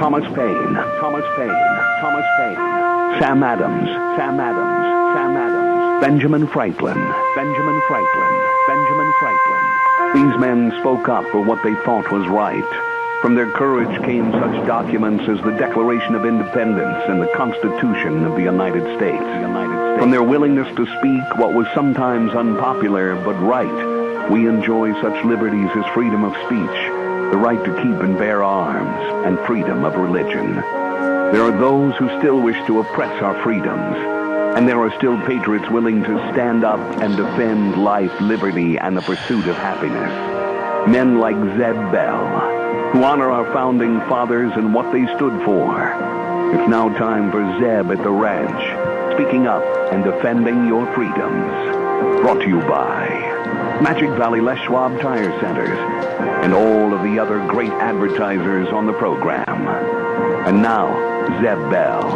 Thomas Paine, Thomas Paine, Thomas Paine, Sam Adams, Sam Adams, Sam Adams, Benjamin Franklin, Benjamin Franklin, Benjamin Franklin. These men spoke up for what they thought was right. From their courage came such documents as the Declaration of Independence and the Constitution of the United States. From their willingness to speak what was sometimes unpopular but right, we enjoy such liberties as freedom of speech, the right to keep and bear arms, and freedom of religion. There are those who still wish to oppress our freedoms, and there are still patriots willing to stand up and defend life, liberty, and the pursuit of happiness. Men like Zeb Bell, who honor our founding fathers and what they stood for. It's now time for Zeb at the Ranch, speaking up and defending your freedoms. Brought to you by Magic Valley Les Schwab Tire Centers and all of the other great advertisers on the program. And now, Zeb Bell.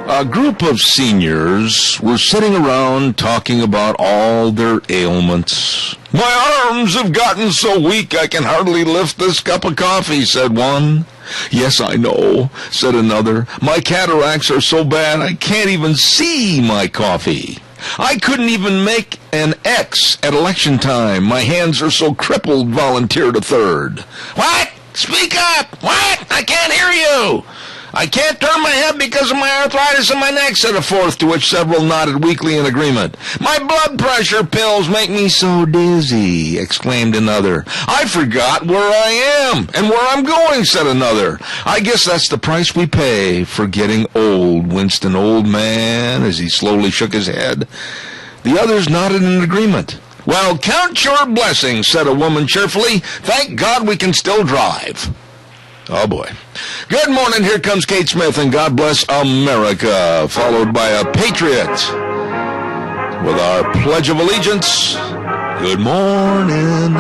A group of seniors were sitting around talking about all their ailments. My arms have gotten so weak I can hardly lift this cup of coffee, said one. Yes, I know, said another. My cataracts are so bad I can't even see my coffee. I couldn't even make an X at election time. My hands are so crippled, volunteered a third. What? Speak up! What? I can't hear you! I can't turn my head because of my arthritis in my neck, said a fourth, to which several nodded weakly in agreement. My blood pressure pills make me so dizzy, exclaimed another. I forgot where I am and where I'm going, said another. I guess that's the price we pay for getting old, winced an old man as he slowly shook his head. The others nodded in agreement. Well, count your blessings, said a woman cheerfully. Thank God we can still drive. Oh, boy. Good morning. Here comes Kate Smith and God Bless America, followed by a Patriot with our Pledge of Allegiance. Good morning.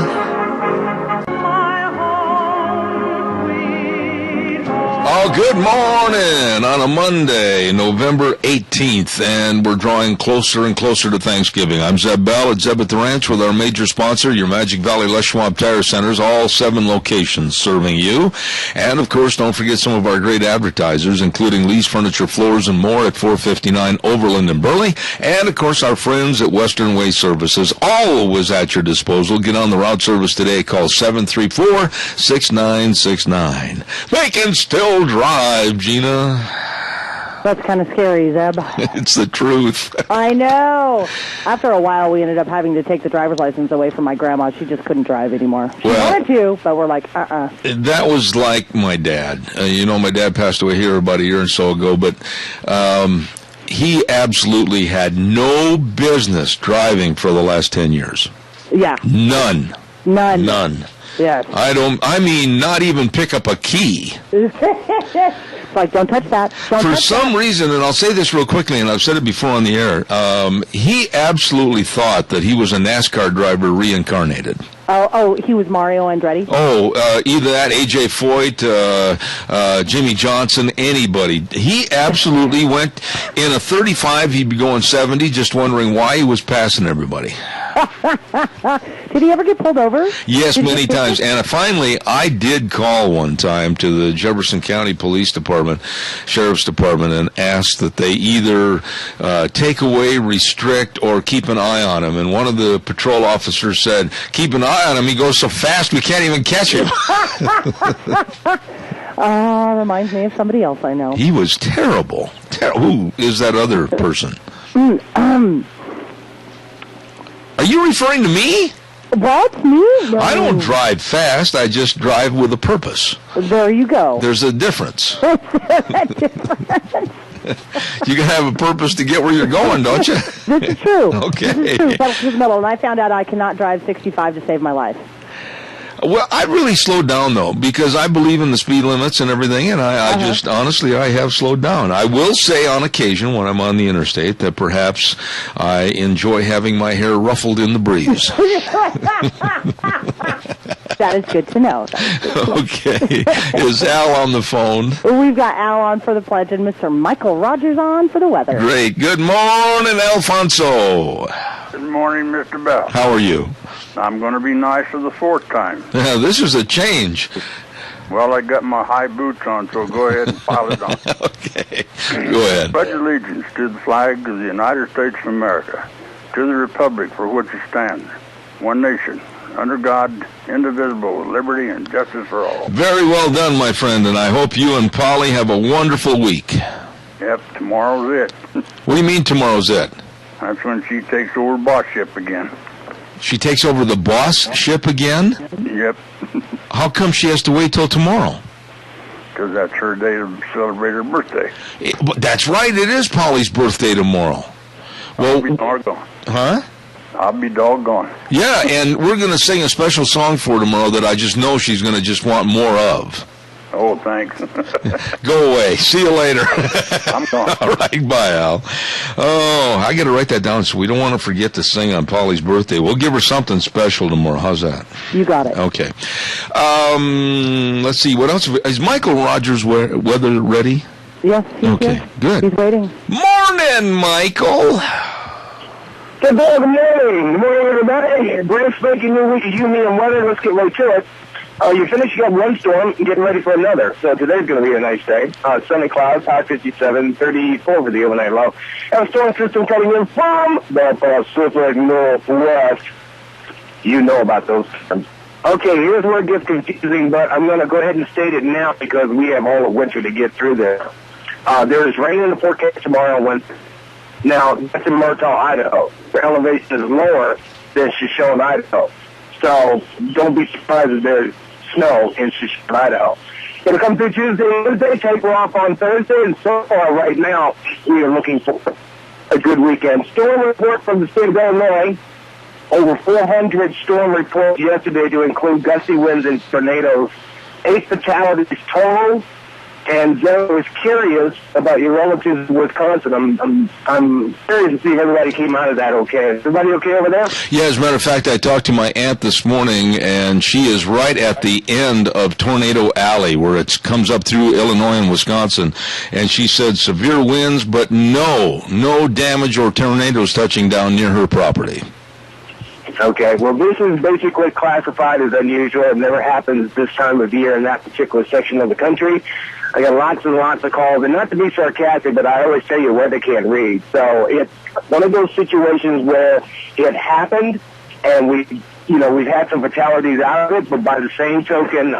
Oh, good morning on a Monday, November 18th, and we're drawing closer and closer to Thanksgiving. I'm Zeb Bell at Zeb at the Ranch with our major sponsor, your Magic Valley Les Schwab Tire Centers, all 7 locations serving you. And, of course, don't forget some of our great advertisers, including Lee's Furniture, Floors, and More at 459 Overland in Burley. And, of course, our friends at Western Way Services, always at your disposal. Get on the route service today. Call 734-6969. They can still drive, Gina. That's kind of scary, Zeb. It's the truth. I know. After a while, we ended up having to take the driver's license away from my grandma. She just couldn't drive anymore. She wanted to, but we're like, That was like my dad. My dad passed away here about a year or so ago, but he absolutely had no business driving for the last 10 years. Yeah. None. Yes. I mean, not even pick up a key. Like, don't touch that. For some reason, and I'll say this real quickly, and I've said it before on the air, he absolutely thought that he was a NASCAR driver reincarnated. Oh, he was Mario Andretti? Either that, A.J. Foyt, Jimmy Johnson, anybody. He absolutely went in a 35, he'd be going 70, just wondering why he was passing everybody. Did he ever get pulled over? Yes, many times. And finally, I did call one time to the Jefferson County Police Department, Sheriff's Department, and asked that they either take away, restrict, or keep an eye on him. And one of the patrol officers said, keep an eye on him. He goes so fast we can't even catch him. Reminds me of somebody else I know. He was terrible. Who is that other person? Are you referring to me? What? Me? No. I don't drive fast. I just drive with a purpose. There you go. There's a difference. You can have a purpose to get where you're going, don't you? This is true. Okay. This is true. And I found out I cannot drive 65 to save my life. Well, I really slowed down, though, because I believe in the speed limits and everything, and I just, honestly, I have slowed down. I will say on occasion when I'm on the interstate that perhaps I enjoy having my hair ruffled in the breeze. That is good to know. Okay. Is Al on the phone? We've got Al on for the pledge and Mr. Michael Rogers on for the weather. Great. Good morning, Alfonso. Good morning, Mr. Bell. How are you? I'm going to be nice for the 4th time. Yeah, this is a change. Well, I got my high boots on, so go ahead and pile it on. Okay. Go ahead. Pledge allegiance to the flag of the United States of America, to the republic for which it stands, one nation, under God, indivisible, with liberty and justice for all. Very well done, my friend, and I hope you and Polly have a wonderful week. Yep, tomorrow's it. What do you mean tomorrow's it? That's when she takes over boss ship again. She takes over the boss ship again? Yep, How come she has to wait till tomorrow? because that's her day to celebrate her birthday. But that's right, it is Polly's birthday tomorrow. I'll be Well, doggone. huh? I'll be doggone. Yeah, and we're going to sing a special song for her tomorrow that I just know she's going to just want more of. Oh, thanks. Go away. See you later. I'm gone. All right, bye, Al. Oh, I got to write that down so we don't want to forget to sing on Polly's birthday. We'll give her something special tomorrow. How's that? You got it. Okay. Let's see. What else? Is Michael Rogers weather ready? Yes, he's Okay, here. good. He's waiting. Morning, Michael. Good morning. Good morning, everybody. Brand spanking new week of you, me, and weather. Let's get right to it. You finishing up one storm and getting ready for another. So today's going to be a nice day. Sunny clouds, high 57, 34 for the overnight low. And a storm system coming in from the Pacific Northwest. You know about those storms. Okay, here's where it gets confusing, but I'm going to go ahead and state it now because we have all of winter to get through there. There is rain in the forecast tomorrow and Wednesday. Now, that's in Murtaugh, Idaho. The elevation is lower than Shoshone, Idaho. So don't be surprised if there's snow in Shoshone, Idaho. It'll come through Tuesday and Wednesday, taper off on Thursday, and so far right now we are looking for a good weekend. Storm report from the state of Illinois. Over 400 storm reports yesterday to include gusty winds and tornadoes. 8 fatalities total. And Joe was curious about your relatives in Wisconsin. I'm curious to see if everybody came out of that okay. Is everybody okay over there? Yeah, as a matter of fact, I talked to my aunt this morning, and she is right at the end of Tornado Alley, where it comes up through Illinois and Wisconsin. And she said severe winds, but no damage or tornadoes touching down near her property. Okay, well, this is basically classified as unusual. It never happens this time of year in that particular section of the country. I got lots and lots of calls, and not to be sarcastic, but I always tell you weather can't read. So it's one of those situations where it happened, and we've had some fatalities out of it, but by the same token,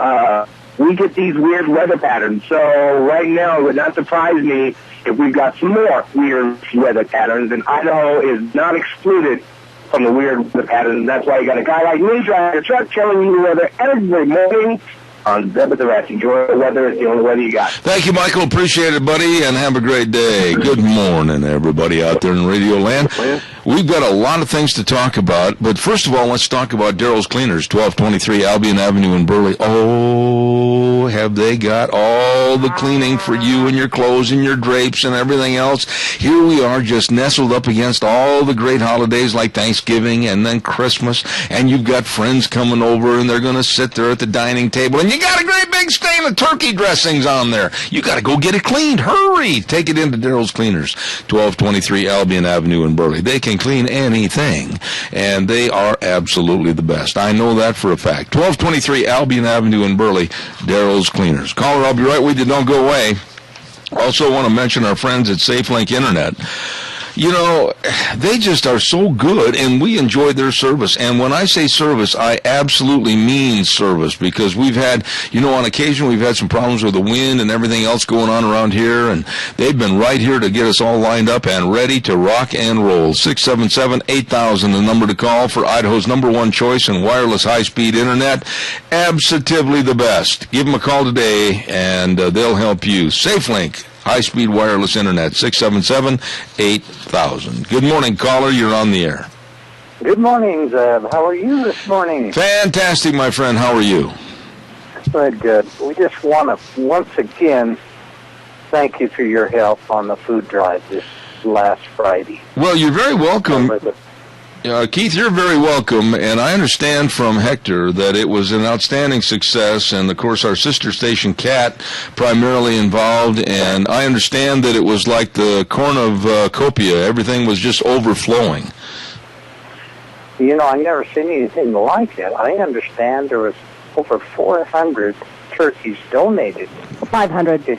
we get these weird weather patterns. So right now, it would not surprise me if we've got some more weird weather patterns, and Idaho is not excluded from the weird weather patterns. That's why you got a guy like me driving a truck telling you the weather every morning on Deb at the Rats. Enjoy the weather. It's the only weather you got. Thank you, Michael. Appreciate it, buddy, and have a great day. Good morning, everybody out there in Radio Land. We've got a lot of things to talk about, but first of all, let's talk about Daryl's Cleaners, 1223 Albion Avenue in Burley. Oh, have they got all the cleaning for you and your clothes and your drapes and everything else? Here we are, just nestled up against all the great holidays like Thanksgiving and then Christmas, and you've got friends coming over, and they're going to sit there at the dining table, and you got a great big stain of turkey dressings on there. You got to go get it cleaned. Hurry! Take it into Daryl's Cleaners, 1223 Albion Avenue in Burley. They can clean anything, and they are absolutely the best. I know that for a fact. 1223 Albion Avenue in Burley, Daryl's Cleaners. Caller, I'll be right with you. Don't go away. Also want to mention our friends at SafeLink Internet. You know, they just are so good, and we enjoy their service. And when I say service, I absolutely mean service, because we've had, on occasion we've had some problems with the wind and everything else going on around here, and they've been right here to get us all lined up and ready to rock and roll. 677-8000, the number to call for Idaho's #1 choice in wireless high-speed Internet. Absolutely the best. Give them a call today, and they'll help you. SafeLink. High-speed wireless Internet, 677-8000. Good morning, caller. You're on the air. Good morning, Zeb. How are you this morning? Fantastic, my friend. How are you? Good. We just want to, once again, thank you for your help on the food drive this last Friday. Well, you're very welcome. Keith, you're very welcome, and I understand from Hector that it was an outstanding success, and, of course, our sister station, Cat, primarily involved, and I understand that it was like the cornucopia. Everything was just overflowing. I never seen anything like it. I understand there was over 400 turkeys donated? 500.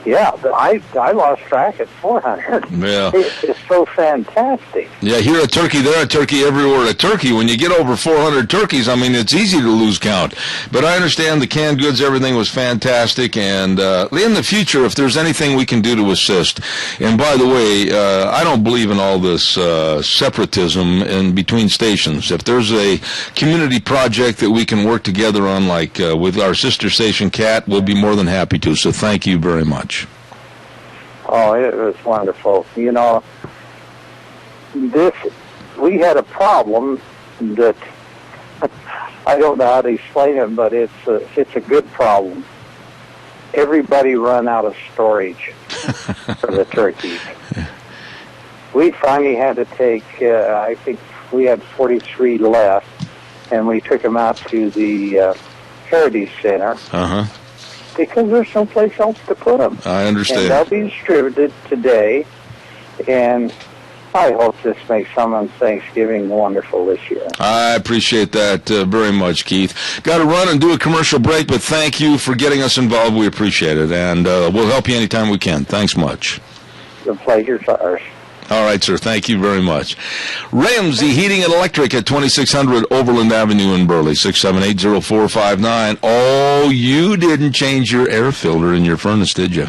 Yeah, I lost track at 400. Yeah. It's so fantastic. Yeah, here a turkey, there a turkey, everywhere a turkey. When you get over 400 turkeys, I mean, it's easy to lose count. But I understand the canned goods, everything was fantastic. And in the future, if there's anything we can do to assist, and by the way, I don't believe in all this separatism in between stations. If there's a community project that we can work together on, like with our sister station, Cat, we'll be more than happy to. So thank you very much. Oh, it was wonderful. You know, we had a problem that I don't know how to explain it, but it's a good problem. Everybody run out of storage for the turkeys. We finally had to take, I think we had 43 left, and we took them out to the Heritage Center. Uh-huh. Because there's no place else to put them. I understand. And they'll be distributed today, and I hope this makes someone's Thanksgiving wonderful this year. I appreciate that very much, Keith. Got to run and do a commercial break, but thank you for getting us involved. We appreciate it, and we'll help you anytime we can. Thanks much. The pleasure's ours. All right, sir. Thank you very much. Ramsey Heating and Electric at 2600 Overland Avenue in Burley, 678-0459. Oh, you didn't change your air filter in your furnace, did you?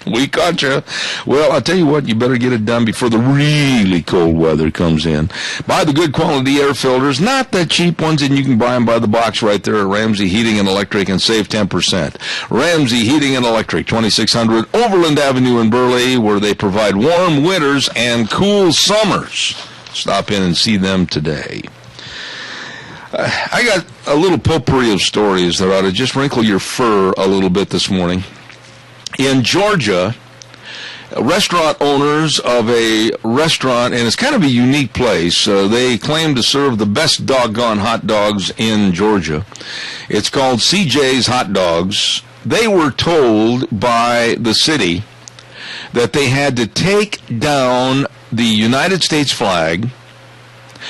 We caught you. Well, I'll tell you what, you better get it done before the really cold weather comes in. Buy the good quality air filters, not the cheap ones, and you can buy them by the box right there at Ramsey Heating and Electric and save 10%. Ramsey Heating and Electric, 2600 Overland Avenue in Burley, where they provide warm winters and cool summers. Stop in and see them today. I got a little potpourri of stories that ought to just wrinkle your fur a little bit this morning. In Georgia, restaurant owners of a restaurant, and it's kind of a unique place, they claim to serve the best doggone hot dogs in Georgia. It's called CJ's Hot Dogs. They were told by the city that they had to take down the United States flag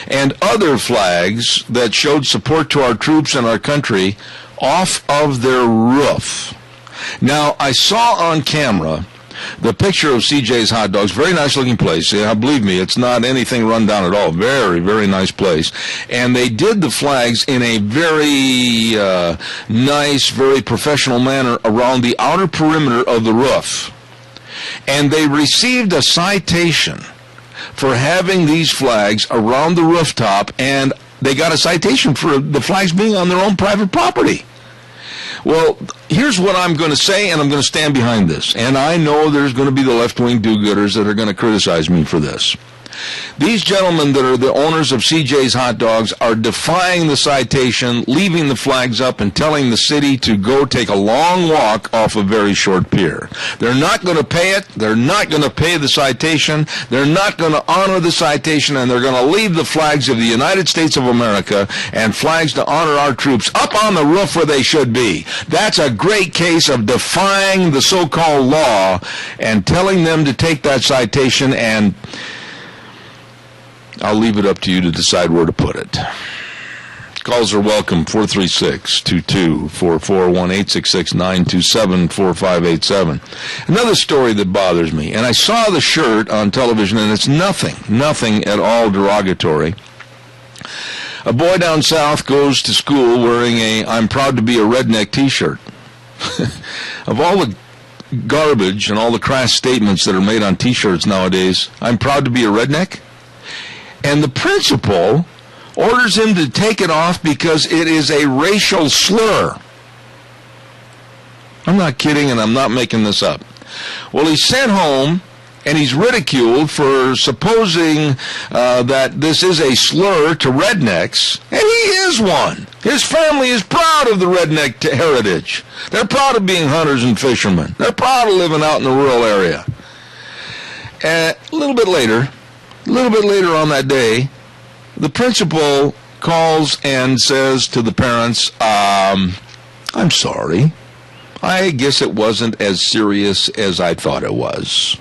and other flags that showed support to our troops and our country off of their roof. Now, I saw on camera the picture of CJ's Hot Dogs. Very nice looking place. Yeah, believe me, it's not anything run down at all. Very, very nice place. And they did the flags in a very nice, very professional manner around the outer perimeter of the roof. And they received a citation for having these flags around the rooftop, and they got a citation for the flags being on their own private property. Well, here's what I'm going to say, and I'm going to stand behind this. And I know there's going to be the left-wing do-gooders that are going to criticize me for this. These gentlemen that are the owners of CJ's Hot Dogs are defying the citation, leaving the flags up, and telling the city to go take a long walk off a very short pier. They're not going to pay it. They're not going to pay the citation. They're not going to honor the citation, and they're going to leave the flags of the United States of America and flags to honor our troops up on the roof where they should be. That's a great case of defying the so-called law and telling them to take that citation, and I'll leave it up to you to decide where to put it. Calls are welcome, 436-2244, 1-866-927-4587. Another story that bothers me, and I saw the shirt on television, and it's nothing at all derogatory. A boy down south goes to school wearing a "I'm proud to be a redneck" t-shirt. Of all the garbage and all the crass statements that are made on t-shirts nowadays, "I'm proud to be a redneck"? And the principal orders him to take it off because it is a racial slur. I'm not kidding, and I'm not making this up. Well, he's sent home, and he's ridiculed for supposing that this is a slur to rednecks, and he is one. His family is proud of the redneck heritage. They're proud of being hunters and fishermen. They're proud of living out in the rural area. A little bit later on that day, the principal calls and says to the parents, "I'm sorry. I guess it wasn't as serious as I thought it was."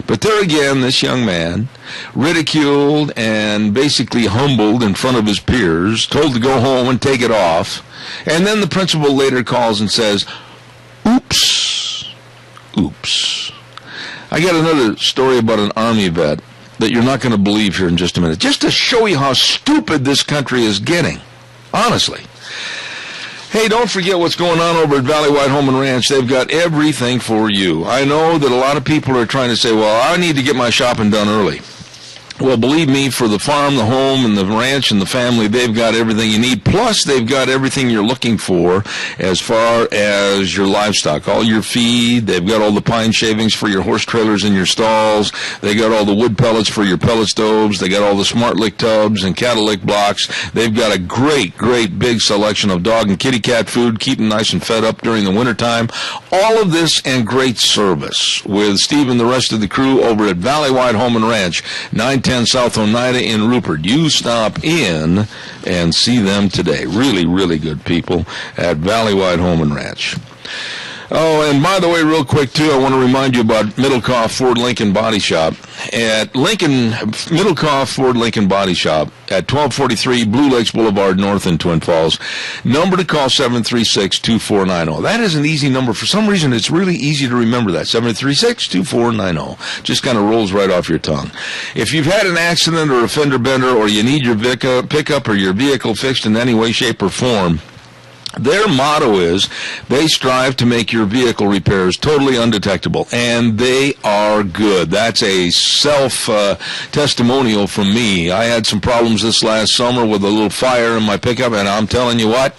But there again, this young man, ridiculed and basically humbled in front of his peers, told to go home and take it off, And then the principal later calls and says, oops. I got another story about an Army vet that you're not going to believe here in just a minute, just to show you how stupid this country is getting, honestly. Hey, don't forget what's going on over at Valley White Home and Ranch. They've got everything for you. I know that a lot of people are trying to say, well, I need to get my shopping done early. Well, believe me, for the farm, the home, and the ranch, and the family, they've got everything you need. Plus, they've got everything you're looking for as far as your livestock. All your feed. They've got all the pine shavings for your horse trailers and your stalls. They got all the wood pellets for your pellet stoves. They got all the smart lick tubs and cattle lick blocks. They've got a great big selection of dog and kitty cat food. Keep them nice and fed up during the wintertime. All of this and great service with Steve and the rest of the crew over at Valley White Home and Ranch, 910 South Oneida in Rupert. You stop in and see them today. Really good people at Valley White Home and Ranch. Oh, and by the way, real quick, too, I want to remind you about Middlecoff Ford Lincoln Body Shop. At Middlecoff Ford Lincoln Body Shop at 1243 Blue Lakes Boulevard North in Twin Falls. Number to call, 736-2490. That is an easy number. For some reason, it's really easy to remember that, 736-2490. Just kind of rolls right off your tongue. If you've had an accident or a fender bender, or you need your pickup or your vehicle fixed in any way, shape, or form, their motto is they strive to make your vehicle repairs totally undetectable, and they are good. That's a self-testimonial from me. I had some problems this last summer with a little fire in my pickup, and I'm telling you what,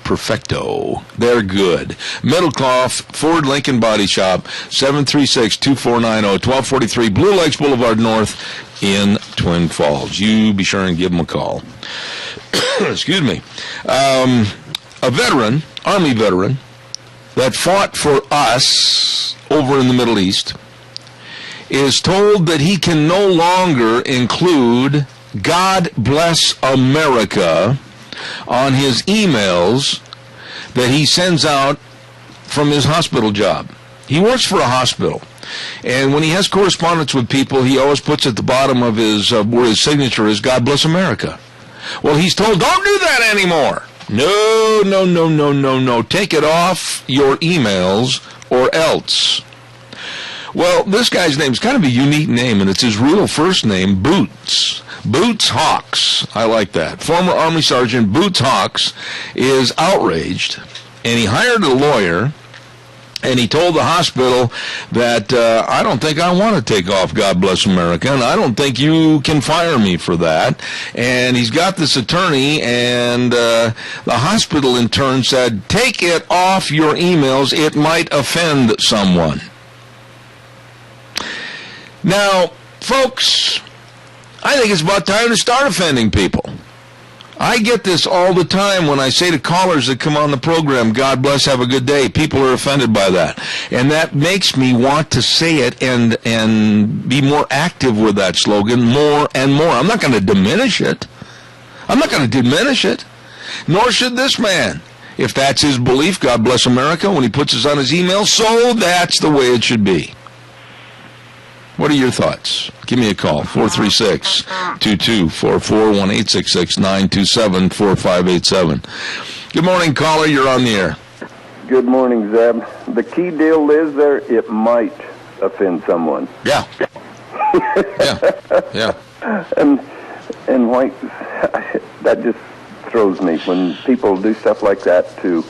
perfecto. They're good. Middlecoff Ford Lincoln Body Shop, 736-2490, 1243 Blue Lakes Boulevard North in Twin Falls. You be sure and give them a call. Excuse me. A veteran, Army veteran, that fought for us over in the Middle East is told that he can no longer include God Bless America on his emails that he sends out from his hospital job. He works for a hospital, and when he has correspondence with people, he always puts at the bottom of his where his signature is, God Bless America. Well, he's told, don't do that anymore. No. Take it off your emails or else. Well, this guy's name is kind of a unique name, and it's his real first name, Boots. Boots Hawks. I like that. Former Army Sergeant Boots Hawks is outraged, and he hired a lawyer, and he told the hospital that, I don't think I want to take off God Bless America, and I don't think you can fire me for that. And he's got this attorney, and the hospital in turn said, take it off your emails. It might offend someone. Now, folks, I think it's about time to start offending people. I get this all the time when I say to callers that come on the program, God bless, have a good day. People are offended by that. And that makes me want to say it and be more active with that slogan more and more. I'm not going to diminish it. Nor should this man. If that's his belief, God bless America, when he puts this on his email, so that's the way it should be. What are your thoughts? Give me a call, 436-2244, 1-866-927-4587. Good morning, caller. You're on the air. Good morning, Zeb. The key deal is there, it might offend someone. Yeah. Yeah. And like, that just throws me when people do stuff like that to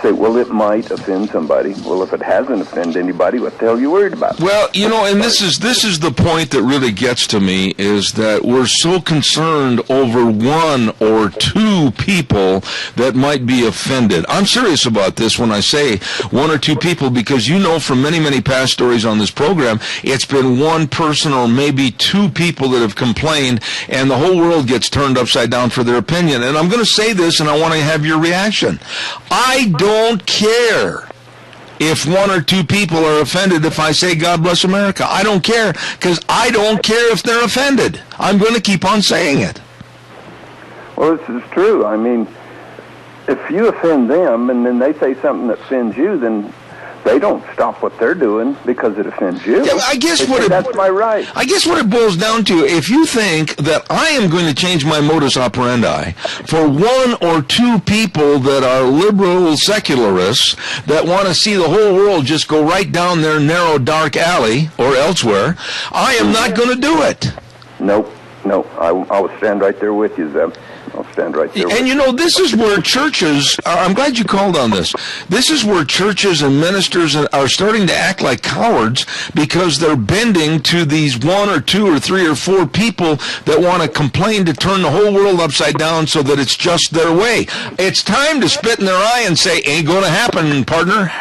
say, well, it might offend somebody. Well, if it hasn't offended anybody, what the hell are you worried about? Well, you know, and this is the point that really gets to me, is that we're so concerned over one or two people that might be offended. I'm serious about this when I say one or two people, because you know from many, many past stories on this program, it's been one person or maybe two people that have complained, and the whole world gets turned upside down for their opinion. And I'm going to say this, and I want to have your reaction. I don't care if one or two people are offended if I say God bless America. I don't care, because I don't care if they're offended. I'm going to keep on saying it. Well, this is true. I mean, if you offend them and then they say something that offends you, then they don't stop what they're doing because it offends you. Yeah, I guess They say, that's my right. I guess what it boils down to, if you think that I am going to change my modus operandi for one or two people that are liberal secularists that want to see the whole world just go right down their narrow, dark alley or elsewhere, I am not going to do it. Nope. I'll stand right there with you, Zeb. I'll stand right there. And you know, this is where churches, I'm glad you called on this. This is where churches and ministers are starting to act like cowards because they're bending to these one or two or three or four people that want to complain to turn the whole world upside down so that it's just their way. It's time to spit in their eye and say, ain't going to happen, partner.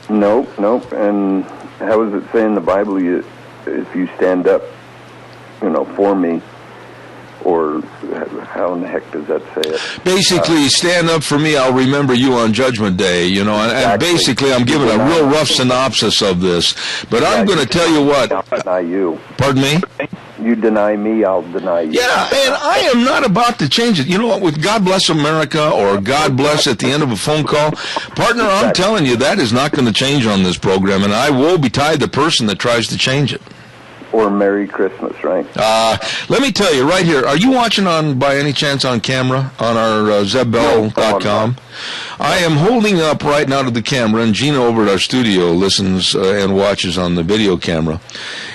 Nope. And how does it say in the Bible, if you stand up, for me, or how in the heck does that say it? Basically, stand up for me, I'll remember you on Judgment Day, and basically I'm giving a real rough synopsis of this. But I'm going to tell you what. I'll deny you. Pardon me? You deny me, I'll deny you. Yeah, and I am not about to change it. You know what, with God Bless America or God Bless at the end of a phone call, partner, I'm telling you, that is not going to change on this program, and I will betide the person that tries to change it. Or Merry Christmas, right? Let me tell you right here, are you watching by any chance on camera on our zebbell.com? I am holding up right now to the camera, and Gina over at our studio listens and watches on the video camera,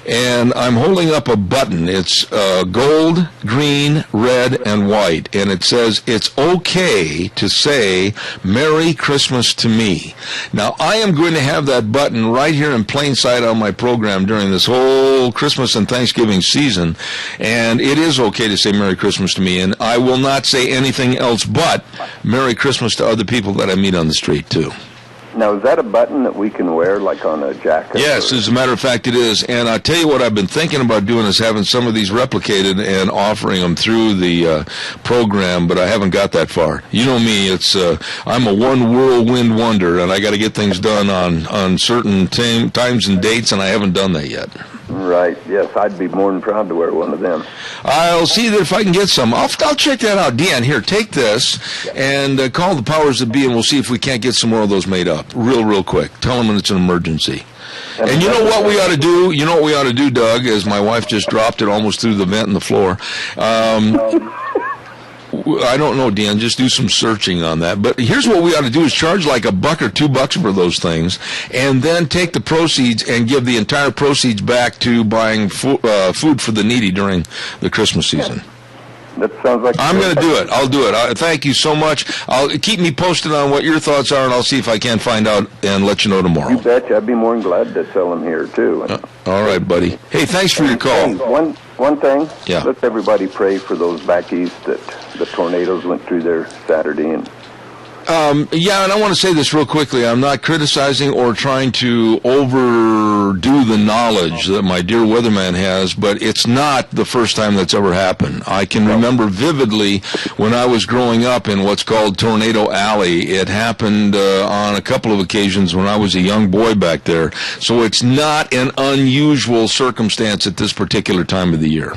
and I'm holding up a button. It's gold, green, red, and white, and it says it's okay to say Merry Christmas to me. Now, I am going to have that button right here in plain sight on my program during this whole Christmas and Thanksgiving season, and it is okay to say Merry Christmas to me, and I will not say anything else but Merry Christmas to other people that I meet on the street, too. Now, is that a button that we can wear, like on a jacket? Yes, as a matter of fact, it is. And I'll tell you what I've been thinking about doing is having some of these replicated and offering them through the program, but I haven't got that far. You know me, I'm a one whirlwind wonder, and I got to get things done on certain times and dates, and I haven't done that yet. Right, yes, I'd be more than proud to wear one of them. I'll see that if I can get some. I'll check that out. Deanne, here, take this and call the powers that be, and we'll see if we can't get some more of those made up real quick. Tell them it's an emergency. And you know what we ought to do? You know what we ought to do, Doug, as my wife just dropped it almost through the vent in the floor. I don't know, Dan. Just do some searching on that. But here's what we ought to do is charge like $1 or $2 for those things, and then take the proceeds and give the entire proceeds back to buying food for the needy during the Christmas season. That sounds like... I'm going to do it. I'll do it. Thank you so much. Keep me posted on what your thoughts are, and I'll see if I can find out and let you know tomorrow. You betcha. I'd be more than glad to sell them here, too. All right, buddy. Hey, thanks for your call. Hey, one thing. Yeah. Let's everybody pray for those back east that the tornadoes went through there Saturday. And and I want to say this real quickly. I'm not criticizing or trying to overdo the knowledge that my dear weatherman has, but it's not the first time that's ever happened. I can remember vividly when I was growing up in what's called Tornado Alley. It happened on a couple of occasions when I was a young boy back there. So it's not an unusual circumstance at this particular time of the year.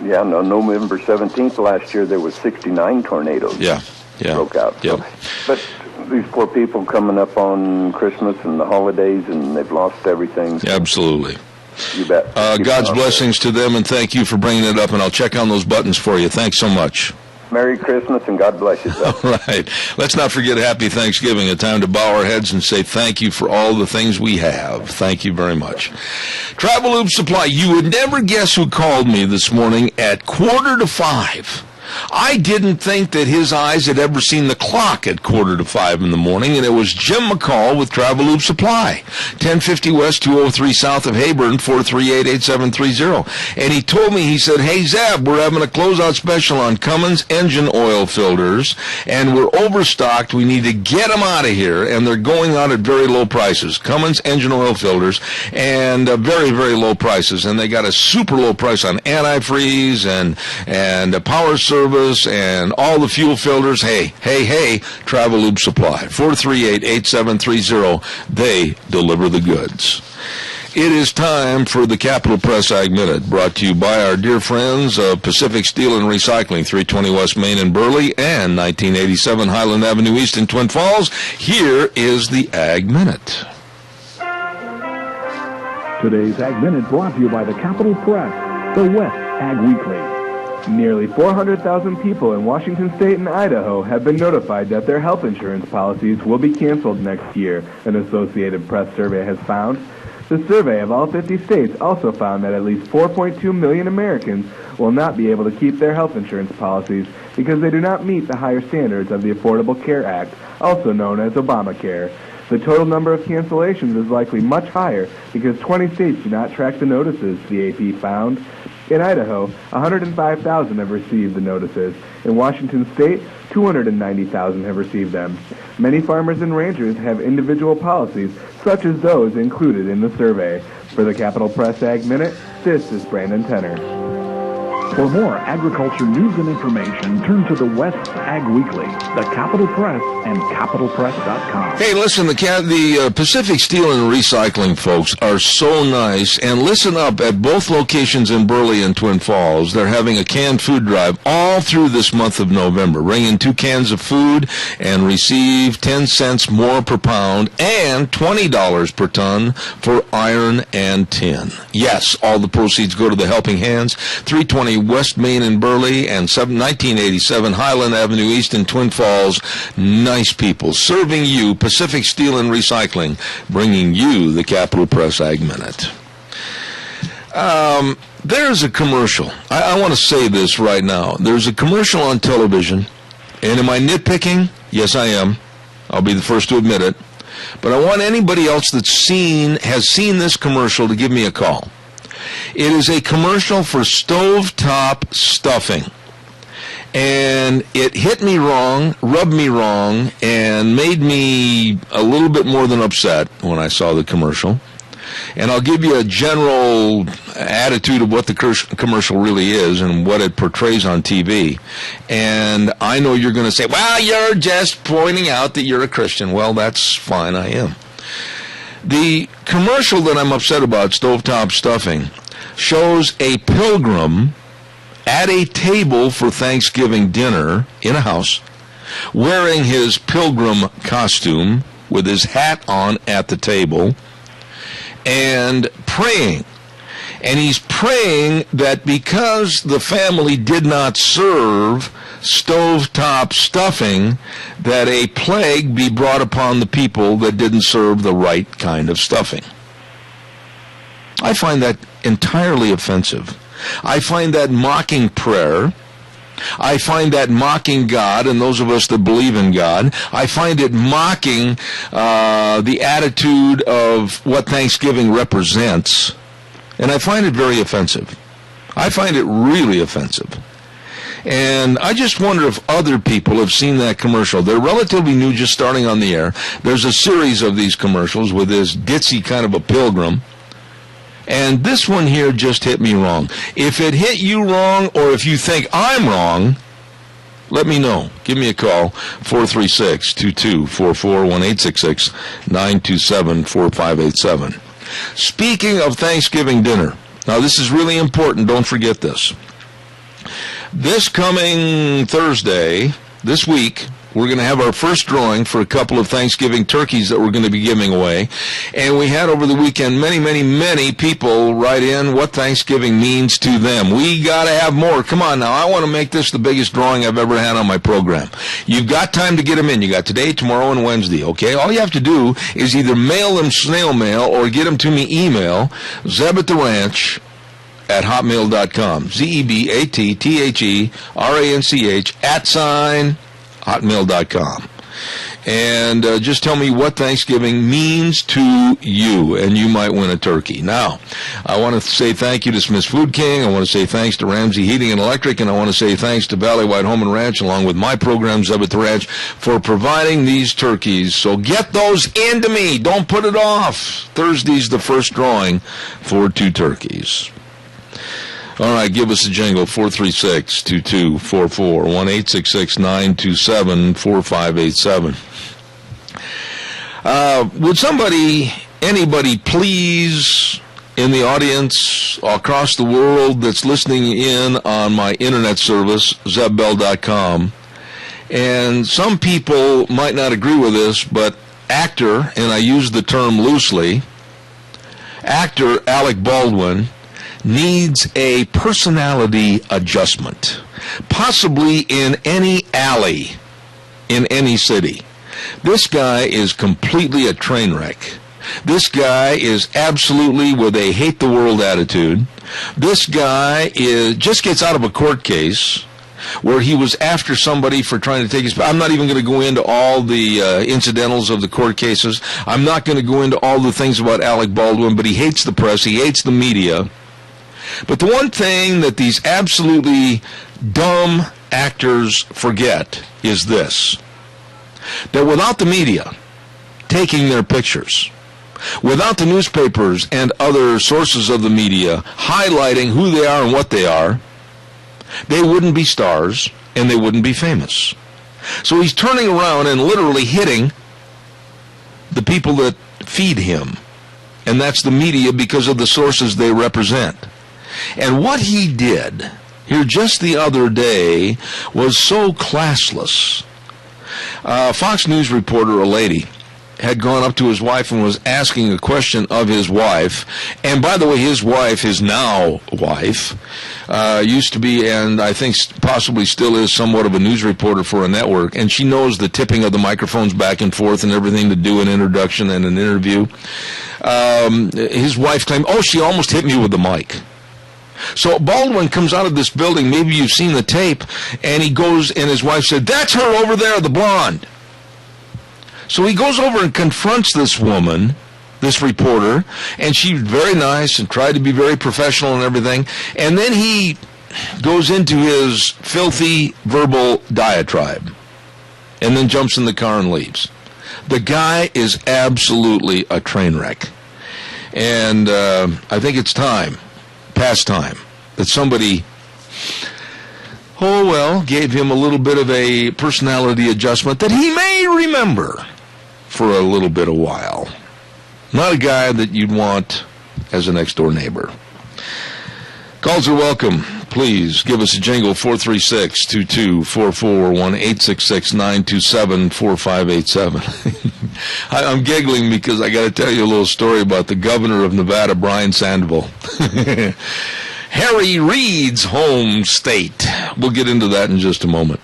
Yeah, no, November 17th last year, there was 69 tornadoes. Yeah. Broke out. Yep. So, but these poor people coming up on Christmas and the holidays, and they've lost everything. So absolutely. You bet. God's blessings to them, and thank you for bringing it up, and I'll check on those buttons for you. Thanks so much. Merry Christmas, and God bless you. All right. Let's not forget Happy Thanksgiving, a time to bow our heads and say thank you for all the things we have. Thank you very much. Travel Lube Supply. You would never guess who called me this morning at 4:45. I didn't think that his eyes had ever seen the clock at 4:45 in the morning, and it was Jim McCall with Travel Lube Supply, 1050 West, 203 South of Hayburn, 438-8730. And he told me, he said, hey, Zeb, we're having a closeout special on Cummins engine oil filters, and we're overstocked. We need to get them out of here, and they're going out at very low prices. Cummins engine oil filters, and very, very low prices. And they got a super low price on antifreeze and power service and all the fuel filters. Hey, Travel Lube Supply, 438-8730. They deliver the goods. It is time for the Capital Press Ag Minute, brought to you by our dear friends of Pacific Steel and Recycling, 320 West Main in Burley and 1987 Highland Avenue East in Twin Falls. Here is the Ag Minute. Today's Ag Minute brought to you by the Capital Press, the West Ag Weekly. Nearly 400,000 people in Washington State and Idaho have been notified that their health insurance policies will be canceled next year, an Associated Press survey has found. The survey of all 50 states also found that at least 4.2 million Americans will not be able to keep their health insurance policies because they do not meet the higher standards of the Affordable Care Act, also known as Obamacare. The total number of cancellations is likely much higher because 20 states do not track the notices, the AP found. In Idaho, 105,000 have received the notices. In Washington State, 290,000 have received them. Many farmers and ranchers have individual policies, such as those included in the survey. For the Capital Press Ag Minute, this is Brandon Tenner. For more agriculture news and information, turn to the West Ag Weekly, the Capital Press, and CapitalPress.com. Hey, listen, the Pacific Steel and Recycling folks are so nice. And listen up, at both locations in Burley and Twin Falls, they're having a canned food drive all through this month of November. Bring in 2 cans of food and receive 10 cents more per pound and $20 per ton for iron and tin. Yes, all the proceeds go to the Helping Hands, 320 West Main in Burley and 1987 Highland Avenue East in Twin Falls. Nice people serving you, Pacific Steel and Recycling, bringing you the Capital Press Ag Minute. There's a commercial. I want to say this right now. There's a commercial on television, and am I nitpicking? Yes, I am. I'll be the first to admit it. But I want anybody else has seen this commercial to give me a call. It is a commercial for stovetop stuffing. And it hit me wrong, rubbed me wrong, and made me a little bit more than upset when I saw the commercial. And I'll give you a general attitude of what the commercial really is and what it portrays on TV. And I know you're going to say, well, you're just pointing out that you're a Christian. Well, that's fine, I am. The commercial that I'm upset about, stovetop stuffing, shows a pilgrim at a table for Thanksgiving dinner in a house, wearing his pilgrim costume with his hat on at the table, and praying. And he's praying that because the family did not serve stovetop stuffing, that a plague be brought upon the people that didn't serve the right kind of stuffing. I find that entirely offensive. I find that mocking prayer. I find that mocking God and those of us that believe in God. I find it mocking the attitude of what Thanksgiving represents. And I find it very offensive. I find it really offensive. And I just wonder if other people have seen that commercial. They're relatively new, just starting on the air. There's a series of these commercials with this ditzy kind of a pilgrim. And this one here just hit me wrong. If it hit you wrong, or if you think I'm wrong, let me know. Give me a call, 436-2244, 1-866-927-4587. Speaking of Thanksgiving dinner, now this is really important. Don't forget this. This coming Thursday, this week, we're going to have our first drawing for a couple of Thanksgiving turkeys that we're going to be giving away. And we had over the weekend many people write in what Thanksgiving means to them. We got to have more. Come on now. I want to make this the biggest drawing I've ever had on my program. You've got time to get them in. You got today, tomorrow, and Wednesday, okay? All you have to do is either mail them snail mail or get them to me email, ZebAtTheRanch at hotmail.com. ZebAtTheranch @hotmail.com. And just tell me what Thanksgiving means to you, and you might win a turkey. Now, I want to say thank you to Smith's Food King. I want to say thanks to Ramsey Heating and Electric, and I want to say thanks to Valley White Home and Ranch, along with my program, Zeb at the Ranch, for providing these turkeys. So get those into me. Don't put it off. Thursday's the first drawing for 2 turkeys. All right, give us a jingle, 436-2244, 1-866-927-4587. Would anybody please, in the audience across the world that's listening in on my internet service, ZebBell.com, and some people might not agree with this, but actor, and I use the term loosely, actor Alec Baldwin needs a personality adjustment, possibly in any alley in any city. This guy is completely a train wreck. This guy is absolutely with a hate-the-world attitude. This guy just gets out of a court case where he was after somebody for trying to take his... I'm not even going to go into all the incidentals of the court cases. I'm not going to go into all the things about Alec Baldwin, but he hates the press. He hates the media. But the one thing that these absolutely dumb actors forget is this, that without the media taking their pictures, without the newspapers and other sources of the media highlighting who they are and what they are, they wouldn't be stars and they wouldn't be famous. So he's turning around and literally hitting the people that feed him, and that's the media because of the sources they represent. And what he did here just the other day was so classless. Fox News reporter, a lady, had gone up to his wife and was asking a question of his wife. And by the way, his wife, his now wife, used to be, and I think possibly still is, somewhat of a news reporter for a network. And she knows the tipping of the microphones back and forth and everything to do an introduction and an interview. His wife claimed, she almost hit me with the mic. So Baldwin comes out of this building, maybe you've seen the tape, and he goes, and his wife said, "That's her over there, the blonde." So he goes over and confronts this woman, this reporter, and she's very nice and tried to be very professional and everything. And then he goes into his filthy verbal diatribe and then jumps in the car and leaves. The guy is absolutely a train wreck. And I think it's past time, that somebody, gave him a little bit of a personality adjustment that he may remember for a little bit of while. Not a guy that you'd want as a next-door neighbor. Calls are welcome. Please give us a jingle, 436-2244, 1-866-927-4587. I'm giggling because I got to tell you a little story about the governor of Nevada, Brian Sandoval. Harry Reid's home state. We'll get into that in just a moment.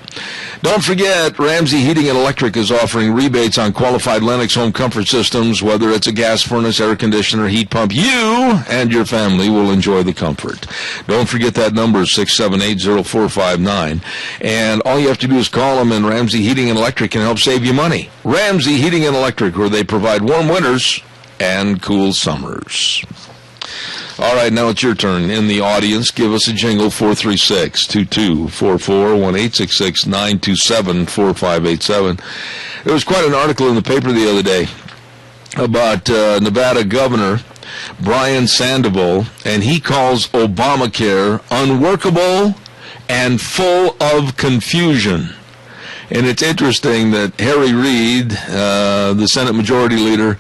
Don't forget, Ramsey Heating and Electric is offering rebates on qualified Lennox home comfort systems, whether it's a gas furnace, air conditioner, heat pump. You and your family will enjoy the comfort. Don't forget that number is 678-0459. And all you have to do is call them, and Ramsey Heating and Electric can help save you money. Ramsey Heating and Electric, where they provide warm winters and cool summers. All right, now it's your turn. In the audience, give us a jingle, 436-2244, 1-866-927-4587. There was quite an article in the paper the other day about Nevada Governor Brian Sandoval, and he calls Obamacare unworkable and full of confusion. And it's interesting that Harry Reid, the Senate Majority Leader,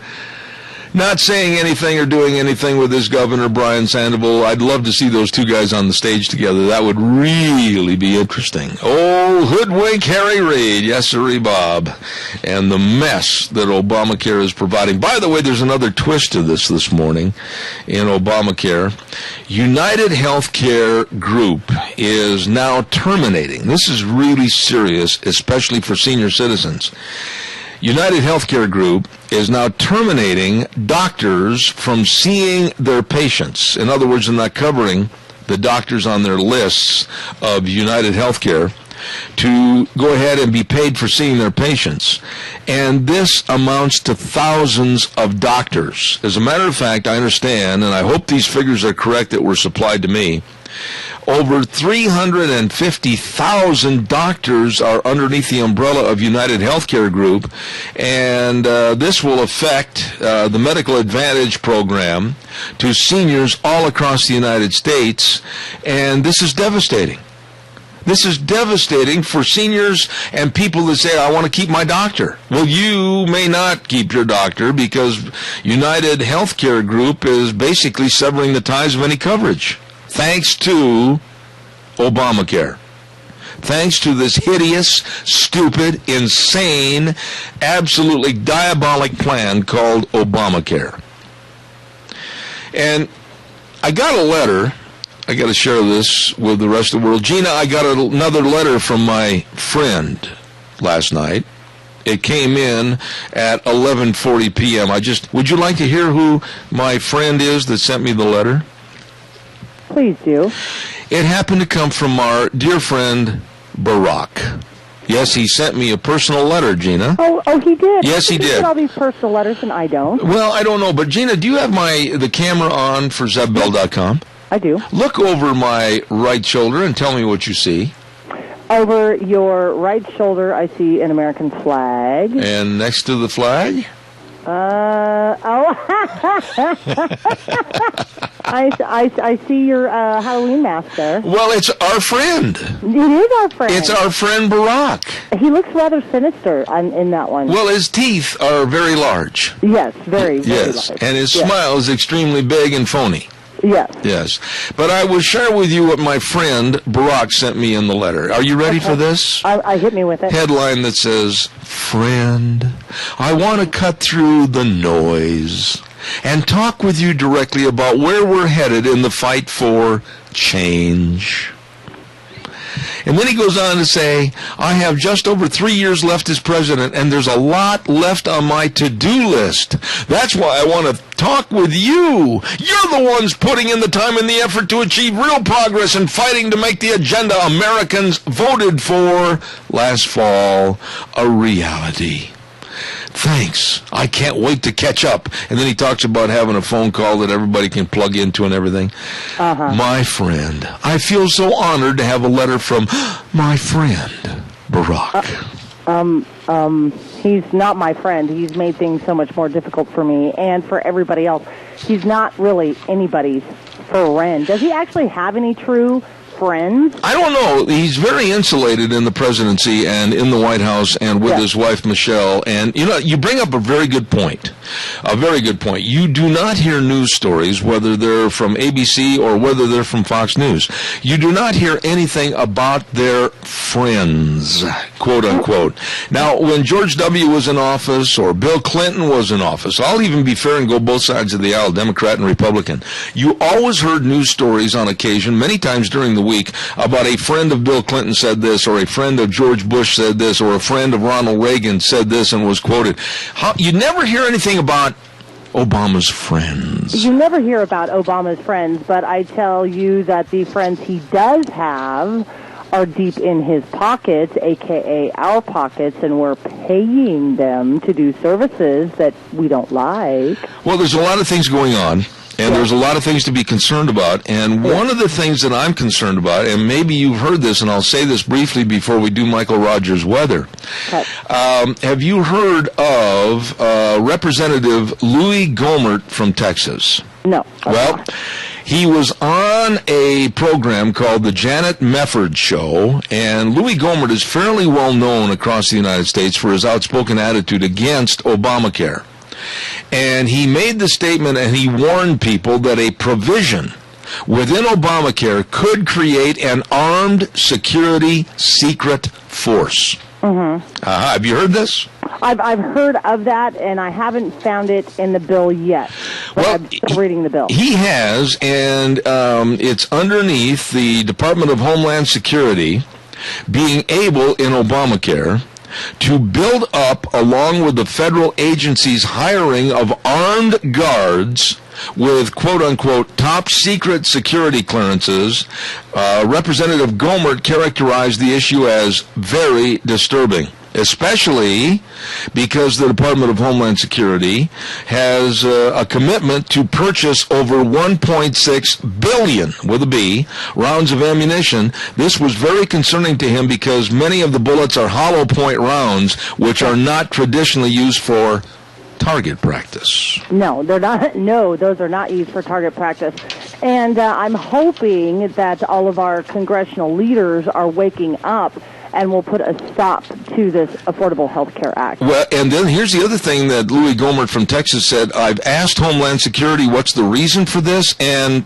not saying anything or doing anything with this governor, Brian Sandoval. I'd love to see those two guys on the stage together. That would really be interesting. Oh, hoodwink Harry Reid. Yes, sirree, Bob. And the mess that Obamacare is providing. By the way, there's another twist to this morning in Obamacare. United Healthcare Group is now terminating. This is really serious, especially for senior citizens. United Healthcare Group is now terminating doctors from seeing their patients. In other words, they're not covering the doctors on their lists of United Healthcare to go ahead and be paid for seeing their patients. And this amounts to thousands of doctors. As a matter of fact, I understand, and I hope these figures are correct that were supplied to me, over 350,000 doctors are underneath the umbrella of United Healthcare Group, and this will affect the Medical Advantage program to seniors all across the United States, and this is devastating. This is devastating for seniors and people that say, I want to keep my doctor. Well, you may not keep your doctor because United Healthcare Group is basically severing the ties of any coverage. Thanks to Obamacare. Thanks to this hideous, stupid, insane, absolutely diabolic plan called Obamacare. And I got a letter. I got to share this with the rest of the world. Gina, I got another letter from my friend last night. It came in at 11:40 p.m. Would you like to hear who my friend is that sent me the letter? Please do. It happened to come from our dear friend, Barack. Yes, he sent me a personal letter, Gina. Oh, he did? Yes, he did. Get all these personal letters, and I don't. Well, I don't know, but Gina, do you have the camera on for ZebBell.com? I do. Look over my right shoulder and tell me what you see. Over your right shoulder, I see an American flag. And next to the flag? I see your Halloween mask there. Well, it's our friend. It is our friend. It's our friend Barack. He looks rather sinister in that one. Well, his teeth are very large. Yes, very yes, large. And his smile is extremely big and phony. Yes. Yes. But I will share with you what my friend Barack sent me in the letter. Are you ready for this? I hit me with it. Headline that says, "Friend, I want to cut through the noise and talk with you directly about where we're headed in the fight for change." And then he goes on to say, "I have just over 3 years left as president, and there's a lot left on my to-do list. That's why I want to talk with you. You're the ones putting in the time and the effort to achieve real progress and fighting to make the agenda Americans voted for last fall a reality. Thanks. I can't wait to catch up." And then he talks about having a phone call that everybody can plug into and everything. My friend, I feel so honored to have a letter from my friend, Barack. He's not my friend. He's made things so much more difficult for me and for everybody else. He's not really anybody's friend. Does he actually have any true friends? I don't know. He's very insulated in the presidency and in the White House and with his wife, Michelle. And, you bring up a very good point. A very good point. You do not hear news stories, whether they're from ABC or whether they're from Fox News. You do not hear anything about their friends, quote unquote. Now, when George W. was in office or Bill Clinton was in office, I'll even be fair and go both sides of the aisle, Democrat and Republican, you always heard news stories on occasion, many times during the week, about a friend of Bill Clinton said this, or a friend of George Bush said this, or a friend of Ronald Reagan said this and was quoted. You never hear anything about Obama's friends. You never hear about Obama's friends, but I tell you that the friends he does have are deep in his pockets, a.k.a. our pockets, and we're paying them to do services that we don't like. Well, there's a lot of things going on. And there's a lot of things to be concerned about. And one of the things that I'm concerned about, and maybe you've heard this, and I'll say this briefly before we do Michael Rogers' weather. Okay. Have you heard of Representative Louis Gohmert from Texas? No. Well, he was on a program called the Janet Mefford Show, and Louis Gohmert is fairly well known across the United States for his outspoken attitude against Obamacare. And he made the statement and he warned people that a provision within Obamacare could create an armed security secret force. Have you heard this? I've heard of that, and I haven't found it in the bill yet. But I'm still reading the bill. He has, and it's underneath the Department of Homeland Security being able in Obamacare to build up, along with the federal agency's hiring of armed guards with quote-unquote top-secret security clearances. Representative Gohmert characterized the issue as very disturbing, especially because the Department of Homeland Security has a commitment to purchase over 1.6 billion, with a B, rounds of ammunition. This was very concerning to him because many of the bullets are hollow point rounds, which are not traditionally used for target practice. No, they're not. No, those are not used for target practice. And I'm hoping that all of our congressional leaders are waking up and will put a stop to this Affordable Health Care Act. Well, and then here's the other thing that Louis Gohmert from Texas said. I've asked Homeland Security what's the reason for this, and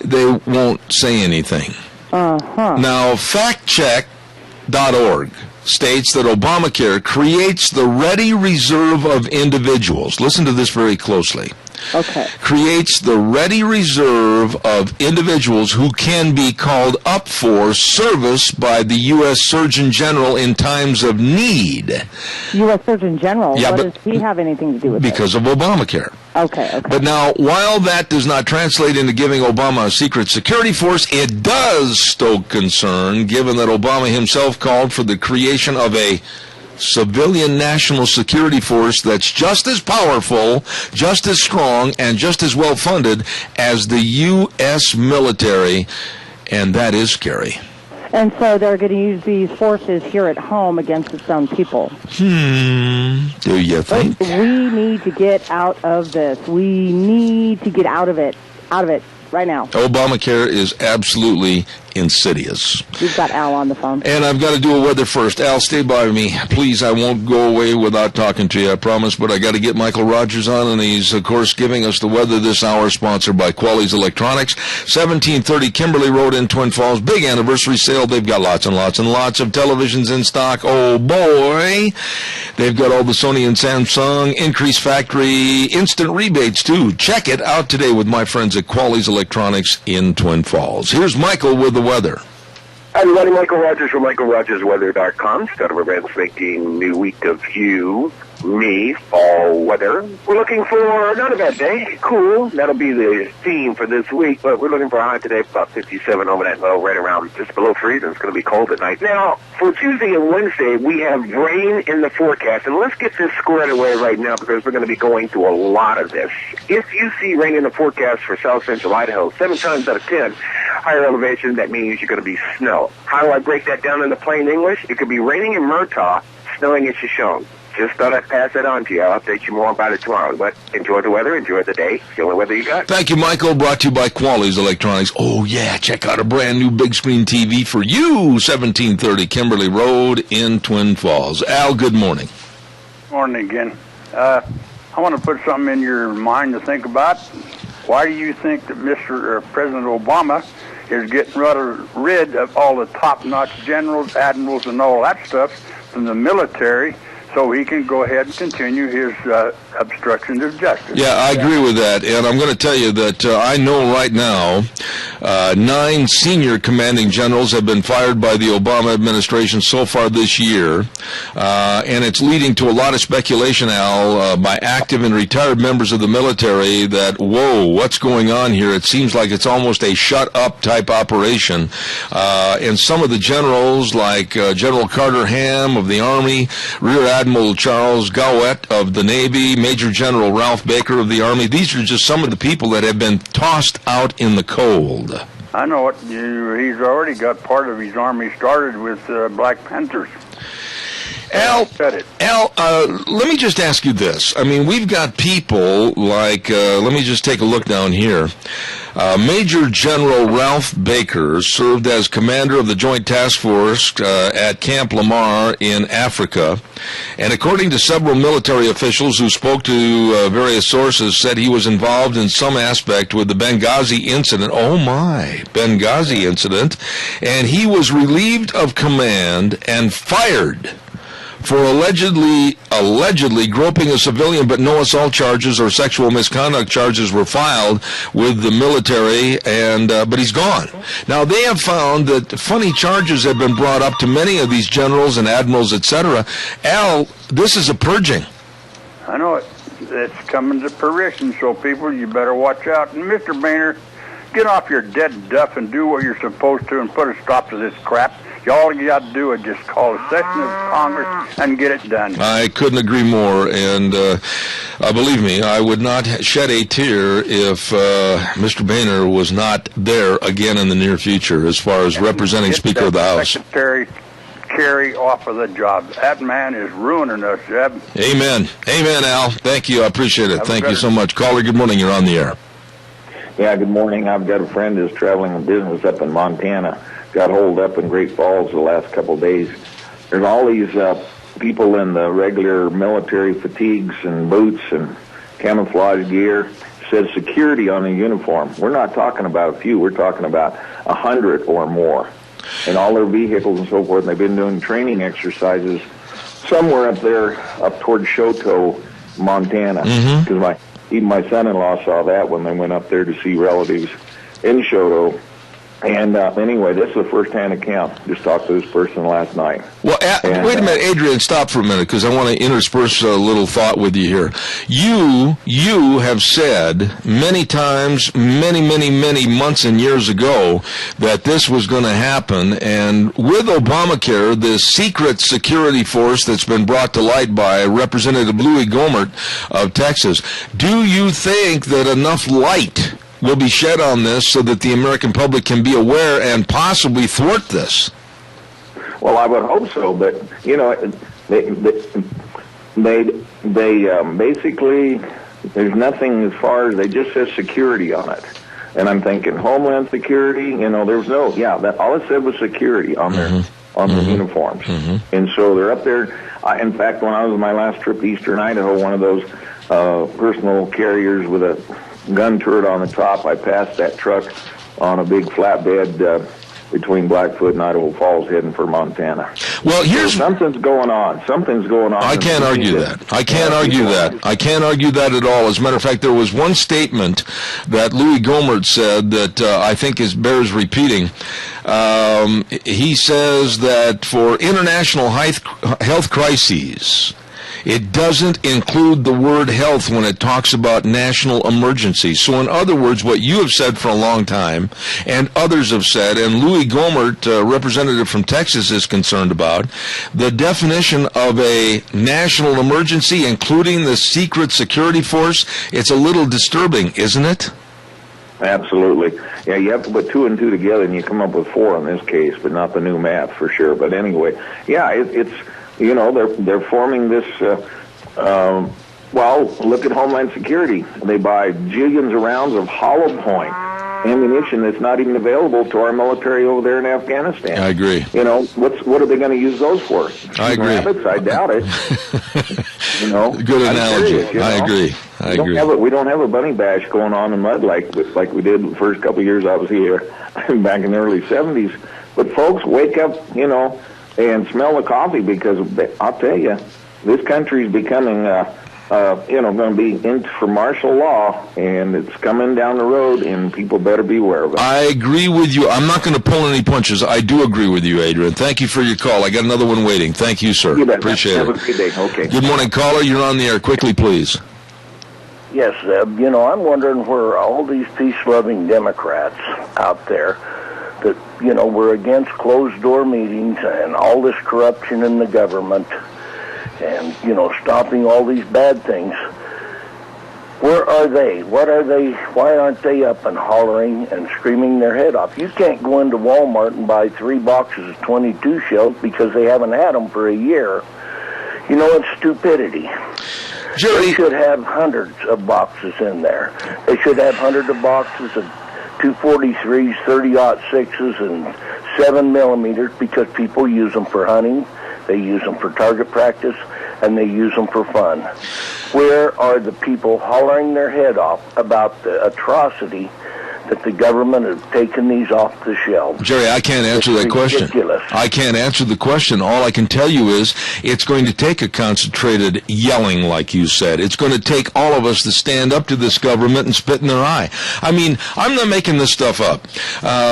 they won't say anything. Now, factcheck.org states that Obamacare creates the ready reserve of individuals. Listen to this very closely. Okay. creates the ready reserve of individuals who can be called up for service by the U.S. Surgeon General in times of need. U.S. Surgeon General? Yeah, what but does he have anything to do with because of Obamacare. Okay. But now, while that does not translate into giving Obama a secret security force, it does stoke concern, given that Obama himself called for the creation of a civilian national security force that's just as powerful, just as strong, and just as well funded as the U.S. military, and that is scary. And so they're going to use these forces here at home against its own people. Do you think? We need to get out of this. We need to get out of it right now. Obamacare is absolutely insidious. We've got Al on the phone. And I've got to do a weather first. Al, stay by me. Please, I won't go away without talking to you, I promise, but I got to get Michael Rogers on, and he's, of course, giving us the weather this hour, sponsored by Quali's Electronics, 1730 Kimberly Road in Twin Falls. Big anniversary sale. They've got lots and lots and lots of televisions in stock. Oh, boy. They've got all the Sony and Samsung, increased factory, instant rebates, too. Check it out today with my friends at Quali's Electronics in Twin Falls. Here's Michael with the weather. Hi, everybody. Michael Rogers from MichaelRogersWeather.com. Start of a brand spanking new week of you, me, fall weather. We're looking for not a bad day. Cool. That'll be the theme for this week, but we're looking for a high today, about 57 over that low, right around just below freezing. It's going to be cold at night. Now, for Tuesday and Wednesday, we have rain in the forecast, and let's get this squared away right now because we're going to be going through a lot of this. If you see rain in the forecast for south central Idaho, 7 times out of 10, higher elevation, that means you're going to be snow. How do I break that down into plain English? It could be raining in Murtaugh, snowing at Shoshone. Just thought I'd pass that on to you. I'll update you more about it tomorrow. But enjoy the weather, enjoy the day. It's the only weather you got. Thank you, Michael. Brought to you by Quali's Electronics. Oh, yeah, check out a brand new big screen TV for you, 1730 Kimberly Road in Twin Falls. Al, good morning. Morning again. I want to put something in your mind to think about. Why do you think that President Obama is getting rid of all the top-notch generals, admirals, and all that stuff from the military so he can go ahead and continue his obstruction of justice? Yeah, I agree with that, and I'm going to tell you that I know right now 9 senior commanding generals have been fired by the Obama administration so far this year, and it's leading to a lot of speculation, Al, by active and retired members of the military that, whoa, what's going on here? It seems like it's almost a shut-up type operation, and some of the generals, like General Carter Ham of the Army, Rear Admiral Charles Gowett of the Navy, Major General Ralph Baker of the Army. These are just some of the people that have been tossed out in the cold. I know it. He's already got part of his army started with Black Panthers. Al, let me just ask you this. I mean, we've got people like, let me just take a look down here. Major General Ralph Baker served as commander of the Joint Task Force at Camp Lamar in Africa, and according to several military officials who spoke to various sources, said he was involved in some aspect with the Benghazi incident. Oh my, Benghazi incident. And he was relieved of command and fired for allegedly groping a civilian, but no assault charges or sexual misconduct charges were filed with the military, and but he's gone. Now, they have found that funny charges have been brought up to many of these generals and admirals, etc. Al, this is a purging. I know it. It's coming to fruition, so people, you better watch out. And Mr. Boehner, get off your dead duff and do what you're supposed to and put a stop to this crap. All you got to do is just call a session of Congress and get it done. I couldn't agree more, and believe me, I would not shed a tear if Mr. Boehner was not there again in the near future as far as representing Speaker of the House. Secretary Kerry off of the job. That man is ruining us, Jeb. Amen. Amen, Al. Thank you. I appreciate it. Thank you so much. Caller, good morning. You're on the air. Yeah, good morning. I've got a friend who's traveling in business up in Montana. Got holed up in Great Falls the last couple of days. There's all these people in the regular military fatigues and boots and camouflage gear. Says security on a uniform. We're not talking about a few. We're talking about 100 or more. And all their vehicles and so forth. And they've been doing training exercises somewhere up there, up towards Choteau, Montana. Because Even my son-in-law saw that when they went up there to see relatives in Choteau. And anyway, this is the first-hand account. Just talked to this person last night. Well, wait a minute, Adrian, stop for a minute, because I want to intersperse a little thought with you here. You have said many times, many months and years ago, that this was going to happen, and with Obamacare, the secret security force that's been brought to light by Representative Louis Gohmert of Texas, do you think that enough light will be shed on this so that the American public can be aware and possibly thwart this? Well, I would hope so, but they basically, there's nothing as far as, they just says security on it, and I'm thinking Homeland Security. There was no, that all it said was security on their the uniforms, and so they're up there. In fact, when I was on my last trip to Eastern Idaho, one of those personal carriers with a gun turret on the top, I passed that truck on a big flatbed between Blackfoot and Idaho Falls heading for Montana. Well, something's going on. I can't argue that. I can't argue that at all. As a matter of fact, there was one statement that Louis Gohmert said that I think bears repeating. He says that for international health crises, it doesn't include the word health when it talks about national emergencies. So in other words, what you have said for a long time, and others have said, and Louis Gohmert, representative from Texas, is concerned about, the definition of a national emergency, including the secret security force, it's a little disturbing, isn't it? Absolutely. Yeah, you have to put 2 and 2 together, and you come up with 4 in this case, but not the new math for sure. But anyway, it's they're forming this, look at Homeland Security. They buy jillions of rounds of hollow point ammunition that's not even available to our military over there in Afghanistan. I agree. What are they going to use those for? I agree. Rabbits? I doubt it. Good analogy. Serious, I agree. We don't have a bunny bash going on in mud like we did the first couple of years I was here back in the early 70s. But folks, wake up, and smell the coffee, because I'll tell you, this country is becoming, going to be in for martial law, and it's coming down the road, and people better be aware of it. I agree with you. I'm not going to pull any punches. I do agree with you, Adrian. Thank you for your call. I got another one waiting. Thank you, sir. You bet. Appreciate it. Have a good day. Okay. Good morning, caller. You're on the air. Quickly, please. Yes, I'm wondering where all these peace-loving Democrats out there that, we're against closed-door meetings and all this corruption in the government and, stopping all these bad things. Where are they? What are they? Why aren't they up and hollering and screaming their head off? You can't go into Walmart and buy 3 boxes of 22 shells because they haven't had them for a year. It's stupidity. They should have hundreds of boxes in there. They should have hundreds of boxes of 243s, 30-06s, and 7mm, because people use them for hunting, they use them for target practice, and they use them for fun. Where are the people hollering their head off about the atrocity that the government has taken these off the shelves? Jerry, I can't answer that question. Ridiculous. I can't answer the question. All I can tell you is it's going to take a concentrated yelling, like you said. It's going to take all of us to stand up to this government and spit in their eye. I mean, I'm not making this stuff up.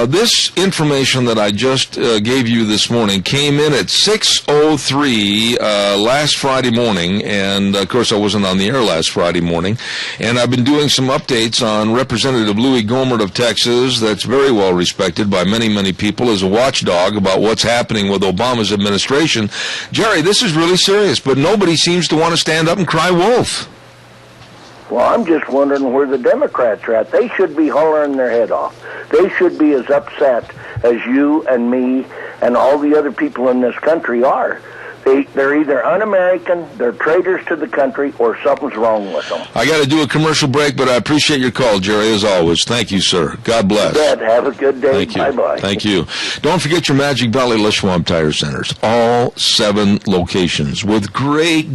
This information that I just gave you this morning came in at 6:03 last Friday morning, and of course I wasn't on the air last Friday morning, and I've been doing some updates on Representative Louis Gohmert of Texas, that's very well respected by many people as a watchdog about what's happening with Obama's administration. Jerry, this is really serious, but nobody seems to want to stand up and cry wolf. Well, I'm just wondering where the Democrats are at. They should be hollering their head off. They should be as upset as you and me and all the other people in this country are. They're either un-American, they're traitors to the country, or something's wrong with them. I got to do a commercial break, but I appreciate your call, Jerry, as always. Thank you, sir. God bless. Dad, have a good day. Thank you. Bye-bye. Thank you. Don't forget your Magic Valley Leschwab Tire Centers. All 7 locations with great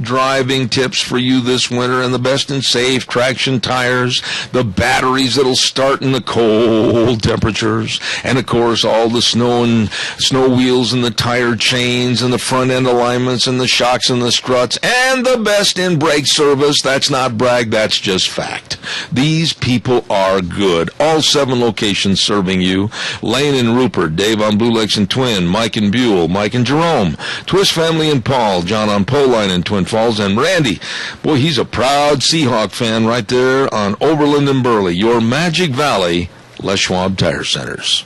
driving tips for you this winter, and the best in safe traction tires, the batteries that'll start in the cold temperatures, and, of course, all the snow wheels and the tire chains and the front front end alignments and the shocks and the struts, and the best in brake service. That's not brag, that's just fact. These people are good. All 7 locations serving you. Lane and Rupert, Dave on Blue Lakes and Twin, Mike and Buell, Mike and Jerome, Twist Family and Paul, John on Poline and Twin Falls, and Randy. Boy, he's a proud Seahawk fan right there on Overland and Burley, your Magic Valley Les Schwab Tire Centers.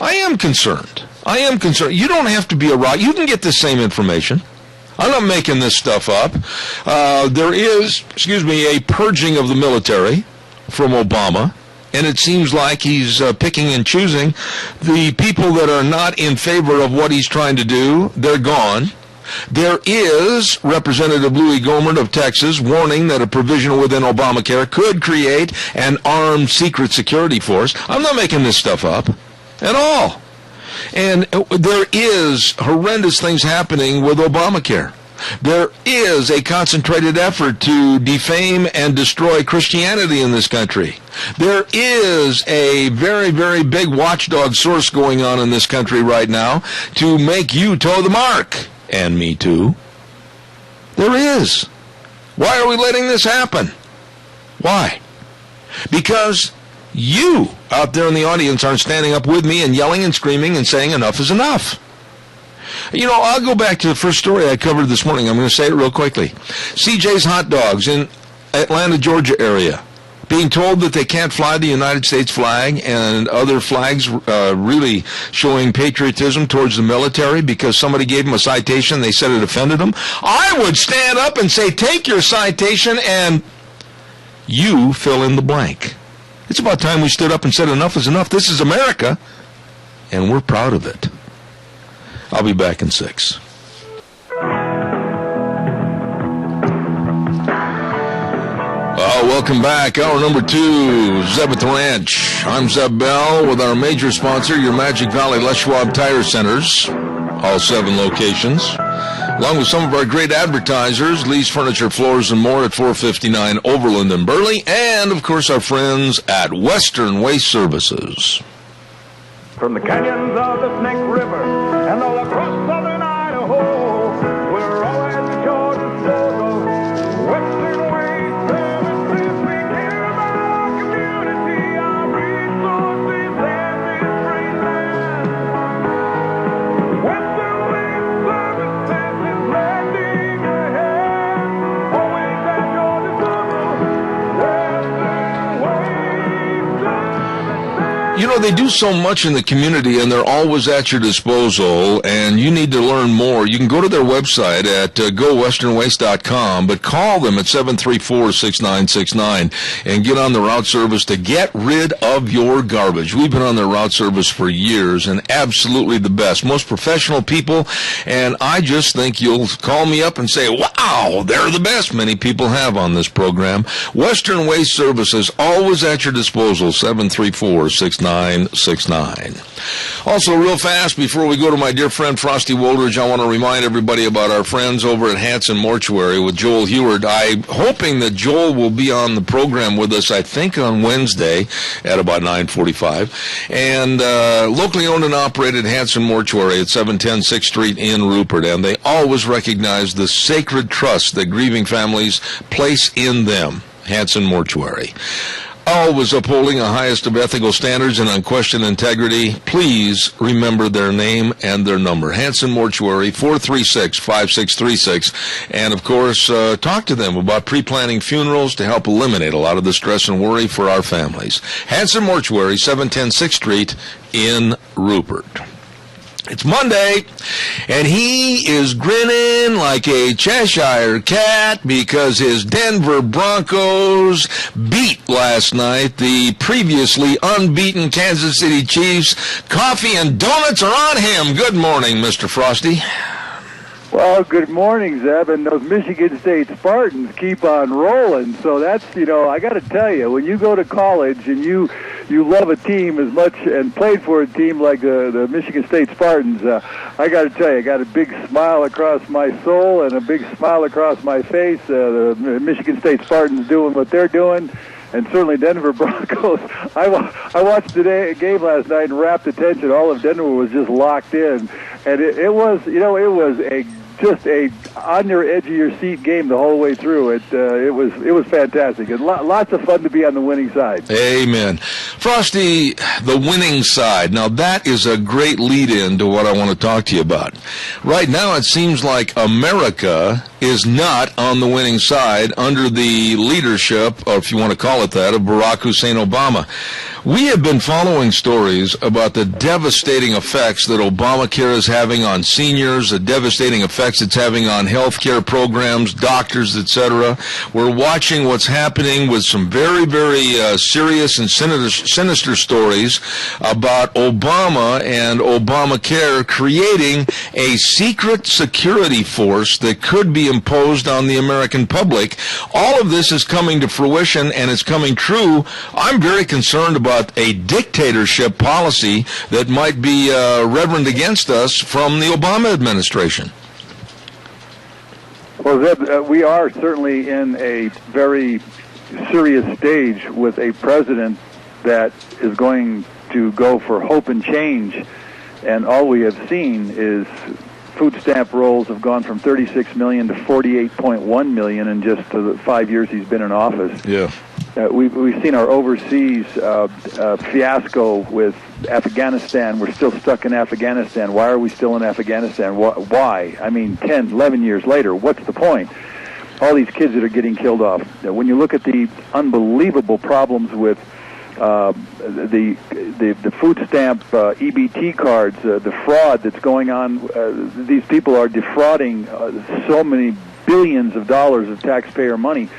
I am concerned. You don't have to be a rock. You can get the same information. I'm not making this stuff up. There is, a purging of the military from Obama, and it seems like he's picking and choosing the people that are not in favor of what he's trying to do. They're gone. There is Representative Louis Gohmert of Texas warning that a provision within Obamacare could create an armed secret security force. I'm not making this stuff up at all. And there is horrendous things happening with Obamacare. There is a concentrated effort to defame and destroy Christianity in this country. There is a very, very big watchdog source going on in this country right now to make you toe the mark. And me too. There is. Why are we letting this happen? Why? Because you out there in the audience aren't standing up with me and yelling and screaming and saying enough is enough. I'll go back to the first story I covered this morning. I'm going to say it real quickly. CJ's Hot Dogs in Atlanta, Georgia area, being told that they can't fly the United States flag and other flags really showing patriotism towards the military because somebody gave them a citation. They said it offended them. I would stand up and say, take your citation and you fill in the blank. It's about time we stood up and said enough is enough. This is America, and we're proud of it. I'll be back in 6. Welcome back. Hour number 2, Zeb at the Ranch. I'm Zeb Bell with our major sponsor, your Magic Valley Les Schwab Tire Centers, all 7 locations, along with some of our great advertisers, Lee's Furniture, Floors, and More at 459 Overland and Burley, and, of course, our friends at Western Waste Services. From the canyons of the Snake River and all across southern Idaho, we're always sure to struggle. Western Waste Services, we care about our community, our resources, and this great land. Western Waste Services is lending a hand, always at your disposal. Western Waste Services. They do so much in the community, and they're always at your disposal, and you need to learn more. You can go to their website at gowesternwaste.com, but call them at 734-6969 and get on the route service to get rid of your garbage. We've been on their route service for years, and absolutely the best. Most professional people, and I just think you'll call me up and say, wow, they're the best. Many people have on this program. Western Waste Services, always at your disposal, 734-6969. Also, real fast, before we go to my dear friend Frosty Woldridge, I want to remind everybody about our friends over at Hanson Mortuary with Joel Heward. I'm hoping that Joel will be on the program with us, I think, on Wednesday at about 9:45. And locally owned and operated Hanson Mortuary at 710 6th Street in Rupert. And they always recognize the sacred trust that grieving families place in them. Hanson Mortuary. Always upholding the highest of ethical standards and unquestioned integrity. Please remember their name and their number. Hanson Mortuary, 436-5636. And, of course, talk to them about pre-planning funerals to help eliminate a lot of the stress and worry for our families. Hanson Mortuary, 710 6th Street in Rupert. It's Monday, and he is grinning like a Cheshire cat because his Denver Broncos beat last night the previously unbeaten Kansas City Chiefs. Coffee and donuts are on him. Good morning, Mr. Frosty. Well, good morning, Zeb, and those Michigan State Spartans keep on rolling. So that's, I got to tell you, when you go to college and you love a team as much and played for a team like the Michigan State Spartans, I got to tell you, I got a big smile across my soul and a big smile across my face. The Michigan State Spartans doing what they're doing. And certainly Denver Broncos. I watched the game last night and rapt attention. All of Denver was just locked in. And it was just a on your edge of your seat game the whole way through. It was fantastic. And lots of fun to be on the winning side. Amen. Frosty, the winning side. Now that is a great lead-in to what I want to talk to you about. Right now it seems like America is not on the winning side under the leadership, or if you want to call it that, of Barack Hussein Obama. We have been following stories about the devastating effects that Obamacare is having on seniors, the devastating effects it's having on health care programs, doctors, etc. We're watching what's happening with some very, very serious and sinister stories about Obama and Obamacare creating a secret security force that could be imposed on the American public. All of this is coming to fruition, and it's coming true. I'm very concerned about a dictatorship policy that might be reverend against us from the Obama administration. Well, Zeb, we are certainly in a very serious stage with a president that is going to go for hope and change, and all we have seen is food stamp rolls have gone from 36 million to 48.1 million in just the 5 years he's been in office. Yeah. We've seen our overseas fiasco with Afghanistan. We're still stuck in Afghanistan. Why are we still in Afghanistan? Why? I mean, 10, 11 years later, what's the point? All these kids that are getting killed off. When you look at the unbelievable problems with the food stamp EBT cards, the fraud that's going on, these people are defrauding so many billions of dollars of taxpayer money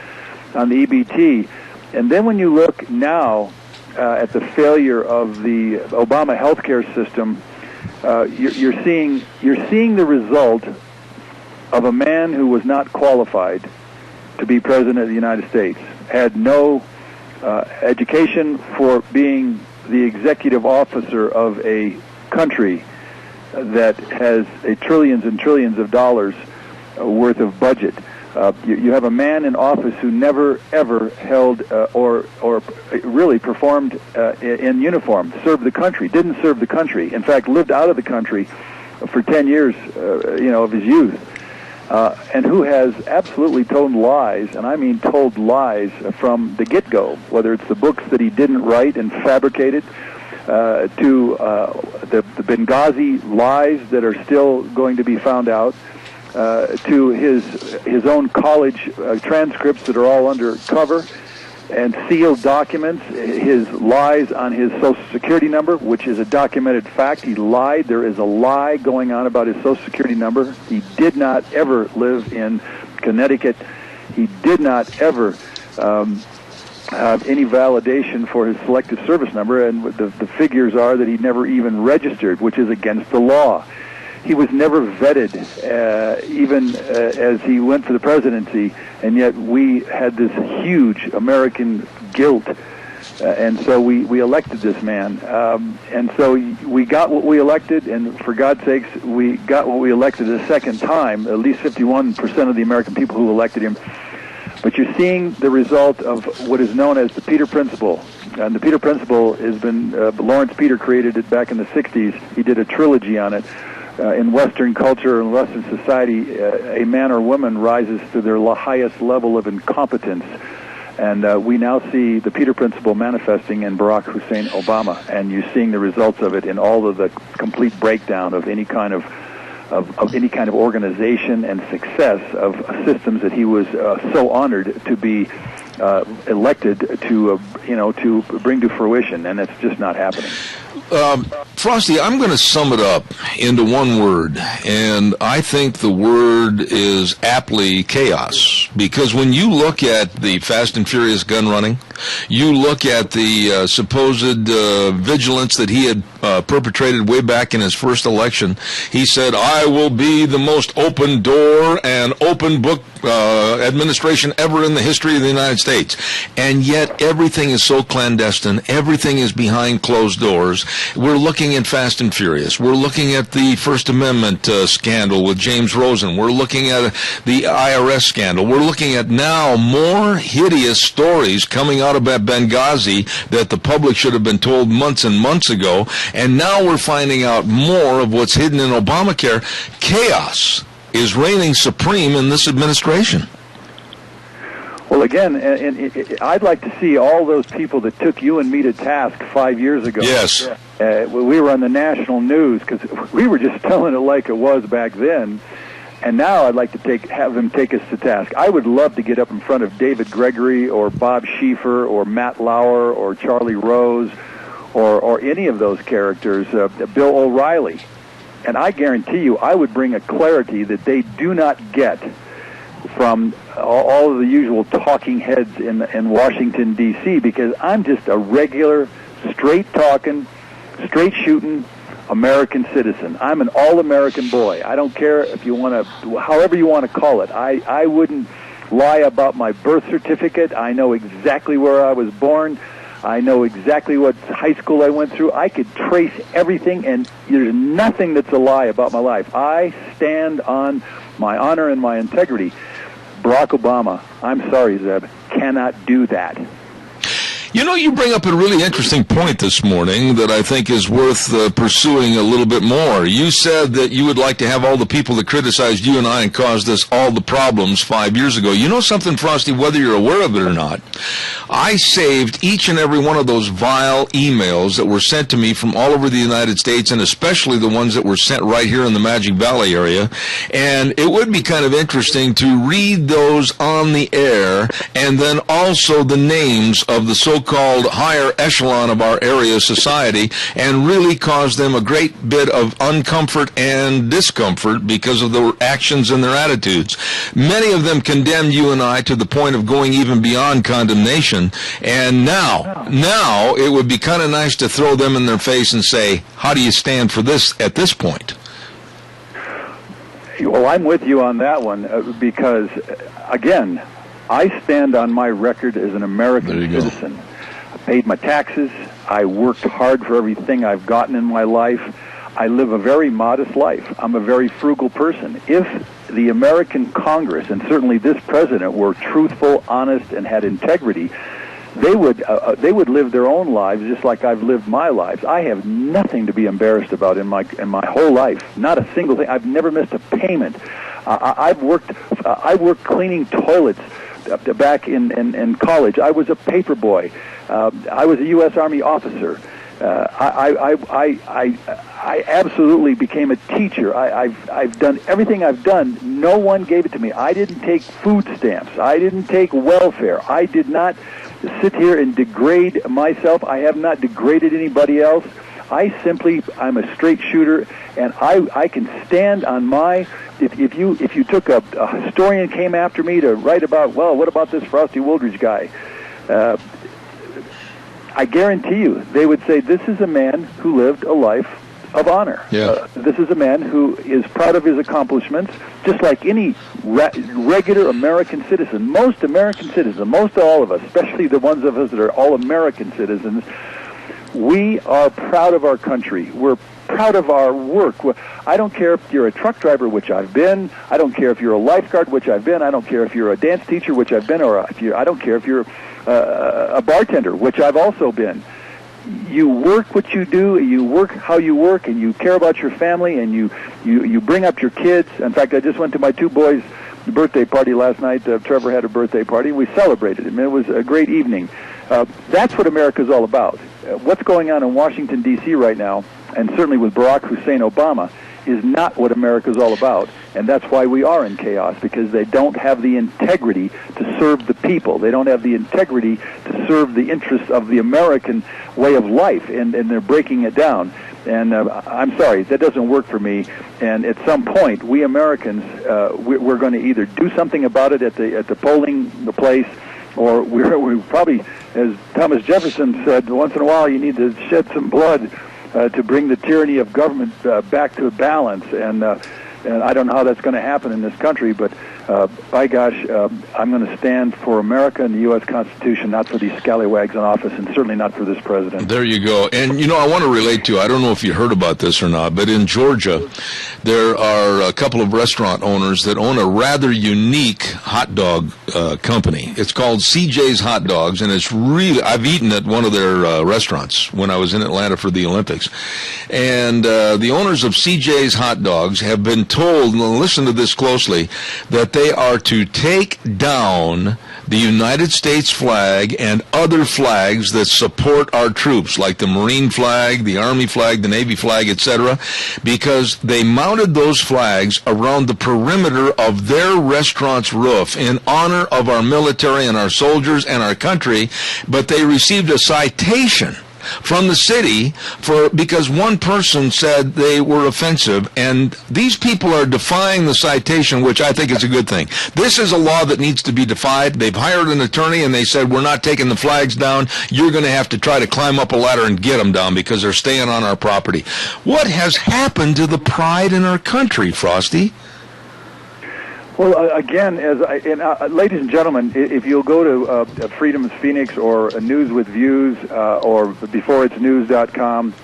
on the EBT. And then when you look now at the failure of the Obama healthcare system, you're seeing the result of a man who was not qualified to be president of the United States, had no education for being the executive officer of a country that has trillions and trillions of dollars worth of budget. You have a man in office who never, ever held or really performed in uniform, served the country, didn't serve the country. In fact, lived out of the country for 10 years, of his youth, and who has absolutely told lies, and I mean told lies from the get-go, whether it's the books that he didn't write and fabricated, to the Benghazi lies that are still going to be found out, to his own college transcripts that are all undercover and sealed documents, his lies on his Social Security number, which is a documented fact. He lied. There is a lie going on about his Social Security number. He did not ever live in Connecticut. He did not ever have any validation for his selective service number, and the figures are that he never even registered, which is against the law. He was never vetted, even as he went for the presidency, and yet we had this huge American guilt, and so we elected this man. And so we got what we elected, and for God's sakes, we got what we elected a second time, at least 51% of the American people who elected him. But you're seeing the result of what is known as the Peter Principle. And the Peter Principle has been, Lawrence Peter created it back in the 60s. He did a trilogy on it. In Western culture and Western society, a man or woman rises to their highest level of incompetence. And we now see the Peter Principle manifesting in Barack Hussein Obama. And you're seeing the results of it in all of the complete breakdown of any kind of any kind of organization and success of systems that he was so honored to be elected to bring to fruition, and it's just not happening. Frosty, I'm going to sum it up into one word, and I think the word is aptly chaos. Because when you look at the Fast and Furious gun running, you look at the supposed vigilance that he had perpetrated way back in his first election. He said, "I will be the most open door and open book administration ever in the history of the United States." And yet everything is so clandestine. Everything is behind closed doors. We're looking bring in Fast and Furious. We're looking at the First Amendment scandal with James Rosen. We're looking at the IRS scandal. We're looking at now more hideous stories coming out of Benghazi that the public should have been told months and months ago. And now we're finding out more of what's hidden in Obamacare. Chaos is reigning supreme in this administration. Well, again, and I'd like to see all those people that took you and me to task 5 years ago. Yes. We were on the national news because we were just telling it like it was back then. And now I'd like to have them take us to task. I would love to get up in front of David Gregory or Bob Schieffer or Matt Lauer or Charlie Rose or any of those characters, Bill O'Reilly. And I guarantee you I would bring a clarity that they do not get from all of the usual talking heads in Washington, D.C., because I'm just a regular, straight-talking, straight-shooting American citizen. I'm an all-American boy. I don't care if you want to, however you want to call it. I wouldn't lie about my birth certificate. I know exactly where I was born. I know exactly what high school I went through. I could trace everything, and there's nothing that's a lie about my life. I stand on my honor and my integrity. Barack Obama, I'm sorry, Zeb, cannot do that. You know, you bring up a really interesting point this morning that I think is worth pursuing a little bit more. You said that you would like to have all the people that criticized you and I and caused us all the problems 5 years ago. You know something, Frosty, whether you're aware of it or not, I saved each and every one of those vile emails that were sent to me from all over the United States, and especially the ones that were sent right here in the Magic Valley area. And it would be kind of interesting to read those on the air, and then also the names of the so-called higher echelon of our area society, and really cause them a great bit of uncomfort and discomfort because of their actions and their attitudes. Many of them condemned you and I to the point of going even beyond condemnation, and now it would be kind of nice to throw them in their face and say, how do you stand for this at this point? Well, I'm with you on that one because, again, I stand on my record as an American citizen. I paid my taxes. I worked hard for everything I've gotten in my life. I live a very modest life. I'm a very frugal person. If the American Congress, and certainly this president, were truthful, honest, and had integrity, they would live their own lives just like I've lived my lives. I have nothing to be embarrassed about in my whole life. Not a single thing. I've never missed a payment. I worked cleaning toilets back in college. I was a paper boy. I was a U.S. Army officer. I absolutely became a teacher. I've done everything I've done. No one gave it to me. I didn't take food stamps. I didn't take welfare. I did not sit here and degrade myself. I have not degraded anybody else. I'm a straight shooter, and I can stand on my. If you took a historian came after me to write about, well, what about this Frosty Wooldridge guy? I guarantee you, they would say this is a man who lived a life of honor. Yeah. This is a man who is proud of his accomplishments, just like any regular American citizen. Most American citizens, most all of us, especially the ones of us that are all American citizens, we are proud of our country. We're proud of our work. I don't care if you're a truck driver, which I've been. I don't care if you're a lifeguard, which I've been. I don't care if you're a dance teacher, which I've been, or I don't care if you're a bartender, which I've also been. You work what you do, you work how you work, and you care about your family, and you bring up your kids. In fact, I just went to my two boys' birthday party last night. Trevor had a birthday party. We celebrated it. It was a great evening. That's what America's all about. What's going on in Washington, D.C. right now, and certainly with Barack Hussein Obama, is not what America's all about. And that's why we are in chaos, because they don't have the integrity to serve the people. They don't have the integrity to serve the interests of the American way of life, and they're breaking it down. And I'm sorry, that doesn't work for me. And at some point, we Americans, we're going to either do something about it at the polling place, or we probably, as Thomas Jefferson said, once in a while you need to shed some blood to bring the tyranny of government back to balance. And I don't know how that's going to happen in this country, but by gosh, I'm going to stand for America and the U.S. Constitution, not for these scallywags in office, and certainly not for this president. There you go. And, I want to relate to, I don't know if you heard about this or not, but in Georgia, there are a couple of restaurant owners that own a rather unique hot dog company. It's called CJ's Hot Dogs, and it's really, I've eaten at one of their restaurants when I was in Atlanta for the Olympics. And the owners of CJ's Hot Dogs have been told, and listen to this closely, that they are to take down the United States flag and other flags that support our troops, like the Marine flag, the Army flag, the Navy flag, etc., because they mounted those flags around the perimeter of their restaurant's roof in honor of our military and our soldiers and our country, but they received a citation from the city because one person said they were offensive, and these people are defying the citation, which I think is a good thing. This is a law that needs to be defied. They've hired an attorney, and they said, we're not taking the flags down. You're going to have to try to climb up a ladder and get them down because they're staying on our property. What has happened to the pride in our country, Frosty? Well, again, ladies and gentlemen, if you'll go to Freedom's Phoenix or News with Views or beforeitsnews.com,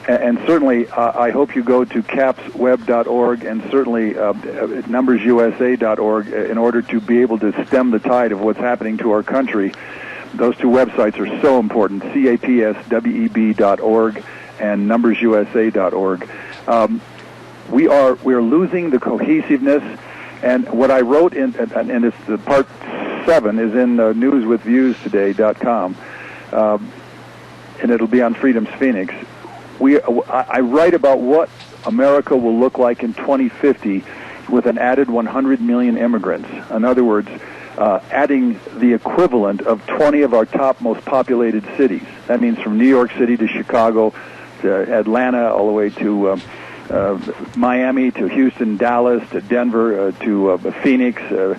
and certainly I hope you go to capsweb.org and certainly numbersusa.org in order to be able to stem the tide of what's happening to our country. Those two websites are so important, capsweb.org and numbersusa.org. We are losing the cohesiveness. And what I wrote in, and it's the part 7 is in newswithviewstoday.com, and it'll be on Freedom's Phoenix. I write about what America will look like in 2050 with an added 100 million immigrants. In other words, adding the equivalent of 20 of our top most populated cities. That means from New York City to Chicago to Atlanta, all the way to Miami, to Houston, Dallas, to Denver, to Phoenix, to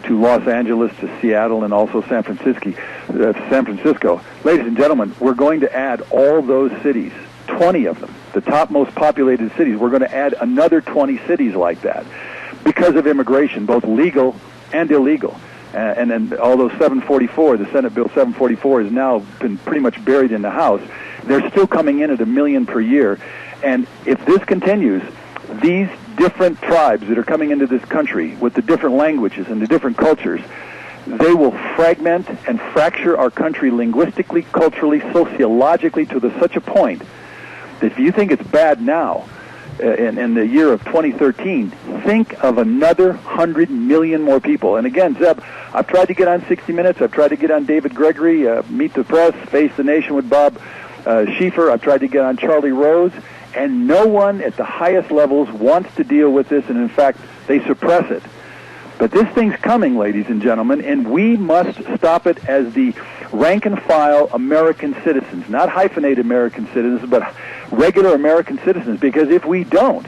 Los Angeles, to Seattle, and also San Francisco. Ladies and gentlemen, we're going to add all those cities, 20 of them, the top most populated cities. We're going to add another 20 cities like that because of immigration, both legal and illegal. And then although 744, the Senate Bill 744, has now been pretty much buried in the House, they're still coming in at 1 million per year. And if this continues, these different tribes that are coming into this country with the different languages and the different cultures, they will fragment and fracture our country linguistically, culturally, sociologically to such a point that if you think it's bad now, in the year of 2013, think of another 100 million more people. And again, Zeb, I've tried to get on 60 Minutes. I've tried to get on David Gregory, Meet the Press, Face the Nation with Bob Schieffer. I've tried to get on Charlie Rose. And no one at the highest levels wants to deal with this, and in fact, they suppress it. But this thing's coming, ladies and gentlemen, and we must stop it as the rank-and-file American citizens, not hyphenated American citizens, but regular American citizens, because if we don't,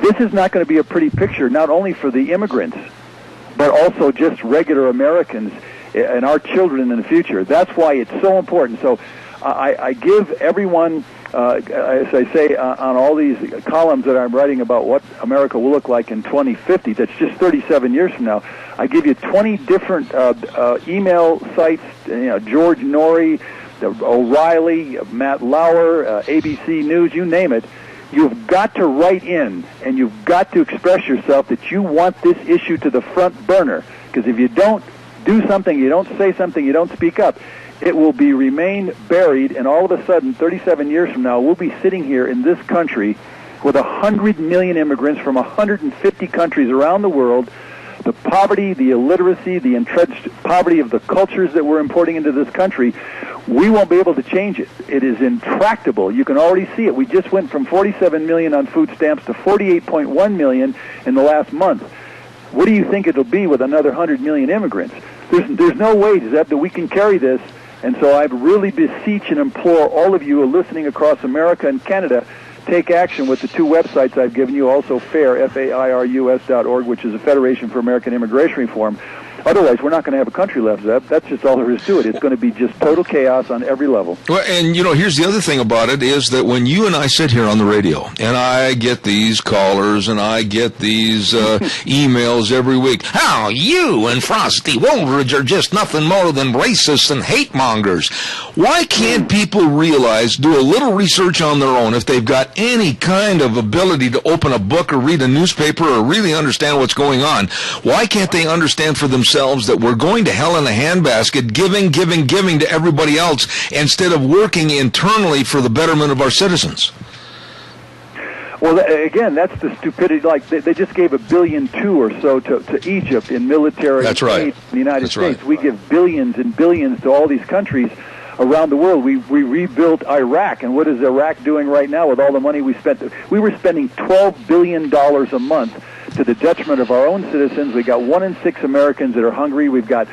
this is not going to be a pretty picture, not only for the immigrants, but also just regular Americans and our children in the future. That's why it's so important. So I give everyone... as I say on all these columns that I'm writing about what America will look like in 2050, that's just 37 years from now, I give you 20 different email sites, George Norrie, O'Reilly, Matt Lauer, ABC News, you name it. You've got to write in, and you've got to express yourself that you want this issue to the front burner, because if you don't do something, you don't say something, you don't speak up, it will remain buried, and all of a sudden, 37 years from now, we'll be sitting here in this country with 100 million immigrants from 150 countries around the world. The poverty, the illiteracy, the entrenched poverty of the cultures that we're importing into this country, we won't be able to change it. It is intractable. You can already see it. We just went from 47 million on food stamps to 48.1 million in the last month. What do you think it'll be with another 100 million immigrants? There's no way, Zeb, that we can carry this. And so I really beseech and implore all of you who are listening across America and Canada, take action with the two websites I've given you, also FAIR, FAIRUS.org, which is a Federation for American Immigration Reform. Otherwise, we're not going to have a country left, Zeb. That's just all there is to it. It's going to be just total chaos on every level. Well, and, here's the other thing about it is that when you and I sit here on the radio, and I get these callers and I get these emails every week, how you and Frosty Woolridge are just nothing more than racists and hate mongers. Why can't people realize, do a little research on their own, if they've got any kind of ability to open a book or read a newspaper or really understand what's going on, why can't they understand for themselves that we're going to hell in a handbasket, giving to everybody else instead of working internally for the betterment of our citizens? Well, again, that's the stupidity. Like, they just gave $1.2 billion or so to Egypt in military aid in the United States. Right. We give billions and billions to all these countries around the world. We rebuilt Iraq, and what is Iraq doing right now with all the money we spent? We were spending $12 billion a month to the detriment of our own citizens. We got 1 in 6 Americans that are hungry. We got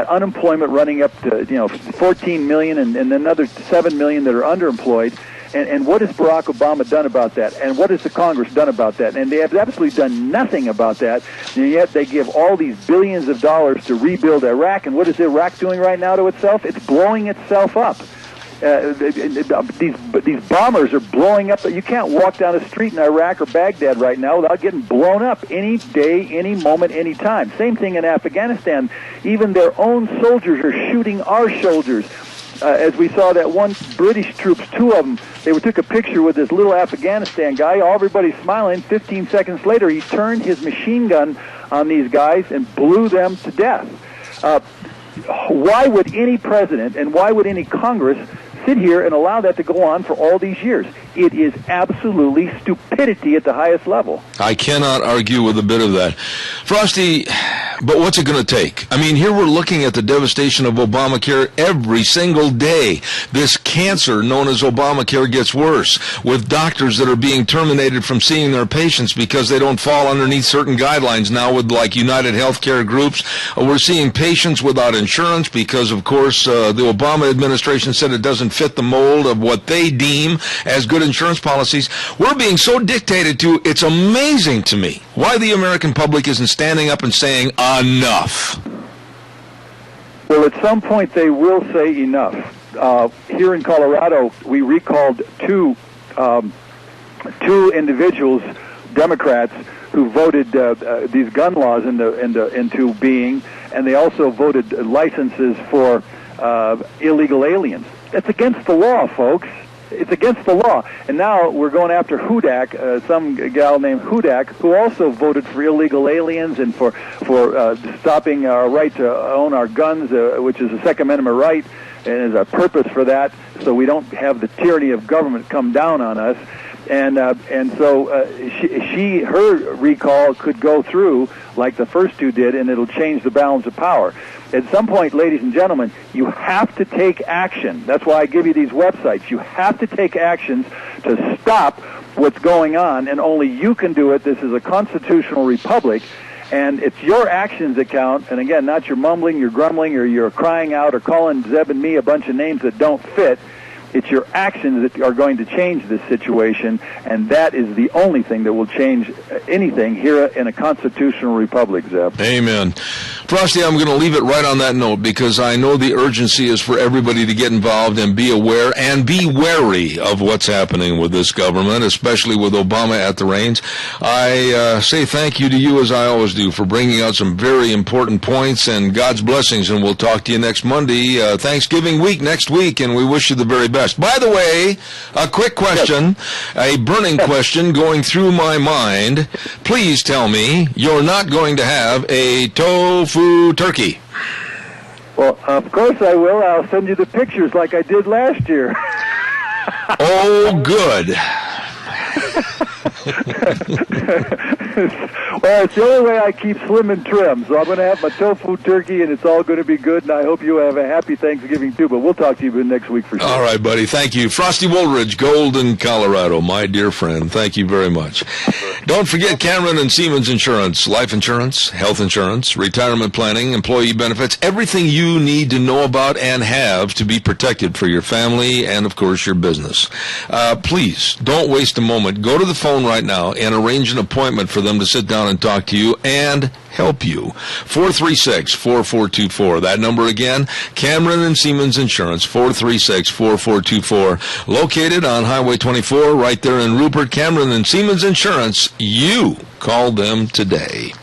unemployment running up to 14 million, and another 7 million that are underemployed. And what has Barack Obama done about that? And what has the Congress done about that? And they have absolutely done nothing about that. And yet they give all these billions of dollars to rebuild Iraq. And what is Iraq doing right now to itself? It's blowing itself up. These bombers are blowing up. You can't walk down a street in Iraq or Baghdad right now without getting blown up any day, any moment, any time. Same thing in Afghanistan. Even their own soldiers are shooting our soldiers. As we saw that one British troops, 2 of them, they took a picture with this little Afghanistan guy. Everybody's smiling. 15 seconds later, he turned his machine gun on these guys and blew them to death. Why would any president and why would any Congress sit here and allow that to go on for all these years? It is absolutely stupidity at the highest level. I cannot argue with a bit of that. Frosty, but what's it going to take? I mean, here we're looking at the devastation of Obamacare every single day. This cancer known as Obamacare gets worse, with doctors that are being terminated from seeing their patients because they don't fall underneath certain guidelines now with, like, United Healthcare groups. We're seeing patients without insurance because, of course, the Obama administration said it doesn't fit the mold of what they deem as good insurance policies. We're being so dictated to, it's amazing to me why the American public isn't standing up and saying enough. Well, at some point they will say enough. Here in Colorado, we recalled two individuals, Democrats, who voted these gun laws into being, and they also voted licenses for illegal aliens. That's against the law, folks. It's against the law. And now we're going after Hudak, some gal named Hudak, who also voted for illegal aliens and for stopping our right to own our guns, which is a Second Amendment right, and is a purpose for that, so we don't have the tyranny of government come down on us. And so her recall could go through like the first two did, and it'll change the balance of power. At some point, ladies and gentlemen, you have to take action. That's why I give you these websites. You have to take actions to stop what's going on, and only you can do it. This is a constitutional republic, and it's your actions that count. And again, not your mumbling, your grumbling, or your crying out, or calling Zeb and me a bunch of names that don't fit. It's your actions that are going to change this situation, and that is the only thing that will change anything here in a constitutional republic, Zeb. Amen. Frosty, I'm going to leave it right on that note because I know the urgency is for everybody to get involved and be aware and be wary of what's happening with this government, especially with Obama at the reins. I say thank you to you, as I always do, for bringing out some very important points, and God's blessings, and we'll talk to you next Monday, Thanksgiving week next week, and we wish you the very best. By the way, a quick question, a burning question going through my mind. Please tell me you're not going to have a tofu turkey. Well, of course I will. I'll send you the pictures like I did last year. Oh, good. Well, it's the only way I keep slim and trim. So I'm going to have my tofu turkey, and it's all going to be good. And I hope you have a happy Thanksgiving, too. But we'll talk to you next week for sure. All right, buddy. Thank you. Frosty Woolridge, Golden, Colorado. My dear friend, thank you very much. Don't forget Cameron and Siemens Insurance. Life insurance, health insurance, retirement planning, employee benefits, everything you need to know about and have to be protected for your family and, of course, your business. Please, don't waste a moment. Go to the phone right now and arrange an appointment for for them to sit down and talk to you and help you. 436-4424. That number again, Cameron and Siemens Insurance, 436-4424. Located on Highway 24 right there in Rupert. Cameron and Siemens Insurance. You call them today.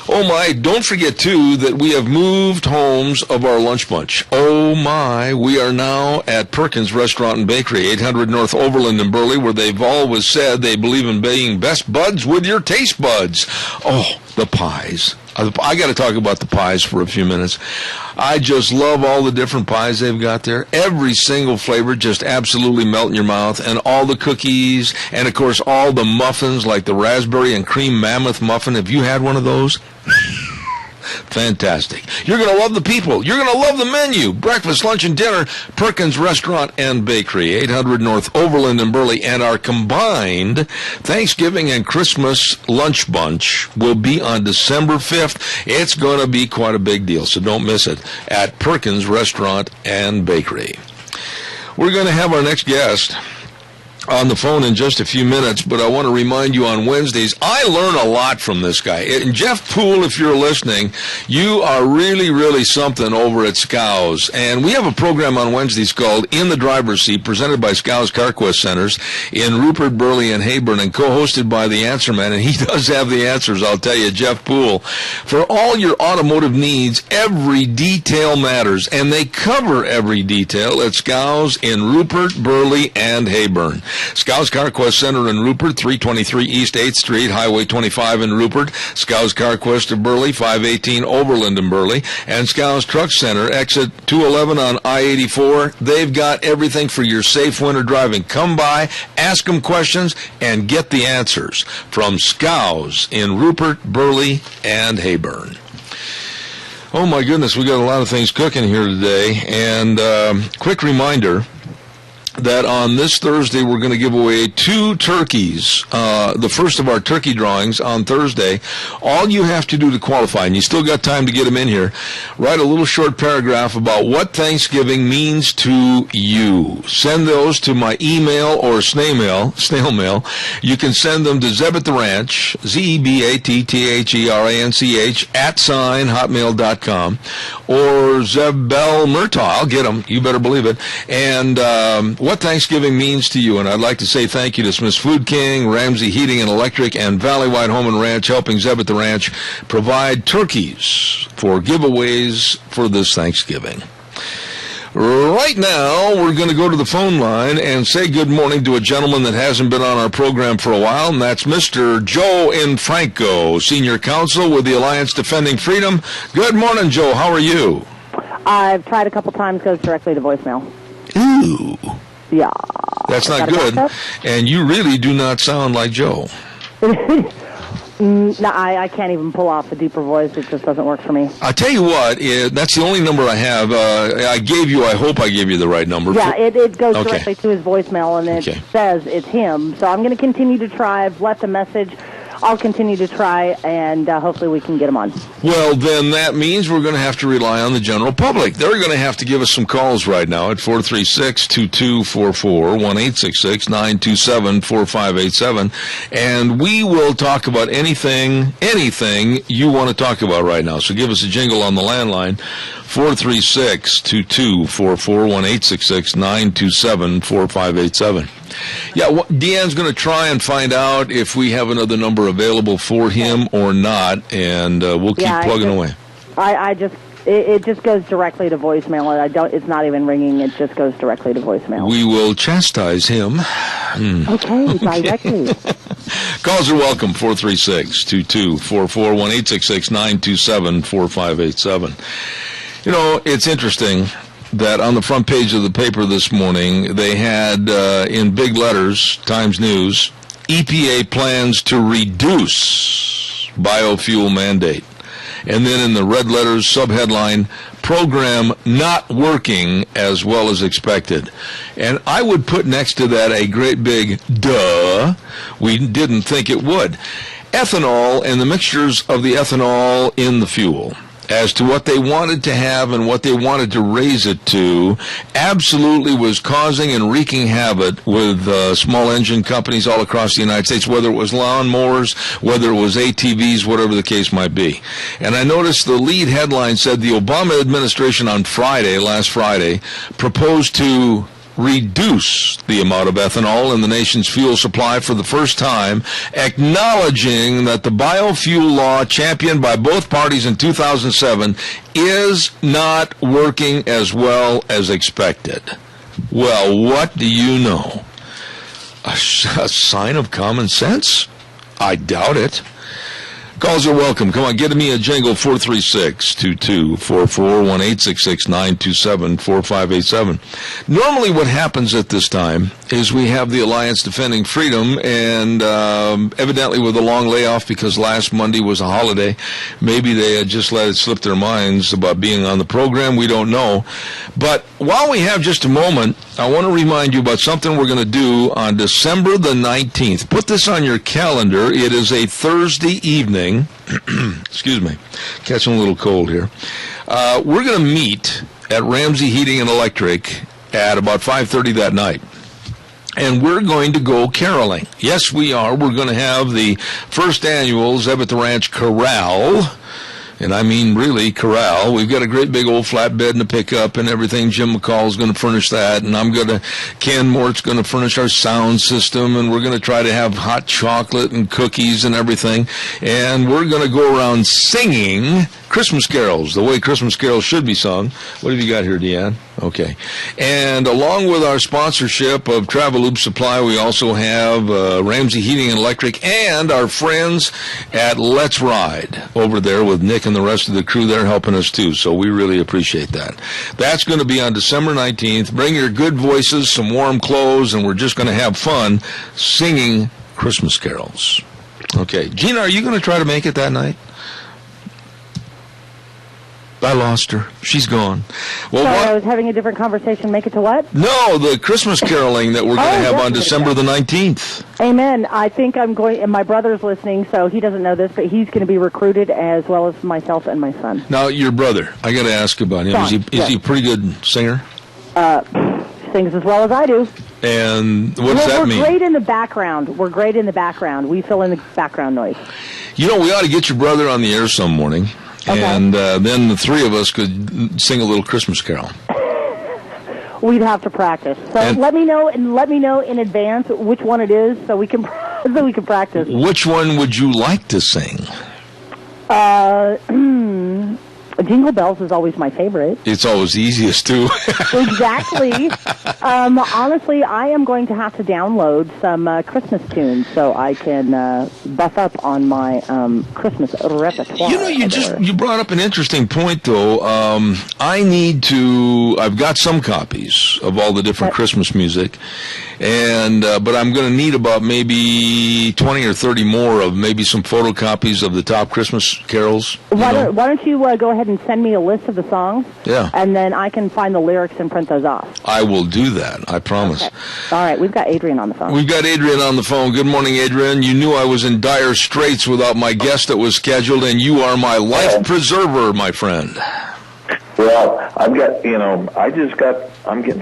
Oh my, don't forget too that we have moved homes of our lunch bunch. Oh my, we are now at Perkins Restaurant and Bakery, 800 North Overland in Burley, where they've always said they believe in being best buds with your taste buds. Oh, the pies. I got to talk about the pies for a few minutes. I just love all the different pies they've got there. Every single flavor just absolutely melt in your mouth. And all the cookies, and of course all the muffins, like the raspberry and cream mammoth muffin. Have you had one of those? Fantastic. You're going to love the people. You're going to love the menu. Breakfast, lunch, and dinner. Perkins Restaurant and Bakery, 800 North Overland in Burley. And our combined Thanksgiving and Christmas lunch bunch will be on December 5th. It's going to be quite a big deal, so don't miss it at Perkins Restaurant and Bakery. We're going to have our next guest on the phone in just a few minutes, but I want to remind you on Wednesdays, I learn a lot from this guy. And Jeff Poole, if you're listening, you are really, really something over at Scows. And we have a program on Wednesdays called In the Driver's Seat, presented by Scows CarQuest Centers in Rupert, Burley, and Heyburn, and co-hosted by the Answer Man. And he does have the answers, I'll tell you, Jeff Poole. For all your automotive needs, every detail matters, and they cover every detail at Scows in Rupert, Burley, and Heyburn. Scows CarQuest Center in Rupert, 323 East 8th Street, Highway 25 in Rupert. Scows CarQuest of Burley, 518 Overland in Burley. And Scows Truck Center, exit 211 on I-84. They've got everything for your safe winter driving. Come by, ask them questions, and get the answers from Scows in Rupert, Burley, and Heyburn. Oh my goodness, we got a lot of things cooking here today. And quick reminder that on this Thursday we're going to give away 2 turkeys, the first of our turkey drawings on Thursday. All you have to do to qualify, and you still got time to get them in here, write a little short paragraph about what Thanksgiving means to you. Send those to my email or snail mail. You can send them to Zeb at the Ranch, ZEBATTHERANCH @hotmail.com, or Zeb Bell Murtaugh. I'll get them. You better believe it. And what Thanksgiving means to you. And I'd like to say thank you to Smith's Food King, Ramsey Heating and Electric, and Valley White Home and Ranch, helping Zeb at the Ranch provide turkeys for giveaways for this Thanksgiving. Right now, we're going to go to the phone line and say good morning to a gentleman that hasn't been on our program for a while, and that's Mr. Joe Infranco, Senior Counsel with the Alliance Defending Freedom. Good morning, Joe. How are you? I've tried a couple times, goes directly to voicemail. Ooh. Yeah. That's not good. And you really do not sound like Joe. No, I can't even pull off a deeper voice. It just doesn't work for me. I tell you what, that's the only number I have. I hope I gave you the right number. Yeah, it goes directly to his voicemail, and it says it's him. So I'm going to continue to try. I've left a message. I'll continue to try, and hopefully we can get him on. Well, then that means we're going to have to rely on the general public. They're going to have to give us some calls right now at 436-2244, 1-866-927-4587, and we will talk about anything you want to talk about right now. So give us a jingle on the landline, 436-2244, 1-866-927-4587. Yeah, Deanne's going to try and find out if we have another number available for him or not, and we'll keep plugging away. It just goes directly to voicemail. It's not even ringing. It just goes directly to voicemail. We will chastise him. Okay, directly. Calls are welcome, 436-2244, 1-866-927-4587. You know, it's interesting that on the front page of the paper this morning, they had in big letters, Times News, EPA plans to reduce biofuel mandate. And then in the red letters, subheadline, program not working as well as expected. And I would put next to that a great big duh. We didn't think it would. Ethanol and the mixtures of the ethanol in the fuel as to what they wanted to have and what they wanted to raise it to absolutely was causing and wreaking havoc with small engine companies all across the United States, whether it was lawnmowers, whether it was ATVs, whatever the case might be. And I noticed the lead headline said the Obama administration on last Friday, proposed to reduce the amount of ethanol in the nation's fuel supply for the first time, acknowledging that the biofuel law championed by both parties in 2007 is not working as well as expected. Well, what do you know? A sign of common sense? I doubt it. Calls are welcome. Come on, get me a jingle, 436-2244, 1-866-927-4587. Normally what happens at this time is we have the Alliance Defending Freedom, and evidently with a long layoff because last Monday was a holiday, maybe they had just let it slip their minds about being on the program. We don't know. But while we have just a moment, I want to remind you about something we're going to do on December the 19th. Put this on your calendar. It is a Thursday evening. Excuse me, catching a little cold here. We're going to meet at Ramsey Heating and Electric at about 5:30 that night. And we're going to go caroling. Yes, we are. We're going to have the first annual Zeb at the Ranch Corral. And I mean really corral. We've got a great big old flatbed and a pickup and everything. Jim McCall is going to furnish that, and Ken Mort's going to furnish our sound system, and we're going to try to have hot chocolate and cookies and everything. And we're going to go around singing Christmas carols, the way Christmas carols should be sung. What have you got here, Deanne? Okay. And along with our sponsorship of Traveloop Supply, we also have Ramsey Heating and Electric and our friends at Let's Ride over there with Nick and the rest of the crew. They're helping us too, so we really appreciate that. That's going to be on December 19th. Bring your good voices, some warm clothes, and we're just going to have fun singing Christmas carols. Okay. Gina, are you going to try to make it that night? I lost her. She's gone. Well, sorry, I was having a different conversation. Make it to what? No, the Christmas caroling that we're going to have on December the 19th. Amen. I think I'm going, and my brother's listening, so he doesn't know this, but he's going to be recruited as well as myself and my son. Now, your brother, I got to ask about him. Sean, is he a pretty good singer? Sings as well as I do. And what does that mean? We're great in the background. We're great in the background. We fill in the background noise. You know, we ought to get your brother on the air some morning. Okay. And then the three of us could sing a little Christmas carol. We'd have to practice. So let me know in advance which one it is, so we can practice. Which one would you like to sing? Jingle Bells is always my favorite. It's always easiest, too. Exactly. Honestly, I am going to have to download some Christmas tunes so I can buff up on my Christmas repertoire. You know, you brought up an interesting point, though. I've got some copies of all the different Christmas music, and but I'm going to need about maybe 20 or 30 more of maybe some photocopies of the top Christmas carols. Why don't you go ahead and send me a list of the songs? Yeah. And then I can find the lyrics and print those off. I will do that. I promise. Okay. All right. We've got Adrian on the phone. We've got Adrian on the phone. Good morning, Adrian. You knew I was in dire straits without my guest that was scheduled, and you are my life preserver, my friend. Well, I'm getting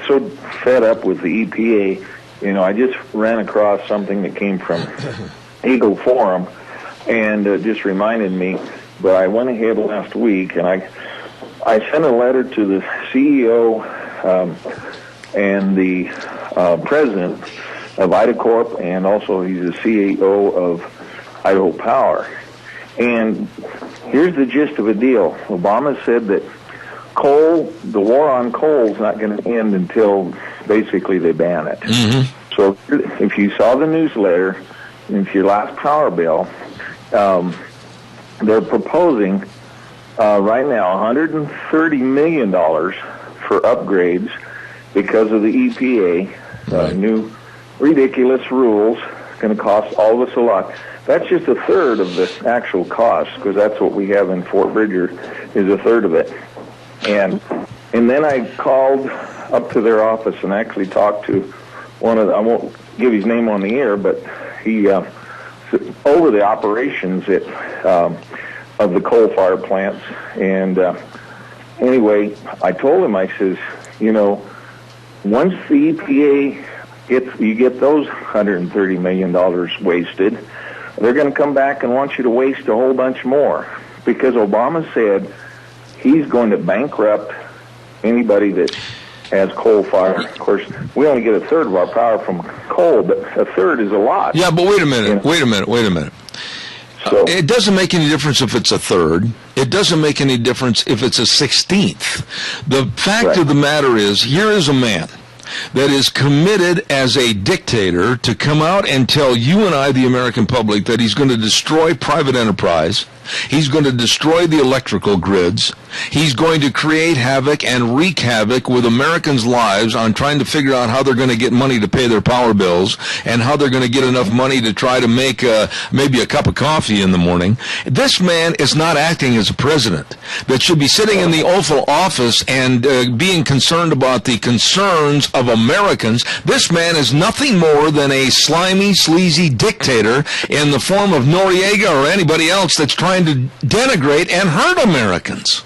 so fed up with the EPA. You know, I just ran across something that came from Eagle Forum, and just reminded me. But I went ahead last week, and I sent a letter to the CEO and the president of IDACORP, and also he's the CEO of Idaho Power. And here's the gist of the deal. Obama said that the war on coal is not going to end until basically they ban it. Mm-hmm. So if you saw the newsletter, if your last power bill, they're proposing right now $130 million for upgrades because of the EPA, new ridiculous rules. It's going to cost all of us a lot. That's just a third of the actual cost, because that's what we have in Fort Bridger, is a third of it. And then I called up to their office and actually talked to one of I won't give his name on the air, but he over the operations at of the coal-fired plants. And anyway, I told him, I says, once the EPA you get those $130 million wasted, they're going to come back and want you to waste a whole bunch more, because Obama said he's going to bankrupt anybody that has coal fire. Of course, we only get a third of our power from coal, but a third is a lot. Yeah, but wait a minute. So, it doesn't make any difference if it's a third. It doesn't make any difference if it's a 16th. The fact of the matter is, here is a man that is committed as a dictator to come out and tell you and I, the American public, that he's going to destroy private enterprise. He's going to destroy the electrical grids. He's going to create havoc and wreak havoc with Americans' lives on trying to figure out how they're going to get money to pay their power bills and how they're going to get enough money to try to make maybe a cup of coffee in the morning. This man is not acting as a president that should be sitting in the Oval Office and being concerned about the concerns of Americans. This man is nothing more than a slimy, sleazy dictator in the form of Noriega or anybody else that's trying to denigrate and hurt Americans.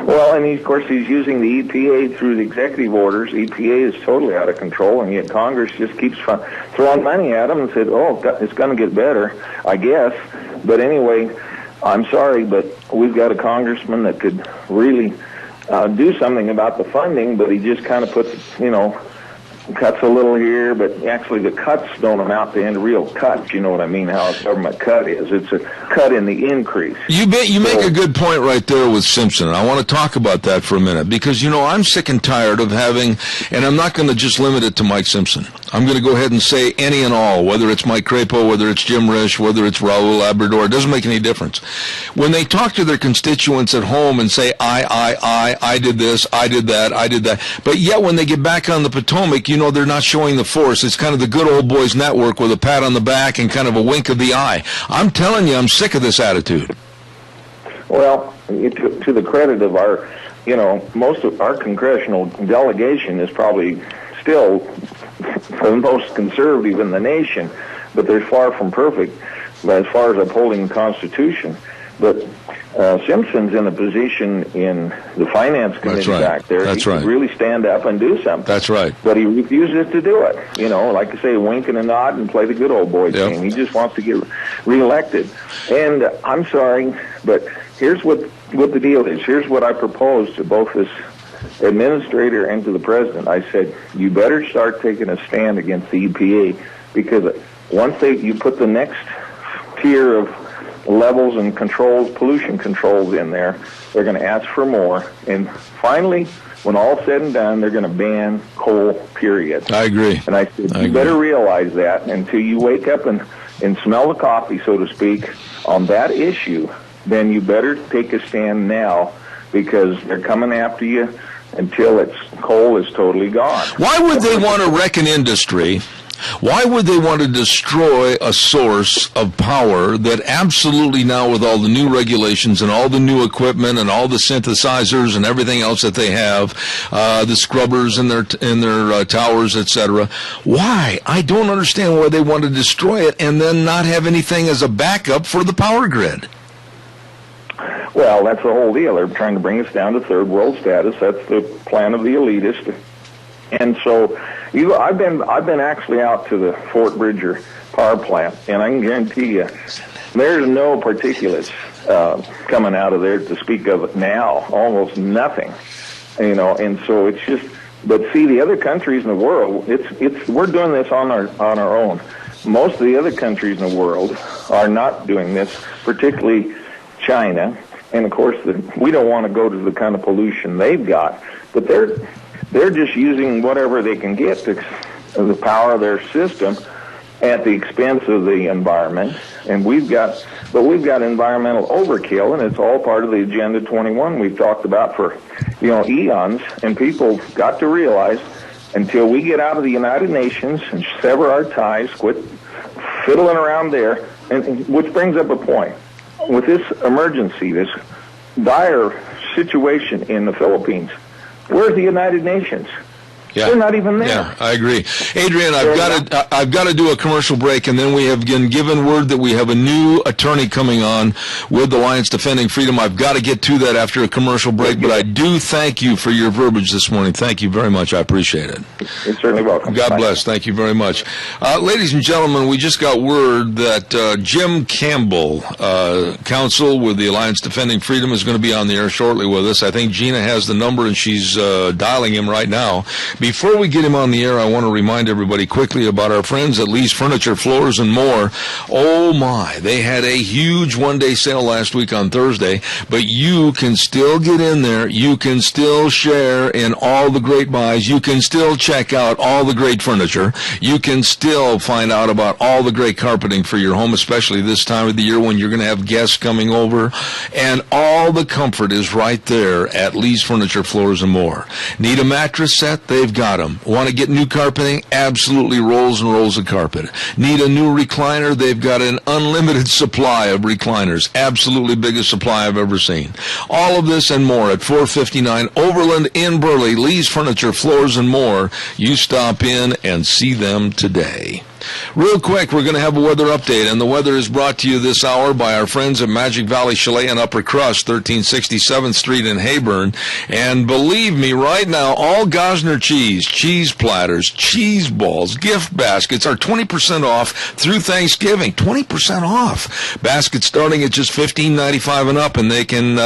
Well, and of course he's using the EPA through the executive orders. EPA is totally out of control, and yet Congress just keeps throwing money at him and said, oh, it's going to get better, I guess. But anyway, I'm sorry, but we've got a congressman that could really do something about the funding, but he just kind of puts, cuts a little here, but actually the cuts don't amount to any real cuts. You know what I mean? How a government cut is. It's a cut in the increase. You make a good point right there with Simpson. I want to talk about that for a minute because, I'm sick and tired of having, and I'm not going to just limit it to Mike Simpson. I'm going to go ahead and say any and all, whether it's Mike Crapo, whether it's Jim Risch, whether it's Raul Labrador, it doesn't make any difference. When they talk to their constituents at home and say, I did this, I did that, but yet when they get back on the Potomac, they're not showing the force. It's kind of the good old boys network with a pat on the back and kind of a wink of the eye. I'm telling you, I'm sick of this attitude. Well, to the credit of our, most of our congressional delegation is probably still the most conservative in the nation, but they're far from perfect as far as upholding the Constitution. But Simpson's in a position in the Finance Committee back there. He could really stand up and do something. That's right. But he refuses to do it. Like I say, wink and a nod and play the good old boy game. He just wants to get reelected. And I'm sorry, but here's what the deal is. Here's what I proposed to both this administrator and to the president. I said, you better start taking a stand against the EPA, because once you put the next tier of levels and controls, pollution controls in there, they're going to ask for more. And finally, when all's said and done, they're going to ban coal, period. I agree. And I said, you better realize that until you wake up and smell the coffee, so to speak, on that issue, then you better take a stand now, because they're coming after you until coal is totally gone. Why would they want to wreck an industry? Why would they want to destroy a source of power that absolutely now, with all the new regulations and all the new equipment and all the synthesizers and everything else that they have, the scrubbers in their towers, etc. Why? I don't understand why they want to destroy it and then not have anything as a backup for the power grid. Well, that's the whole deal. They're trying to bring us down to third world status. That's the plan of the elitist. And so I've been actually out to the Fort Bridger power plant, and I can guarantee you there's no particulates coming out of there to speak of now, almost nothing. And so it's just, but see, the other countries in the world, we're doing this on our own. Most of the other countries in the world are not doing this, particularly China. And of course, we don't want to go to the kind of pollution they've got, but they're just using whatever they can get to the power of their system at the expense of the environment. And we've got environmental overkill, and it's all part of the Agenda 21 we've talked about for, eons. And people got to realize, until we get out of the United Nations and sever our ties, quit fiddling around there, and which brings up a point. With this emergency, this dire situation in the Philippines, where's the United Nations? Yeah. They're not even there. Yeah, I agree. Adrian, I've got to do a commercial break, and then we have been given word that we have a new attorney coming on with Alliance Defending Freedom. I've got to get to that after a commercial break, but I do thank you for your verbiage this morning. Thank you very much. I appreciate it. You're certainly welcome. God bless. Thank you very much. Ladies and gentlemen, we just got word that Jim Campbell, counsel with the Alliance Defending Freedom, is going to be on the air shortly with us. I think Gina has the number, and she's dialing him right now. Before we get him on the air, I want to remind everybody quickly about our friends at Lee's Furniture, Floors, and More. Oh, my. They had a huge one-day sale last week on Thursday, but you can still get in there. You can still share in all the great buys. You can still check out all the great furniture. You can still find out about all the great carpeting for your home, especially this time of the year when you're going to have guests coming over. And all the comfort is right there at Lee's Furniture, Floors, and More. Need a mattress set? They've got them. Want to get new carpeting? Absolutely, rolls and rolls of carpet. Need a new recliner? They've got an unlimited supply of recliners. Absolutely biggest supply I've ever seen. All of this and more at 459 Overland in Burley. Lee's Furniture, Floors, and More. You stop in and see them today. Real quick, we're going to have a weather update, and the weather is brought to you this hour by our friends at Magic Valley Chalet and Upper Crust, 1367th Street in Heyburn. And believe me, right now, all Gosner cheese platters, cheese balls, gift baskets are 20% off through Thanksgiving. 20% off. Baskets starting at just $15.95 and up, and they can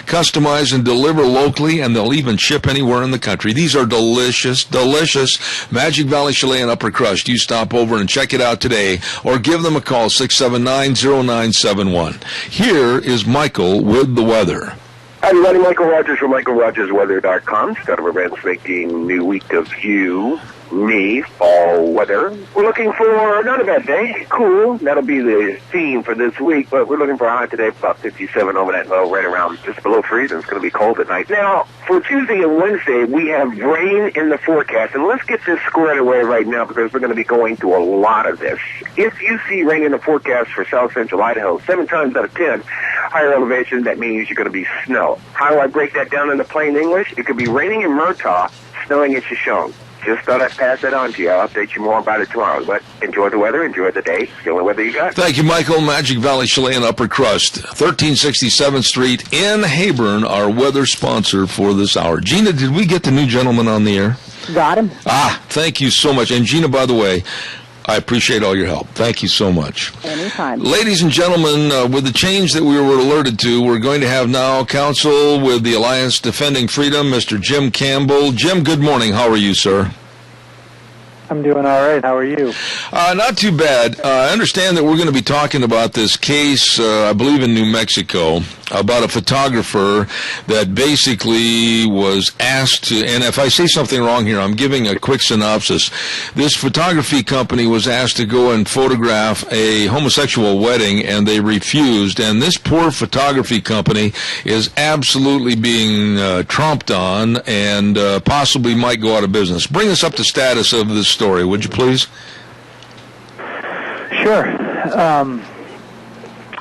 customize and deliver locally, and they'll even ship anywhere in the country. These are delicious, delicious. Magic Valley Chalet and Upper Crust. You stop over and check it out today, or give them a call, 679-0971. Here is Michael with the weather. Hi, everybody. Michael Rogers from MichaelRogersWeather.com. Start of a brand spanking new week of you, me, fall weather. We're looking for not a bad day. Cool. That'll be the theme for this week, but we're looking for a high today, about 57 overnight low, right around just below freezing. It's going to be cold at night. Now, for Tuesday and Wednesday, we have rain in the forecast, and let's get this squared away right now because we're going to be going through a lot of this. If you see rain in the forecast for south central Idaho, 7 times out of 10, higher elevation, that means you're going to be snow. How do I break that down into plain English? It could be raining in Murtaugh, snowing at Shoshone. Just thought I'd pass that on to you. I'll update you more about it tomorrow. But enjoy the weather, enjoy the day. It's the only weather you got. Thank you, Michael. Magic Valley Chalet and Upper Crust, 1367th Street in Heyburn, our weather sponsor for this hour. Gina, did we get the new gentleman on the air? Got him. Thank you so much. And Gina, by the way, I appreciate all your help. Thank you so much. Anytime. Ladies and gentlemen, with the change that we were alerted to, we're going to have now counsel with the Alliance Defending Freedom, Mr. Jim Campbell. Jim, good morning. How are you, sir? I'm doing all right. How are you? Not too bad. I understand that we're going to be talking about this case, I believe in New Mexico, about a photographer that basically was asked to, and if I say something wrong here, I'm giving a quick synopsis. This photography company was asked to go and photograph a homosexual wedding, and they refused. And this poor photography company is absolutely being tromped on and possibly might go out of business. Bring us up to status of this story, would you please? Sure.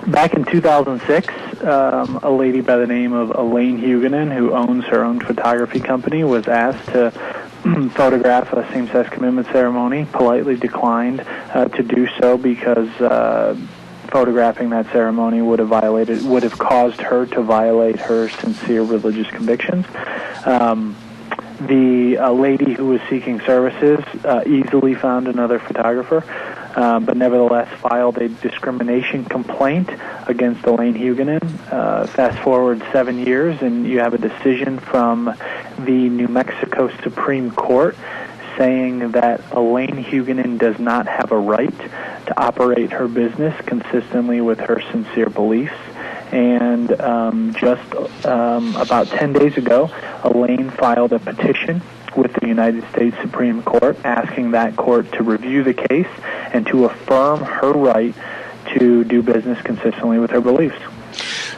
Back in 2006, a lady by the name of Elaine Huguenin, who owns her own photography company, was asked to photograph a same-sex commitment ceremony, politely declined to do so because photographing that ceremony would have caused her to violate her sincere religious convictions. The lady who was seeking services easily found another photographer, but nevertheless filed a discrimination complaint against Elaine Huguenin. Fast forward 7 years, and you have a decision from the New Mexico Supreme Court saying that Elaine Huguenin does not have a right to operate her business consistently with her sincere beliefs. And just about 10 days ago, Elaine filed a petition with the United States Supreme Court asking that court to review the case and to affirm her right to do business consistently with her beliefs.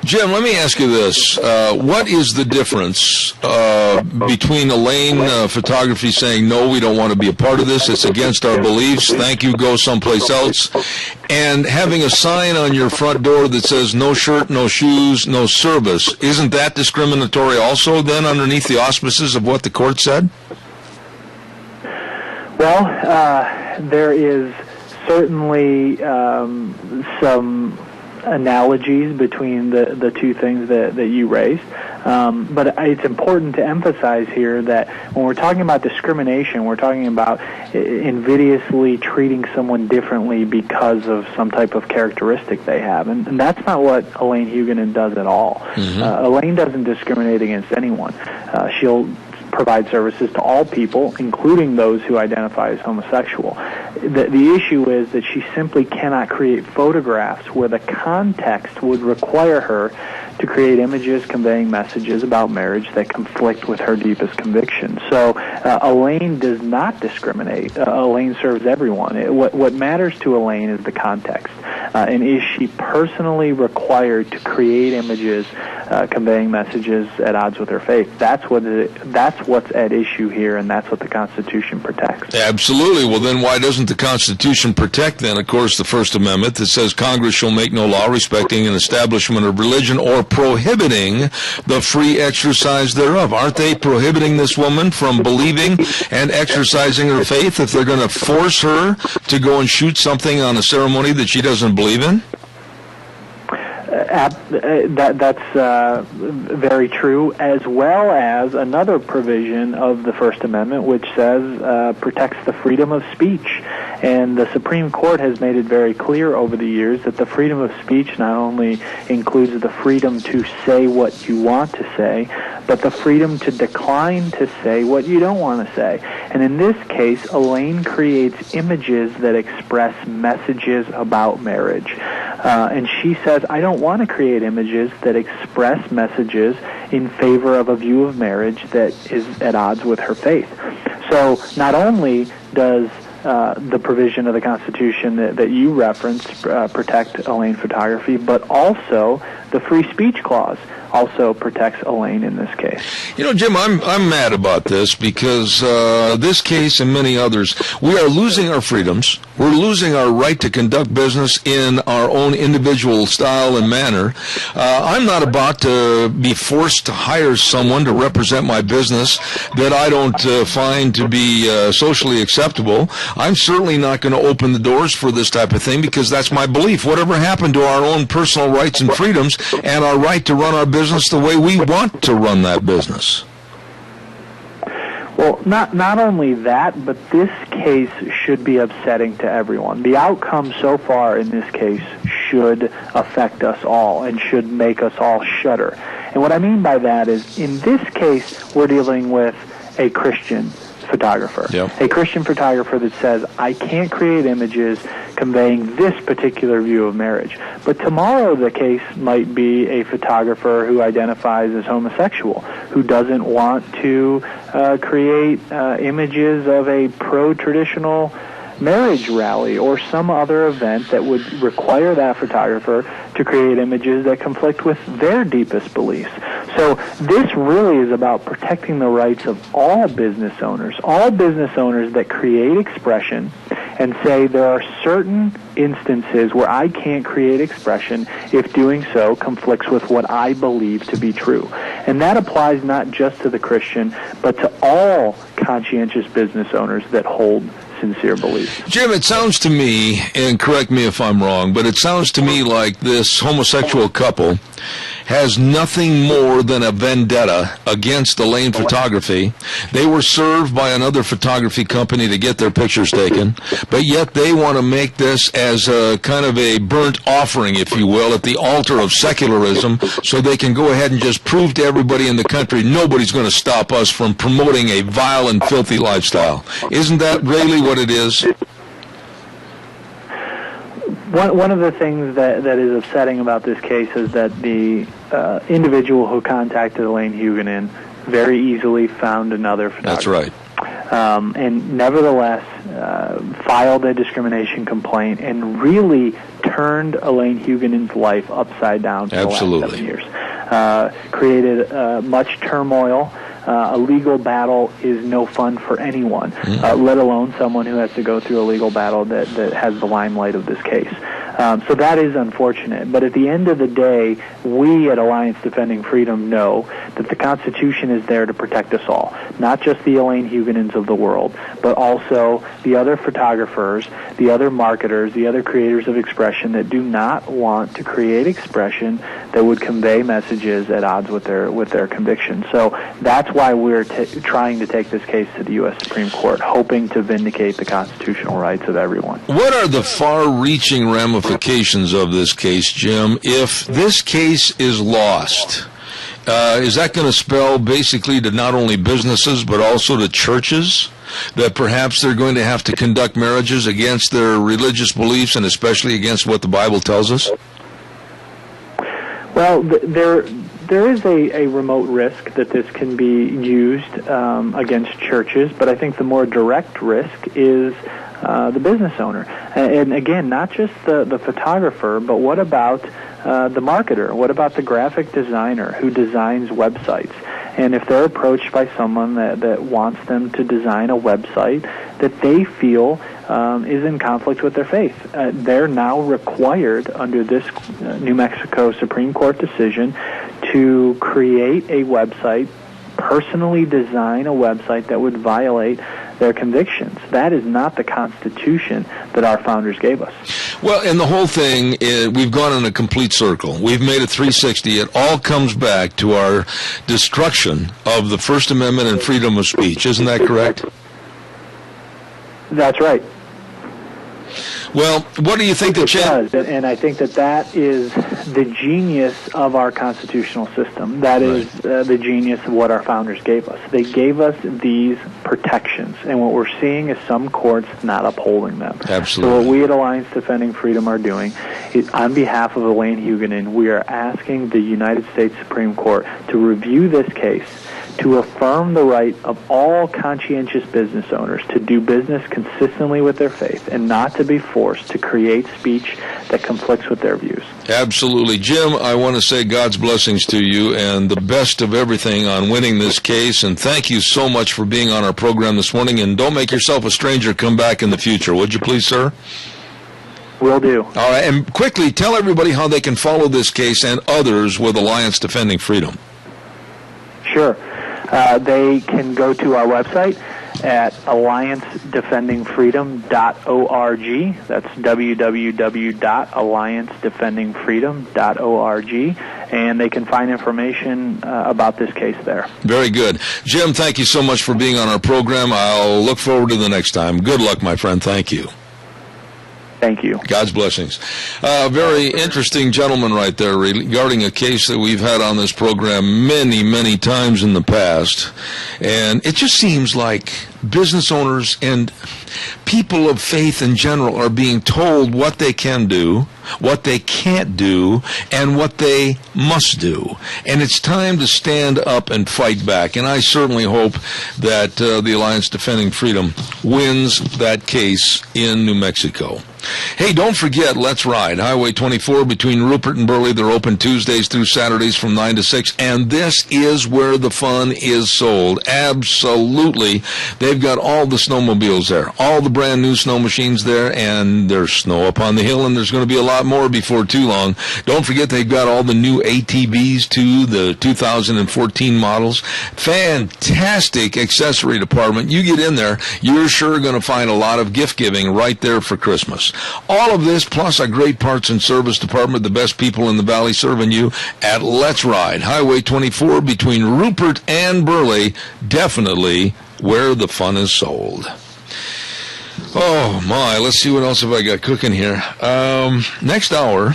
Jim, let me ask you this. What is the difference between Elaine Photography saying, no, we don't want to be a part of this, it's against our beliefs, thank you, go someplace else, and having a sign on your front door that says no shirt, no shoes, no service? Isn't that discriminatory also then underneath the auspices of what the court said? Well, there is certainly some analogies between the two things that you raised. But it's important to emphasize here that when we're talking about discrimination, we're talking about invidiously treating someone differently because of some type of characteristic they have. And that's not what Elaine Huguenin does at all. Elaine doesn't discriminate against anyone. She'll provide services to all people, including those who identify as homosexual. The issue is that she simply cannot create photographs where the context would require her to create images conveying messages about marriage that conflict with her deepest convictions. So Elaine does not discriminate. Elaine serves everyone. What matters to Elaine is the context. And is she personally required to create images conveying messages at odds with her faith? That's what's at issue here, and that's what the Constitution protects. Absolutely. Well, then why doesn't the Constitution protect, then, of course, the First Amendment that says Congress shall make no law respecting an establishment of religion or prohibiting the free exercise thereof? Aren't they prohibiting this woman from believing and exercising her faith if they're going to force her to go and shoot something on a ceremony that she doesn't believe in? That's very true, as well as another provision of the First Amendment which says protects the freedom of speech. And the Supreme Court has made it very clear over the years that the freedom of speech not only includes the freedom to say what you want to say, but the freedom to decline to say what you don't want to say. And in this case, Elaine creates images that express messages about marriage. And she says, I don't want to create images that express messages in favor of a view of marriage that is at odds with her faith. So not only does the provision of the Constitution that you referenced protect Elaine photography, but also the free speech clause also protects Elaine in this case. You know, Jim, I'm mad about this because this case and many others, we are losing our freedoms. We're losing our right to conduct business in our own individual style and manner. I'm not about to be forced to hire someone to represent my business that I don't find to be socially acceptable. I'm certainly not going to open the doors for this type of thing because that's my belief. Whatever happened to our own personal rights and freedoms and our right to run our business the way we want to run that business? Well, not only that, but this case should be upsetting to everyone. The outcome so far in this case should affect us all and should make us all shudder. And what I mean by that is, in this case, we're dealing with a Christian photographer. Yep. A Christian photographer that says, I can't create images conveying this particular view of marriage. But tomorrow the case might be a photographer who identifies as homosexual, who doesn't want to create images of a pro-traditional marriage rally or some other event that would require that photographer to create images that conflict with their deepest beliefs. So this really is about protecting the rights of all business owners that create expression and say there are certain instances where I can't create expression if doing so conflicts with what I believe to be true. And that applies not just to the Christian, but to all conscientious business owners that hold sincere beliefs. Jim, it sounds to me, and correct me if I'm wrong, but it sounds to me like this homosexual couple has nothing more than a vendetta against Elaine Photography. They were served by another photography company to get their pictures taken, but yet they want to make this as a kind of a burnt offering, if you will, at the altar of secularism, so they can go ahead and just prove to everybody in the country nobody's going to stop us from promoting a vile and filthy lifestyle. Isn't that really what it is? One of the things that is upsetting about this case is that the individual who contacted Elaine Huguenin very easily found another photographer. That's right. And nevertheless filed a discrimination complaint and really turned Elaine Huguenin's life upside down for the last 7 years. Created much turmoil. A legal battle is no fun for anyone, let alone someone who has to go through a legal battle that has the limelight of this case. So that is unfortunate. But at the end of the day, we at Alliance Defending Freedom know that the Constitution is there to protect us all, not just the Elaine Huguenins of the world, but also the other photographers, the other marketers, the other creators of expression that do not want to create expression that would convey messages at odds with their convictions. So that's why we're trying to take this case to the U.S. Supreme Court, hoping to vindicate the constitutional rights of everyone. What are the far-reaching ramifications of this case, Jim, if this case is lost? Is that going to spell basically to not only businesses but also to churches that perhaps they're going to have to conduct marriages against their religious beliefs and especially against what the Bible tells us? Well, there is a remote risk that this can be used against churches, but I think the more direct risk is the business owner. And again, not just the photographer, but what about the marketer? What about the graphic designer who designs websites? And if they're approached by someone that wants them to design a website that they feel is in conflict with their faith, they're now required under this New Mexico Supreme Court decision to create a website, personally design a website that would violate their convictions. That is not the Constitution that our founders gave us. Well, and the whole thing, we've gone in a complete circle. We've made a 360. It all comes back to our destruction of the First Amendment and freedom of speech. Isn't that correct? That's right. Well, what do you think the does? And I think that is the genius of our constitutional system. That is the genius of what our founders gave us. They gave us these protections, and what we're seeing is some courts not upholding them. Absolutely. So what we at Alliance Defending Freedom are doing is, on behalf of Elaine Huguenin, we are asking the United States Supreme Court to review this case, to affirm the right of all conscientious business owners to do business consistently with their faith and not to be forced to create speech that conflicts with their views. Absolutely. Jim, I want to say God's blessings to you and the best of everything on winning this case, and thank you so much for being on our program this morning, and don't make yourself a stranger. Come back in the future, would you please, sir? Will do. All right, and quickly tell everybody how they can follow this case and others with Alliance Defending Freedom. Sure. They can go to our website at alliancedefendingfreedom.org. That's www.alliancedefendingfreedom.org, and they can find information about this case there. Very good. Jim, thank you so much for being on our program. I'll look forward to the next time. Good luck, my friend. Thank you. Thank you. God's blessings. Very interesting gentleman right there regarding a case that we've had on this program many, many times in the past. And it just seems like business owners and people of faith in general are being told what they can do, what they can't do, and what they must do. And it's time to stand up and fight back. And I certainly hope that the Alliance Defending Freedom wins that case in New Mexico. Hey, don't forget, Let's Ride, Highway 24 between Rupert and Burley. They're open Tuesdays through Saturdays from 9 to 6, and this is where the fun is sold. Absolutely. They've got all the snowmobiles there, all the brand new snow machines there, and there's snow up on the hill, and there's going to be a lot more before too long. Don't forget they've got all the new ATVs too, the 2014 models. Fantastic accessory department. You get in there, you're sure going to find a lot of gift giving right there for Christmas. All of this, plus a great parts and service department, the best people in the valley serving you at Let's Ride, Highway 24 between Rupert and Burley, definitely where the fun is sold. Oh, my, let's see what else have I got cooking here. Next hour,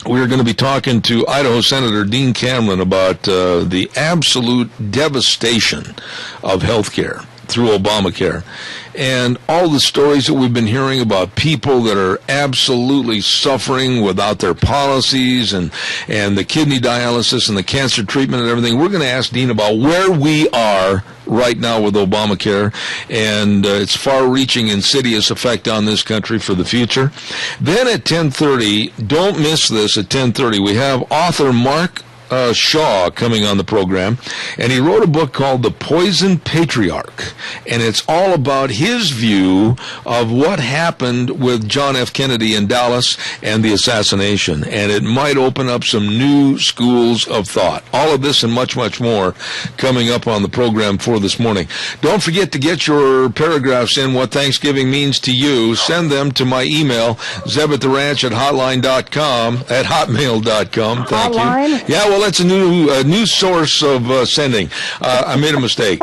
we're going to be talking to Idaho Senator Dean Cameron about the absolute devastation of health care through Obamacare, and all the stories that we've been hearing about people that are absolutely suffering without their policies, and the kidney dialysis and the cancer treatment and everything. We're going to ask Dean about where we are right now with Obamacare and its far-reaching, insidious effect on this country for the future. Then at 10:30, don't miss this at 10:30, we have author Mark Shaw coming on the program, and he wrote a book called The Poison Patriarch. and it's all about his view of what happened with John F. Kennedy in Dallas and the assassination, and it might open up some new schools of thought. All of this and much, much more coming up on the program for this morning. Don't forget to get your paragraphs in, what Thanksgiving means to you. Send them to my email, zebattheranch at hotmail.com. Thank you. Yeah, well, that's a new source of sending. I made a mistake.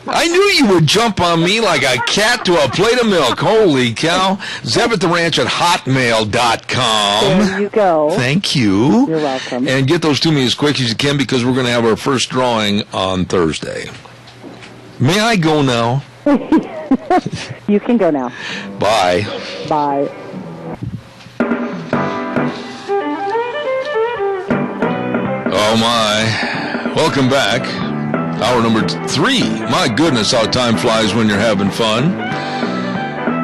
I knew you would jump on me like a cat to a plate of milk. Holy cow. zebattheranch at hotmail.com. There you go. Thank you. You're welcome. And get those to me as quick as you can, because we're going to have our first drawing on Thursday. May I go now? You can go now. Bye. Bye. Oh, my. Welcome back. Hour number 3. My goodness, how time flies when you're having fun.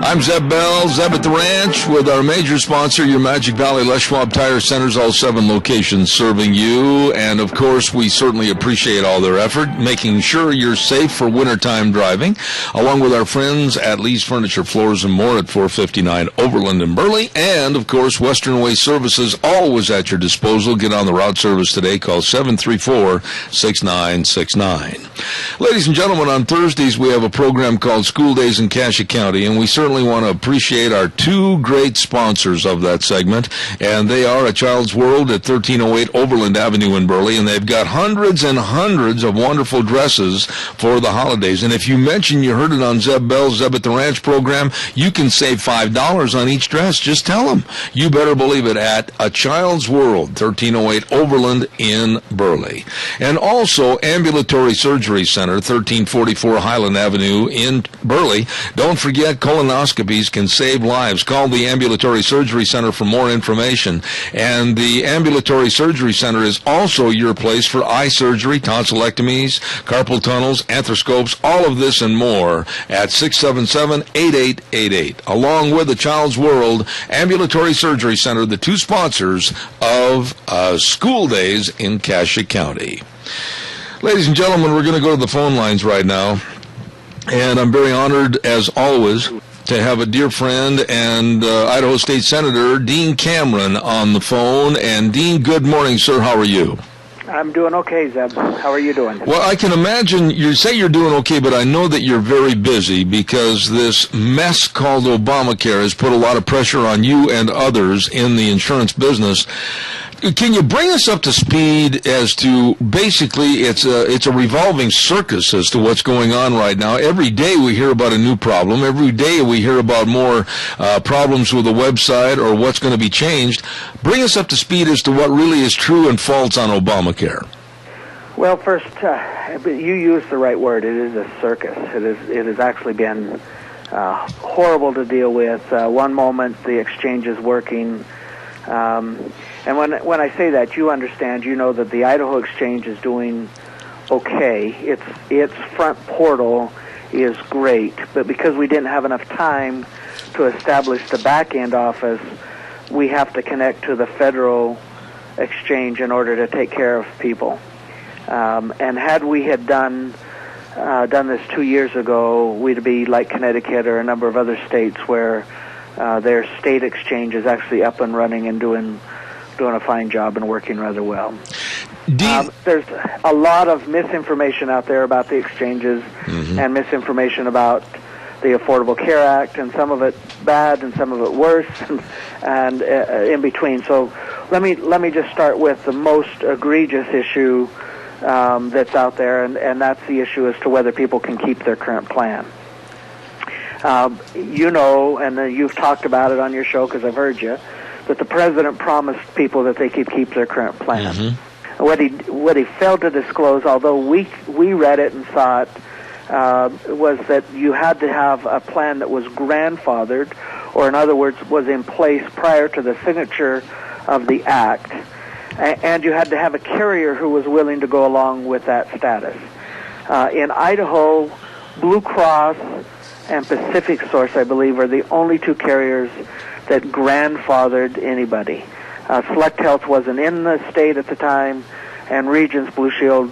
I'm Zeb Bell, Zeb at the Ranch, with our major sponsor, your Magic Valley Les Schwab Tire Centers, all 7 locations serving you. And, of course, we certainly appreciate all their effort, making sure you're safe for wintertime driving, along with our friends at Lee's Furniture, Floors, and More at 459 Overland in Burley. And, of course, Western Way Services, always at your disposal. Get on the route service today. Call 734-6969. Ladies and gentlemen, on Thursdays we have a program called School Days in Cassia County, and we certainly want to appreciate our 2 great sponsors of that segment, and they are A Child's World at 1308 Overland Avenue in Burley, and they've got hundreds and hundreds of wonderful dresses for the holidays. And if you mention you heard it on Zeb Bell's Zeb at the Ranch program, you can save $5 on each dress. Just tell them. You better believe it, at A Child's World, 1308 Overland in Burley. And also Ambulatory Surgery Center, 1344 Highland Avenue in Burley. Don't forget, colonoscopies can save lives. Call the Ambulatory Surgery Center for more information. And the Ambulatory Surgery Center is also your place for eye surgery, tonsillectomies, carpal tunnels, arthroscopes, all of this and more at 677-8888. Along with the Child's World Ambulatory Surgery Center, the 2 sponsors of School Days in Cassia County. Ladies and gentlemen, we're going to go to the phone lines right now. And I'm very honored, as always, to have a dear friend and Idaho State Senator Dean Cameron on the phone. And Dean, good morning, sir. How are you? I'm doing okay, Zeb. How are you doing? Well, I can imagine you say you're doing okay, but I know that you're very busy because this mess called Obamacare has put a lot of pressure on you and others in the insurance business. Can you bring us up to speed as to, basically, it's a revolving circus as to what's going on right now. Every day we hear about a new problem. Every day we hear about more problems with the website or what's going to be changed. Bring us up to speed as to what really is true and false on Obamacare. Well, first, you used the right word. It is a circus. It has actually been horrible to deal with. One moment the exchange is working. And when I say that, you understand, you know that the Idaho Exchange is doing okay. Its front portal is great, but because we didn't have enough time to establish the back-end office, we have to connect to the federal exchange in order to take care of people. And had we had done this 2 years ago, we'd be like Connecticut or a number of other states where their state exchange is actually up and running and doing a fine job and working rather well. There's a lot of misinformation out there about the exchanges and misinformation about the Affordable Care Act, and some of it bad and some of it worse, and in between. So let me just start with the most egregious issue that's out there, and that's the issue as to whether people can keep their current plan. You know, and you've talked about it on your show because I've heard you, that the president promised people that they could keep their current plan. What he failed to disclose, although we read it and saw it, was that you had to have a plan that was grandfathered, or in other words, was in place prior to the signature of the act, and you had to have a carrier who was willing to go along with that status. In Idaho, Blue Cross and Pacific Source, I believe, are the only 2 carriers that grandfathered anybody. Select Health wasn't in the state at the time, and Regents Blue Shield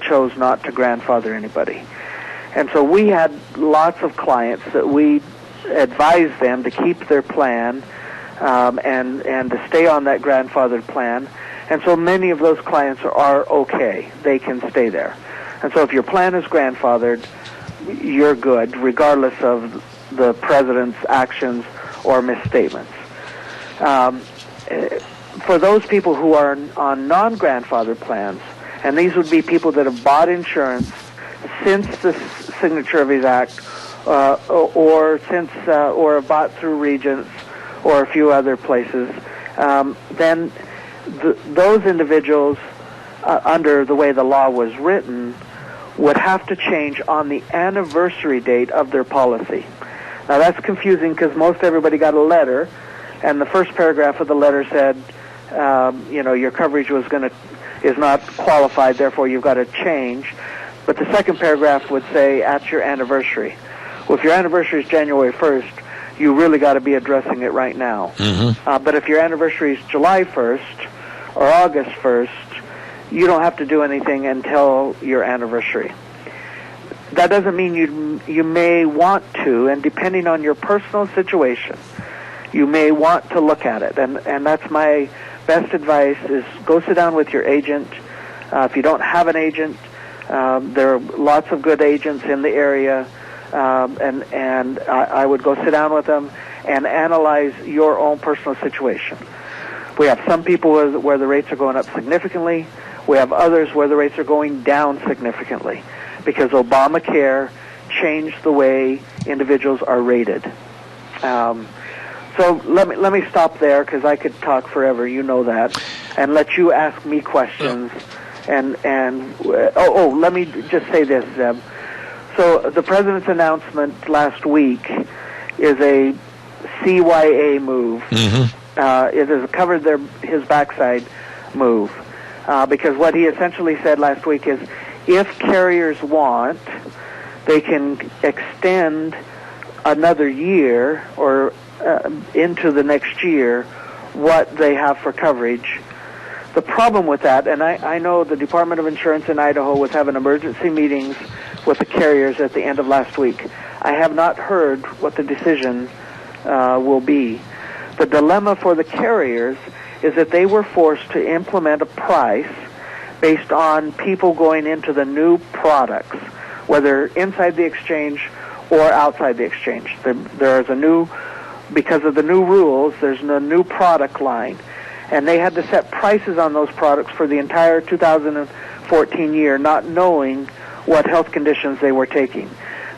chose not to grandfather anybody. And so we had lots of clients that we advised them to keep their plan and to stay on that grandfathered plan. And so many of those clients are okay. They can stay there. And so if your plan is grandfathered, you're good, regardless of the president's actions or misstatements. For those people who are on non-grandfathered plans, and these would be people that have bought insurance since the signature of his act, or have bought through Regents or a few other places, then those individuals, under the way the law was written, would have to change on the anniversary date of their policy. Now that's confusing because most everybody got a letter, and the first paragraph of the letter said, your coverage is not qualified, therefore you've got to change. But the second paragraph would say at your anniversary. Well, if your anniversary is January 1st, you really got to be addressing it right now. But if your anniversary is July 1st or August 1st, you don't have to do anything until your anniversary. That doesn't mean you may want to, and depending on your personal situation, you may want to look at it. And that's my best advice is go sit down with your agent. If you don't have an agent, there are lots of good agents in the area, and I would go sit down with them and analyze your own personal situation. We have some people where the rates are going up significantly. We have others where the rates are going down significantly because Obamacare changed the way individuals are rated. So let me stop there because I could talk forever. You know that, and let you ask me questions. And let me just say this, Zeb. So the president's announcement last week is a CYA move. It has covered his backside move because what he essentially said last week is if carriers want, they can extend another year or into the next year what they have for coverage. The problem with that, and I know the Department of Insurance in Idaho was having emergency meetings with the carriers at the end of last week. I have not heard what the decision will be. The dilemma for the carriers is that they were forced to implement a price based on people going into the new products, whether inside the exchange or outside the exchange. There's a new, because of the new rules, there's a new product line. And they had to set prices on those products for the entire 2014 year, not knowing what health conditions they were taking.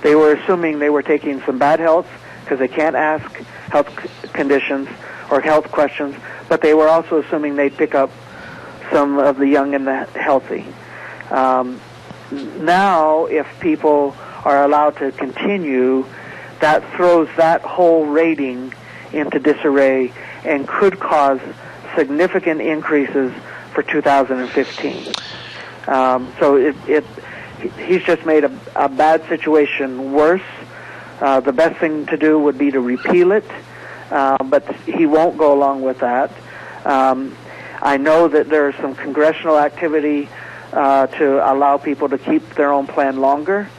They were assuming they were taking some bad health because they can't ask health conditions or health questions, but they were also assuming they'd pick up some of the young and the healthy. Now, if people are allowed to continue, that throws that whole rating into disarray and could cause significant increases for 2015. So he's just made a bad situation worse. The best thing to do would be to repeal it, but he won't go along with that. I know that there's some congressional activity to allow people to keep their own plan longer.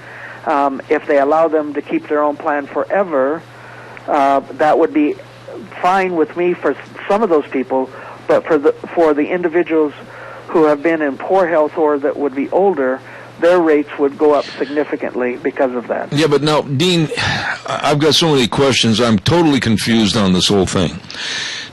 If they allow them to keep their own plan forever, that would be fine with me for some of those people, but for the individuals who have been in poor health or that would be older, their rates would go up significantly because of that. Yeah, but now, Dean, I've got so many questions. I'm totally confused on this whole thing.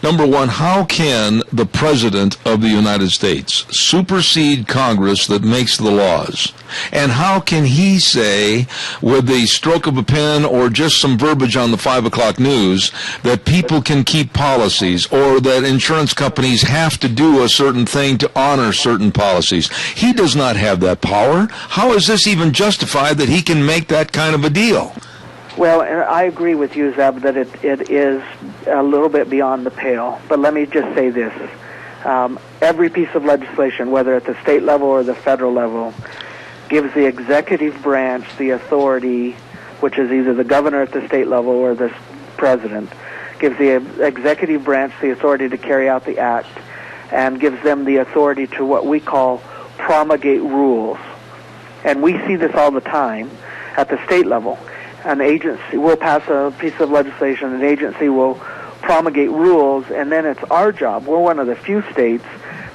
Number one, how can the President of the United States supersede Congress that makes the laws? And how can he say, with the stroke of a pen or just some verbiage on the 5 o'clock news, that people can keep policies or that insurance companies have to do a certain thing to honor certain policies? He does not have that power. How is this even justified that he can make that kind of a deal? Well, I agree with you, Zeb, that it is a little bit beyond the pale. But let me just say this. Every piece of legislation, whether at the state level or the federal level, gives the executive branch the authority, which is either the governor at the state level or the president, gives the executive branch the authority to carry out the act and gives them the authority to what we call promulgate rules. And we see this all the time. at the state level. An agency will pass a piece of legislation, an agency will promulgate rules, and then it's our job. We're one of the few states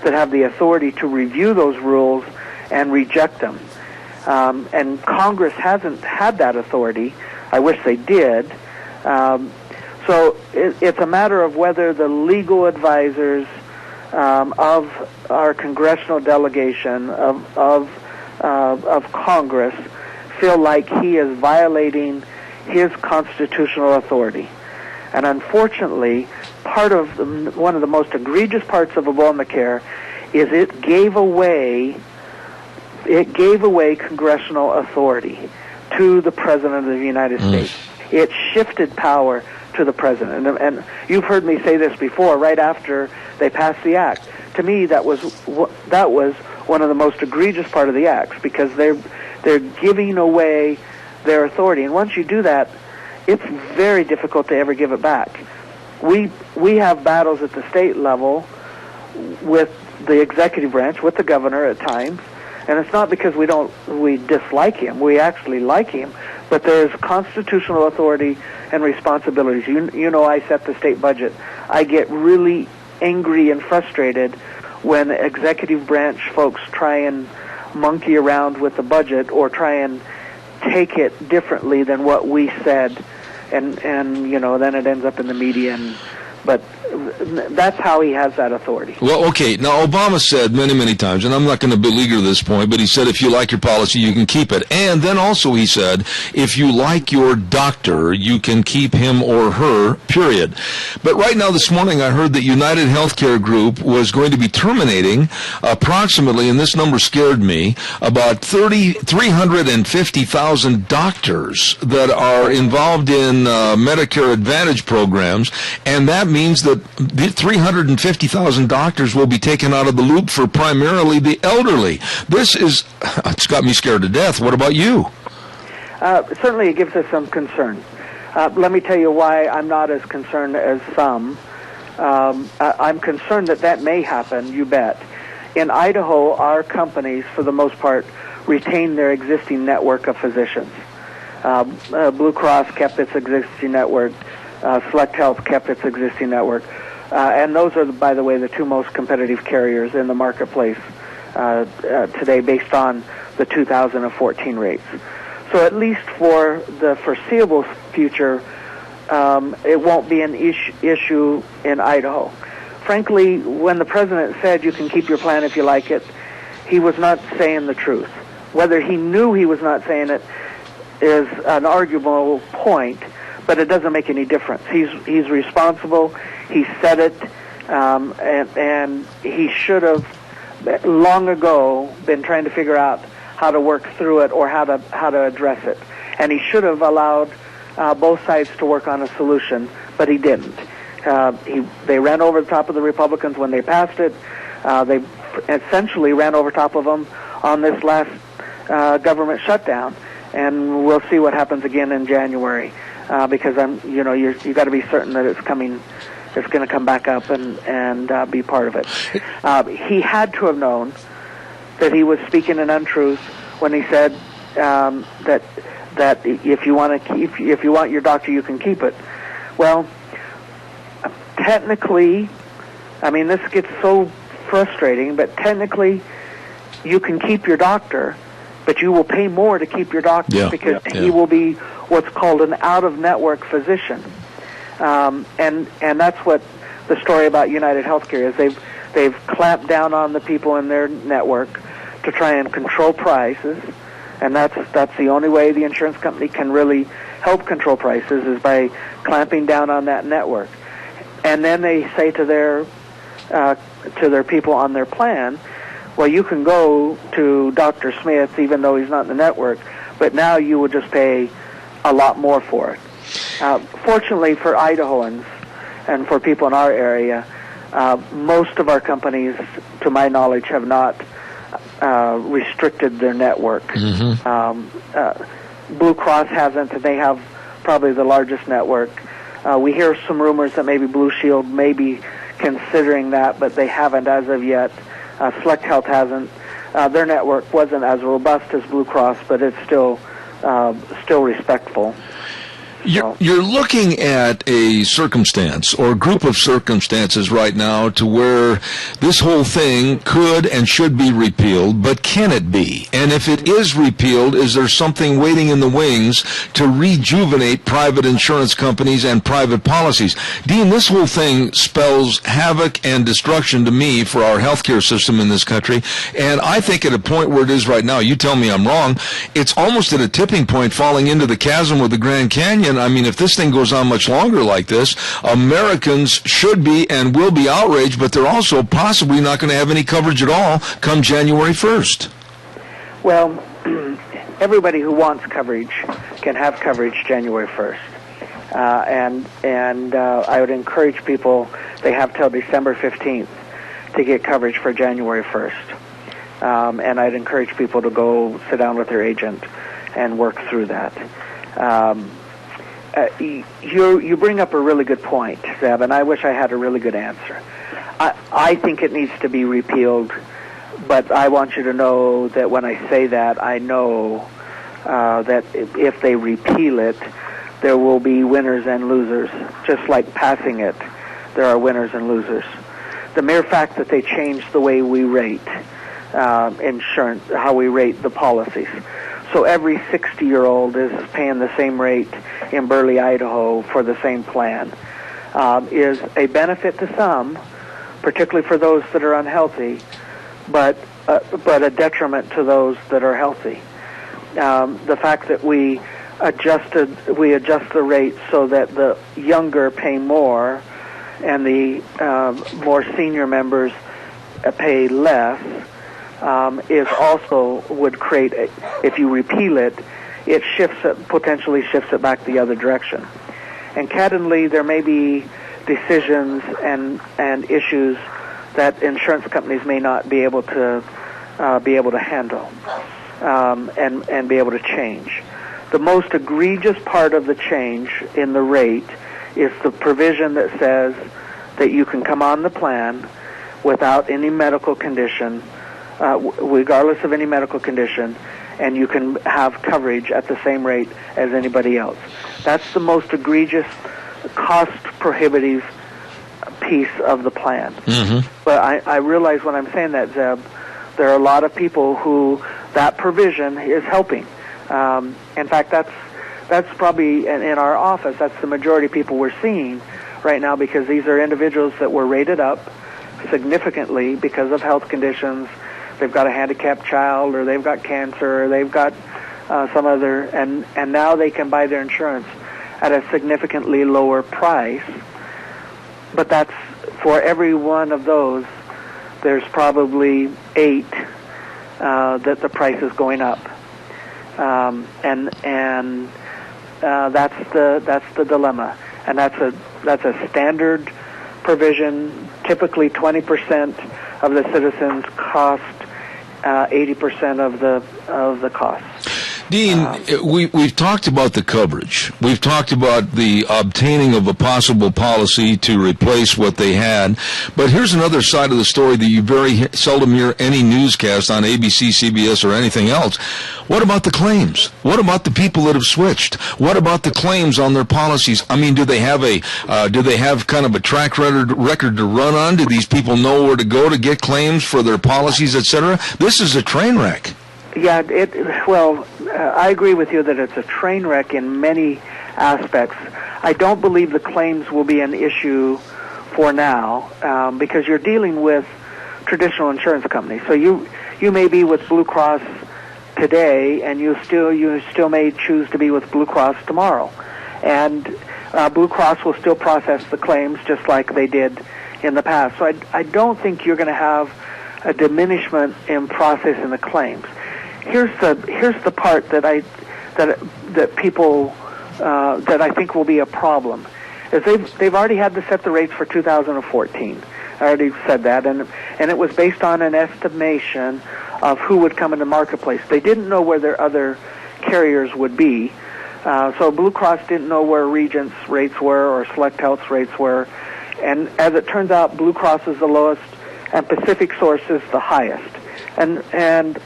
that have the authority to review those rules and reject them. And Congress hasn't had that authority. I wish they did. So it's a matter of whether the legal advisors of our congressional delegation of Congress feel like he is violating his constitutional authority. And unfortunately, one of the most egregious parts of Obamacare is it gave away congressional authority to the President of the United States. It shifted power to the President. And you've heard me say this before, right after they passed the act. To me, that was one of the most egregious part of the acts, because they're giving away their authority. And once you do that, it's very difficult to ever give it back. We have battles at the state level with the executive branch, with the governor at times, and it's not because we dislike him. We actually like him, but there's constitutional authority and responsibilities. You know, I set the state budget. I get really angry and frustrated when executive branch folks try and monkey around with the budget or try and take it differently than what we said, and you know, then it ends up in the media. But that's how he has that authority. Well, okay. Now, Obama said many, many times, and I'm not going to beleaguer this point, but he said if you like your policy, you can keep it. And then also he said if you like your doctor, you can keep him or her, period. But right now this morning I heard that United Healthcare Group was going to be terminating approximately, and this number scared me, about 350,000 doctors that are involved in Medicare Advantage programs, and that means that the 350,000 doctors will be taken out of the loop for primarily the elderly. It's got me scared to death. What about you? Certainly it gives us some concern. Let me tell you why I'm not as concerned as some. I'm concerned that may happen, you bet. In Idaho, our companies, for the most part, retain their existing network of physicians. Blue Cross kept its existing network. Select Health kept its existing network. And those are, by the way, the two most competitive carriers in the marketplace today based on the 2014 rates. So at least for the foreseeable future, it won't be an issue in Idaho. Frankly, when the President said you can keep your plan if you like it, he was not saying the truth. Whether he knew he was not saying it is an arguable point, but it doesn't make any difference. He's responsible. He said it, and he should have long ago been trying to figure out how to work through it or how to address it. And he should have allowed both sides to work on a solution, but he didn't. They ran over the top of the Republicans when they passed it. They essentially ran over top of them on this last government shutdown, and we'll see what happens again in January. Because you got to be certain that it's going to come back up and be part of it. He had to have known that he was speaking an untruth when he said that if you want your doctor, you can keep it. Well, technically, I mean, this gets so frustrating, but technically, you can keep your doctor, but you will pay more to keep your doctor because he will be what's called an out-of-network physician, and that's what the story about United Healthcare is. They've clamped down on the people in their network to try and control prices, and that's the only way the insurance company can really help control prices is by clamping down on that network. And then they say to their people on their plan, well, you can go to Dr. Smith even though he's not in the network, but now you will just pay a lot more for it. Fortunately for Idahoans and for people in our area, most of our companies, to my knowledge, have not restricted their network. Blue Cross hasn't, and they have probably the largest network. We hear some rumors that maybe Blue Shield may be considering that, but they haven't as of yet. Select Health hasn't. Their network wasn't as robust as Blue Cross, but it's still still respectful. You're looking at a circumstance or a group of circumstances right now to where this whole thing could and should be repealed, but can it be? And if it is repealed, is there something waiting in the wings to rejuvenate private insurance companies and private policies? Dean, this whole thing spells havoc and destruction to me for our healthcare system in this country, and I think at a point where it is right now, you tell me I'm wrong, it's almost at a tipping point falling into the chasm with the Grand Canyon. I mean, if this thing goes on much longer like this, Americans should be and will be outraged, but they're also possibly not going to have any coverage at all come January 1st. Well, everybody who wants coverage can have coverage January 1st. And I would encourage people, they have till December 15th to get coverage for January 1st. And I'd encourage people to go sit down with their agent and work through that. You bring up a really good point, Zeb, and I wish I had a really good answer. I think it needs to be repealed, but I want you to know that when I say that, I know that if they repeal it, there will be winners and losers. Just like passing it, there are winners and losers. The mere fact that they changed the way we rate insurance, how we rate the policies. So every 60-year-old is paying the same rate in Burley, Idaho for the same plan, is a benefit to some, particularly for those that are unhealthy, but a detriment to those that are healthy. The fact that we adjust the rate so that the younger pay more and the more senior members pay less is also would create, if you repeal it, it potentially shifts it back the other direction. And candidly, there may be decisions and issues that insurance companies may not be able to handle and be able to change. The most egregious part of the change in the rate is the provision that says that you can come on the plan without any medical condition, regardless of any medical condition, and you can have coverage at the same rate as anybody else. That's the most egregious, cost-prohibitive piece of the plan. Mm-hmm. But I realize when I'm saying that, Zeb, there are a lot of people who that provision is helping. In fact, that's probably in our office, that's the majority of people we're seeing right now, because these are individuals that were rated up significantly because of health conditions. They've got a handicapped child, or they've got cancer, or they've got some other, and now they can buy their insurance at a significantly lower price. But that's, for every one of those, there's probably 8 that the price is going up. And that's the dilemma, and that's a standard provision. Typically, 20% of the citizens cost 80% of the cost. Dean, we've talked about the coverage. We've talked about the obtaining of a possible policy to replace what they had. But here's another side of the story that you very seldom hear any newscast on ABC, CBS, or anything else. What about the claims? What about the people that have switched? What about the claims on their policies? I mean, do they have kind of a track record to run on? Do these people know where to go to get claims for their policies, etc.? This is a train wreck. Yeah, I agree with you that it's a train wreck in many aspects. I don't believe the claims will be an issue for now, because you're dealing with traditional insurance companies. So you may be with Blue Cross today, and you still may choose to be with Blue Cross tomorrow, and Blue Cross will still process the claims just like they did in the past. So I don't think you're going to have a diminishment in processing the claims. Here's the part that people that I think will be a problem, is they've already had to set the rates for 2014. I already said that, and it was based on an estimation of who would come into the marketplace. They didn't know where their other carriers would be, so Blue Cross didn't know where Regent's rates were or Select Health's rates were, and as it turns out, Blue Cross is the lowest and Pacific Source is the highest, and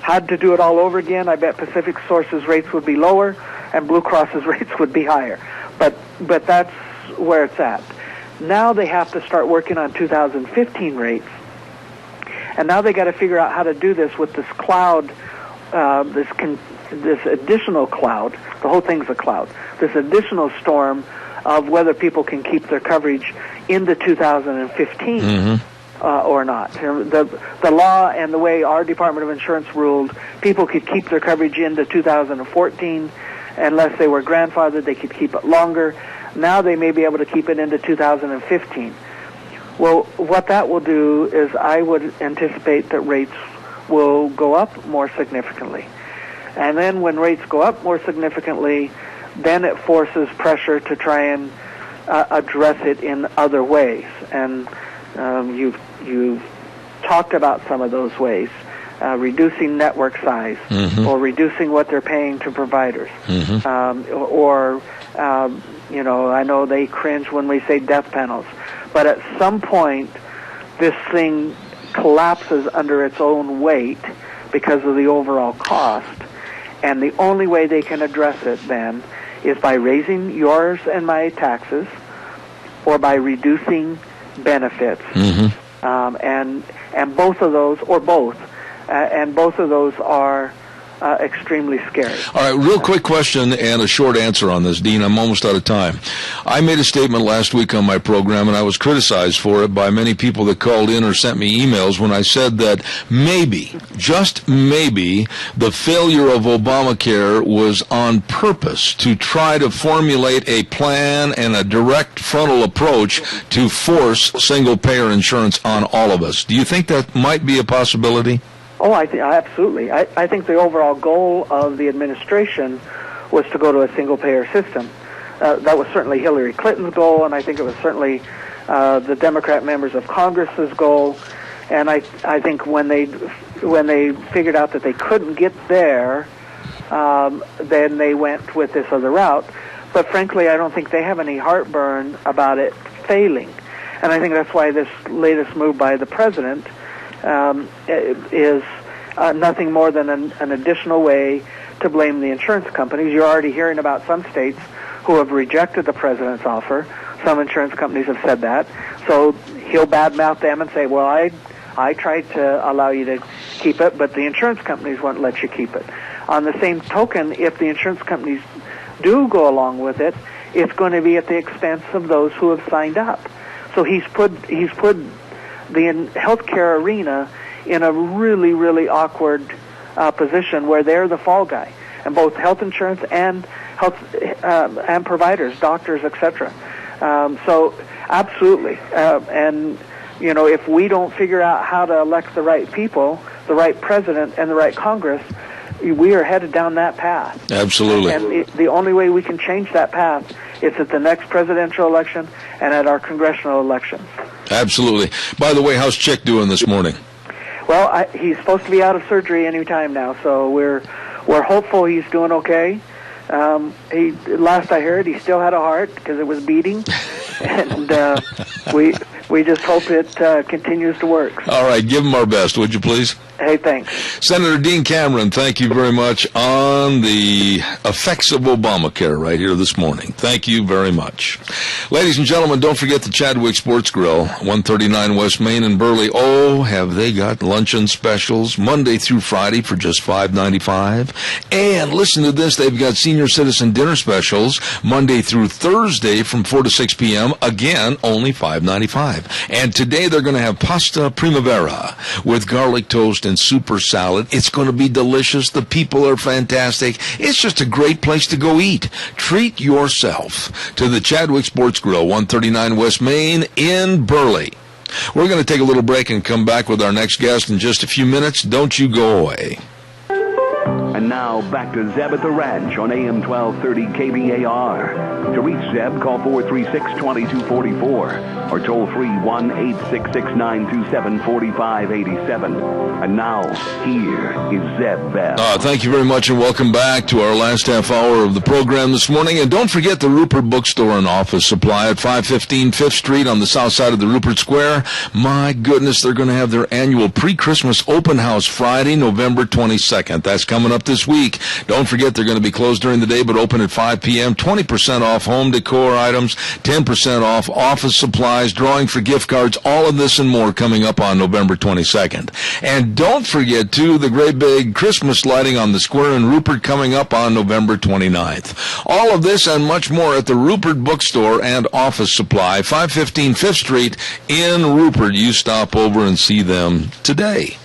had to do it all over again, I bet Pacific Source's rates would be lower and Blue Cross's rates would be higher. But that's where it's at. Now they have to start working on 2015 rates. And now they got to figure out how to do this with this cloud, this additional cloud. The whole thing's a cloud. This additional storm of whether people can keep their coverage into 2015 or not. The law and the way our Department of Insurance ruled, people could keep their coverage into 2014 unless they were grandfathered. They could keep it longer. Now they may be able to keep it into 2015. Well, what that will do is I would anticipate that rates will go up more significantly. And then when rates go up more significantly, then it forces pressure to try and address it in other ways. And you've talked about some of those ways, reducing network size or reducing what they're paying to providers. I know they cringe when we say death panels. But at some point, this thing collapses under its own weight because of the overall cost. And the only way they can address it then is by raising yours and my taxes or by reducing benefits. And both of those, or both, and both of those are extremely scary. All right, real quick question and a short answer on this, Dean. I'm almost out of time. I made a statement last week on my program, and I was criticized for it by many people that called in or sent me emails when I said that maybe, just maybe, the failure of Obamacare was on purpose to try to formulate a plan and a direct frontal approach to force single-payer insurance on all of us. Do you think that might be a possibility? Oh, absolutely. I think the overall goal of the administration was to go to a single-payer system. That was certainly Hillary Clinton's goal, and I think it was certainly the Democrat members of Congress's goal. And I think when they figured out that they couldn't get there, then they went with this other route. But frankly, I don't think they have any heartburn about it failing. And I think that's why this latest move by the president is nothing more than an additional way to blame the insurance companies. You're already hearing about some states who have rejected the president's offer. Some insurance companies have said that. So he'll badmouth them and say, well, I tried to allow you to keep it, but the insurance companies won't let you keep it. On the same token, if the insurance companies do go along with it, it's going to be at the expense of those who have signed up. So he's put the healthcare arena in a really, really awkward position where they're the fall guy, and both health insurance and health and providers, doctors, etc. So absolutely, and if we don't figure out how to elect the right people, the right president, and the right Congress, we are headed down that path. Absolutely. And the only way we can change that path is at the next presidential election and at our congressional elections. Absolutely. By the way, how's Chick doing this morning? Well, he's supposed to be out of surgery any time now, so we're hopeful he's doing okay. Last I heard, he still had a heart because it was beating, and we just hope it continues to work. All right, give him our best, would you please? Hey, thanks. Senator Dean Cameron, thank you very much on the effects of Obamacare right here this morning. Thank you very much. Ladies and gentlemen, don't forget the Chadwick Sports Grill, 139 West Main in Burley. Oh, have they got luncheon specials Monday through Friday for just $5.95. And listen to this, they've got senior citizen dinner specials Monday through Thursday from 4 to 6 p.m. Again, only $5.95. And today they're going to have pasta primavera with garlic toast and super salad. It's going to be delicious. The people are fantastic. It's just a great place to go eat. Treat yourself to the Chadwick Sports Grill, 139 West Main in Burley. We're going to take a little break and come back with our next guest in just a few minutes. Don't you go away. And now, back to Zeb at the Ranch on AM 1230 KBAR. To reach Zeb, call 436-2244 or toll free 1-866-927-4587. And now, here is Zeb Bell. Thank you very much, and welcome back to our last half hour of the program this morning. And don't forget the Rupert Bookstore and Office Supply at 515 5th Street on the south side of the Rupert Square. My goodness, they're going to have their annual pre-Christmas open house Friday, November 22nd. That's coming up this week. Don't forget they're going to be closed during the day, but open at 5 p.m. 20% off home decor items, 10% off office supplies, drawing for gift cards, all of this and more coming up on November 22nd. And don't forget, too, the great big Christmas lighting on the square in Rupert coming up on November 29th. All of this and much more at the Rupert Bookstore and Office Supply, 515 5th Street in Rupert. You stop over and see them today.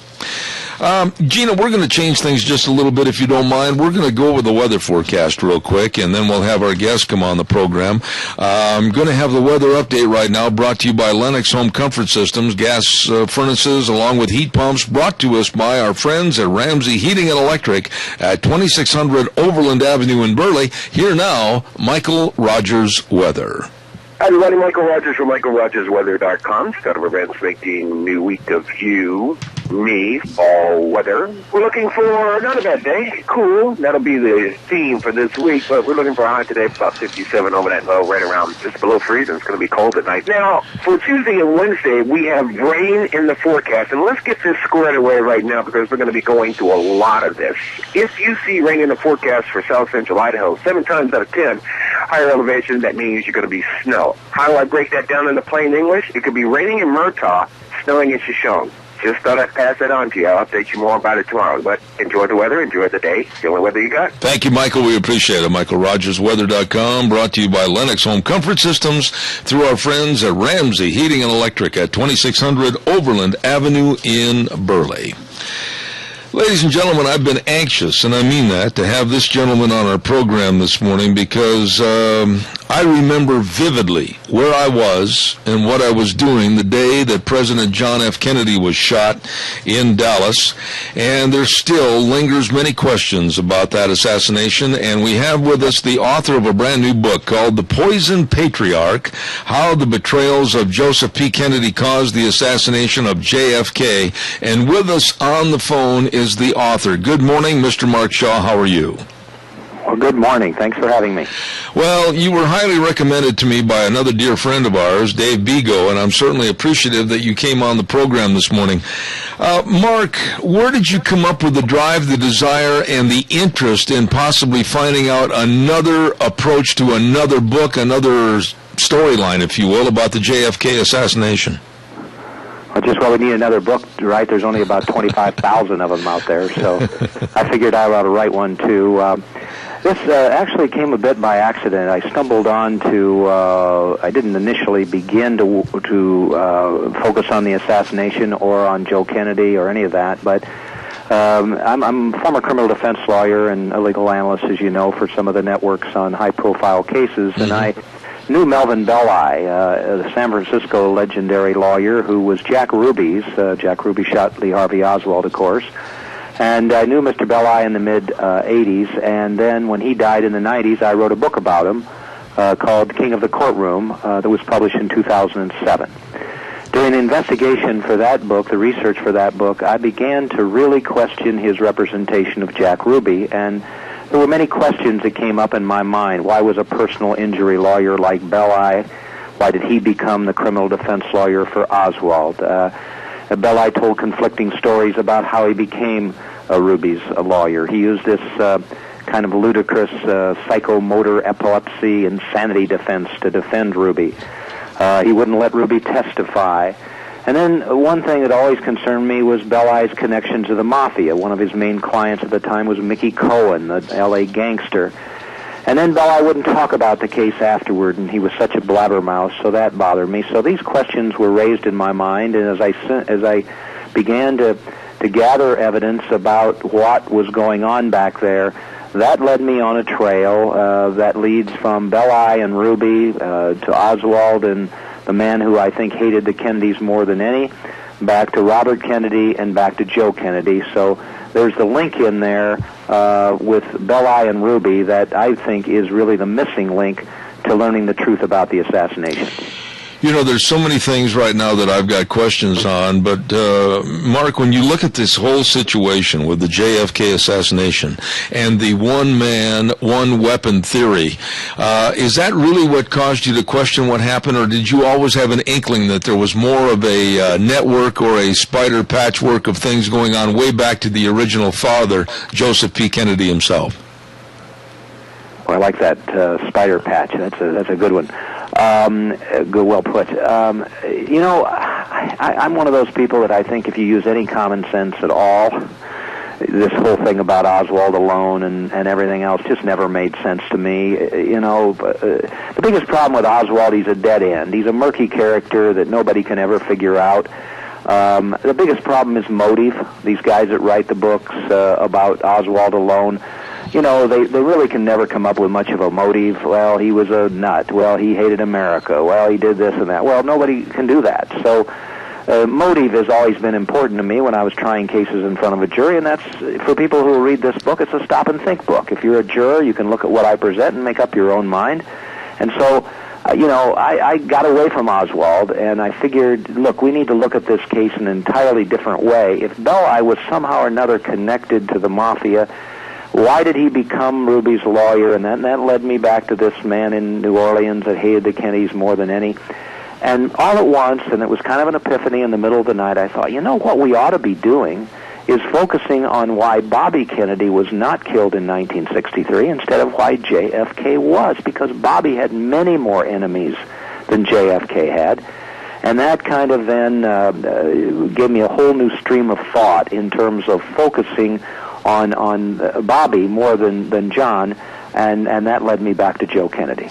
Gina, we're going to change things just a little bit, if you don't mind. We're going to go over the weather forecast real quick, and then we'll have our guests come on the program. I'm going to have the weather update right now, brought to you by Lennox Home Comfort Systems, gas furnaces, along with heat pumps, brought to us by our friends at Ramsey Heating and Electric at 2600 Overland Avenue in Burley. Here now, Michael Rogers Weather. Hi, everybody. Michael Rogers from MichaelRogersWeather.com. Start of events making new week of you, me, fall weather. We're looking for not a bad day. Cool. That'll be the theme for this week, but we're looking for a high today of about 57 over that low, right around just below freezing. It's going to be cold at night. Now, for Tuesday and Wednesday, we have rain in the forecast, and let's get this squared away right now because we're going to be going through a lot of this. If you see rain in the forecast for south central Idaho, 7 times out of 10, higher elevation, that means you're going to be snow. How do I break that down into plain English? It could be raining in Murtaugh, snowing in Shoshone. Just thought I'd pass that on to you. I'll update you more about it tomorrow. But enjoy the weather, enjoy the day. It's the only weather you got. Thank you, Michael. We appreciate it. MichaelRogersWeather.com, brought to you by Lennox Home Comfort Systems through our friends at Ramsey Heating and Electric at 2600 Overland Avenue in Burley. Ladies and gentlemen, I've been anxious, and I mean that, to have this gentleman on our program this morning because I remember vividly where I was and what I was doing the day that President John F. Kennedy was shot in Dallas, and there still lingers many questions about that assassination, and we have with us the author of a brand new book called The Poison Patriarch, How the Betrayals of Joseph P. Kennedy Caused the Assassination of JFK, and with us on the phone is the author. Good morning, Mr. Mark Shaw. How are you? Well, good morning. Thanks for having me. Well, you were highly recommended to me by another dear friend of ours, Dave Bego, and I'm certainly appreciative that you came on the program this morning. Mark, where did you come up with the drive, the desire, and the interest in possibly finding out another approach to another book, another storyline, if you will, about the JFK assassination? Well, we need another book, right? There's only about 25,000 of them out there, so I figured I ought to write one, too. This actually came a bit by accident. I stumbled on to, I didn't initially begin to focus on the assassination or on Joe Kennedy or any of that, but I'm a former criminal defense lawyer and a legal analyst, as you know, for some of the networks on high-profile cases, and I knew Melvin Belli, the San Francisco legendary lawyer who was Jack Ruby's. Jack Ruby shot Lee Harvey Oswald, of course. And I knew Mr. Belli in the mid-'80s, and then when he died in the 90s, I wrote a book about him called King of the Courtroom that was published in 2007. During the investigation for that book, the research for that book, I began to really question his representation of Jack Ruby, and there were many questions that came up in my mind. Why was a personal injury lawyer like Belli? Why did he become the criminal defense lawyer for Oswald? Belli told conflicting stories about how he became Ruby's lawyer. He used this kind of ludicrous psychomotor epilepsy insanity defense to defend Ruby. He wouldn't let Ruby testify. And then one thing that always concerned me was Belli's connection to the mafia. One of his main clients at the time was Mickey Cohen, the L.A. gangster. And then Belli wouldn't talk about the case afterward, and he was such a blabbermouth, so that bothered me. So these questions were raised in my mind, and as I began to gather evidence about what was going on back there, that led me on a trail that leads from Belli and Ruby to Oswald and the man who I think hated the Kennedys more than any, back to Robert Kennedy and back to Joe Kennedy. So there's the link in there with Belli and Ruby that I think is really the missing link to learning the truth about the assassination. You know, there's so many things right now that I've got questions on, but Mark, when you look at this whole situation with the JFK assassination and the one-man, one-weapon theory, is that really what caused you to question what happened, or did you always have an inkling that there was more of a network or a spider patchwork of things going on way back to the original father, Joseph P. Kennedy himself? Well, I like that spider patch. That's a good one. Good, well put. You know, I'm one of those people that I think if you use any common sense at all, this whole thing about Oswald alone and everything else just never made sense to me. You know, the biggest problem with Oswald, he's a dead end. He's a murky character that nobody can ever figure out. The biggest problem is motive. These guys that write the books about Oswald alone, you know, they really can never come up with much of a motive. Well, he was a nut. Well, he hated America. Well, he did this and that. Well, nobody can do that. So motive has always been important to me when I was trying cases in front of a jury, and that's, for people who will read this book, it's a stop-and-think book. If you're a juror, you can look at what I present and make up your own mind. And so, you know, I got away from Oswald, and I figured, look, we need to look at this case in an entirely different way. If Belli was somehow or another connected to the Mafia, why did he become Ruby's lawyer? And that led me back to this man in New Orleans that hated the Kennedys more than any. And all at once, and it was kind of an epiphany in the middle of the night, I thought, you know, what we ought to be doing is focusing on why Bobby Kennedy was not killed in 1963 instead of why JFK was, because Bobby had many more enemies than JFK had. And that kind of then gave me a whole new stream of thought in terms of focusing on Bobby more than John, and that led me back to Joe Kennedy.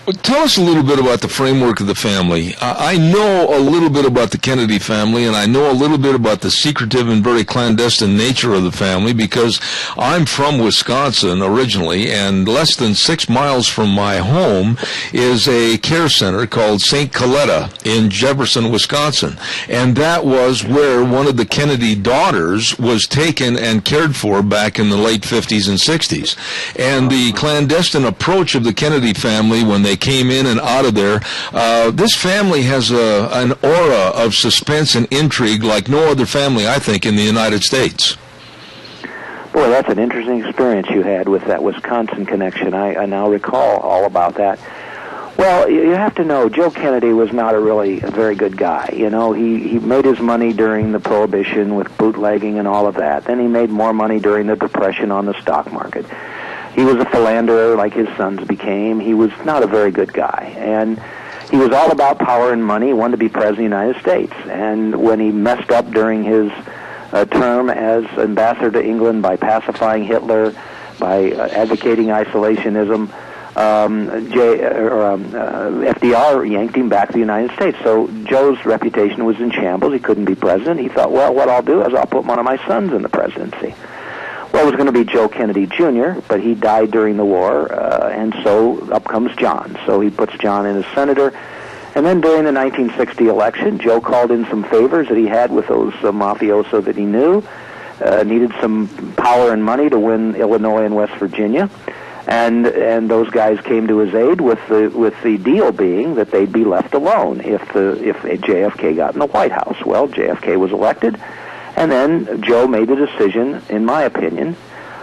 Well, tell us a little bit about the framework of the family. I know a little bit about the Kennedy family, and I know a little bit about the secretive and very clandestine nature of the family because I'm from Wisconsin originally, and less than 6 miles from my home is a care center called St. Coletta in Jefferson, Wisconsin. And that was where one of the Kennedy daughters was taken and cared for back in the late 50s and 60s. And the clandestine approach of the Kennedy family when they came in and out of there, this family has an aura of suspense and intrigue like no other family, I think, in the United States. Boy, that's an interesting experience you had with that Wisconsin connection. I now recall all about that. Well, you have to know, Joe Kennedy was not a very good guy. You know, he made his money during the Prohibition with bootlegging and all of that. Then he made more money during the Depression on the stock market. He was a philanderer like his sons became. He was not a very good guy. And he was all about power and money. He wanted to be president of the United States. And when he messed up during his term as ambassador to England by pacifying Hitler, by advocating isolationism, FDR yanked him back to the United States. So Joe's reputation was in shambles. He couldn't be president. He thought, well, what I'll do is I'll put one of my sons in the presidency. Well, it was going to be Joe Kennedy Jr., but he died during the war, and so up comes John. So he puts John in as senator. And then during the 1960 election, Joe called in some favors that he had with those mafioso that he knew, needed some power and money to win Illinois and West Virginia. And those guys came to his aid with the deal being that they'd be left alone if JFK got in the White House. Well, JFK was elected. And then Joe made a decision, in my opinion,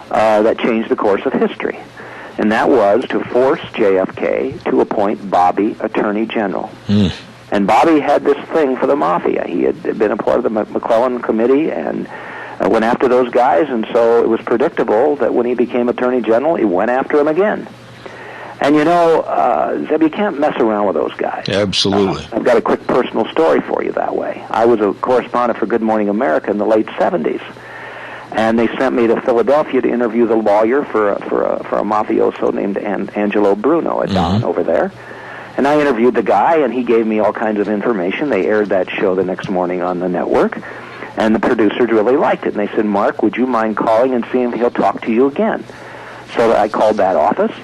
that changed the course of history. And that was to force JFK to appoint Bobby Attorney General. And Bobby had this thing for the Mafia. He had been a part of the McClellan Committee and went after those guys, and so it was predictable that when he became Attorney General, he went after them again. And you know, Zeb, you can't mess around with those guys. Absolutely. I've got a quick personal story for you that way. I was a correspondent for Good Morning America in the late 70s, and they sent me to Philadelphia to interview the lawyer for a mafioso named Angelo Bruno at Don over there. And I interviewed the guy, and he gave me all kinds of information. They aired that show the next morning on the network, and the producers really liked it. And they said, Mark, would you mind calling and seeing if he'll talk to you again? So I called that office.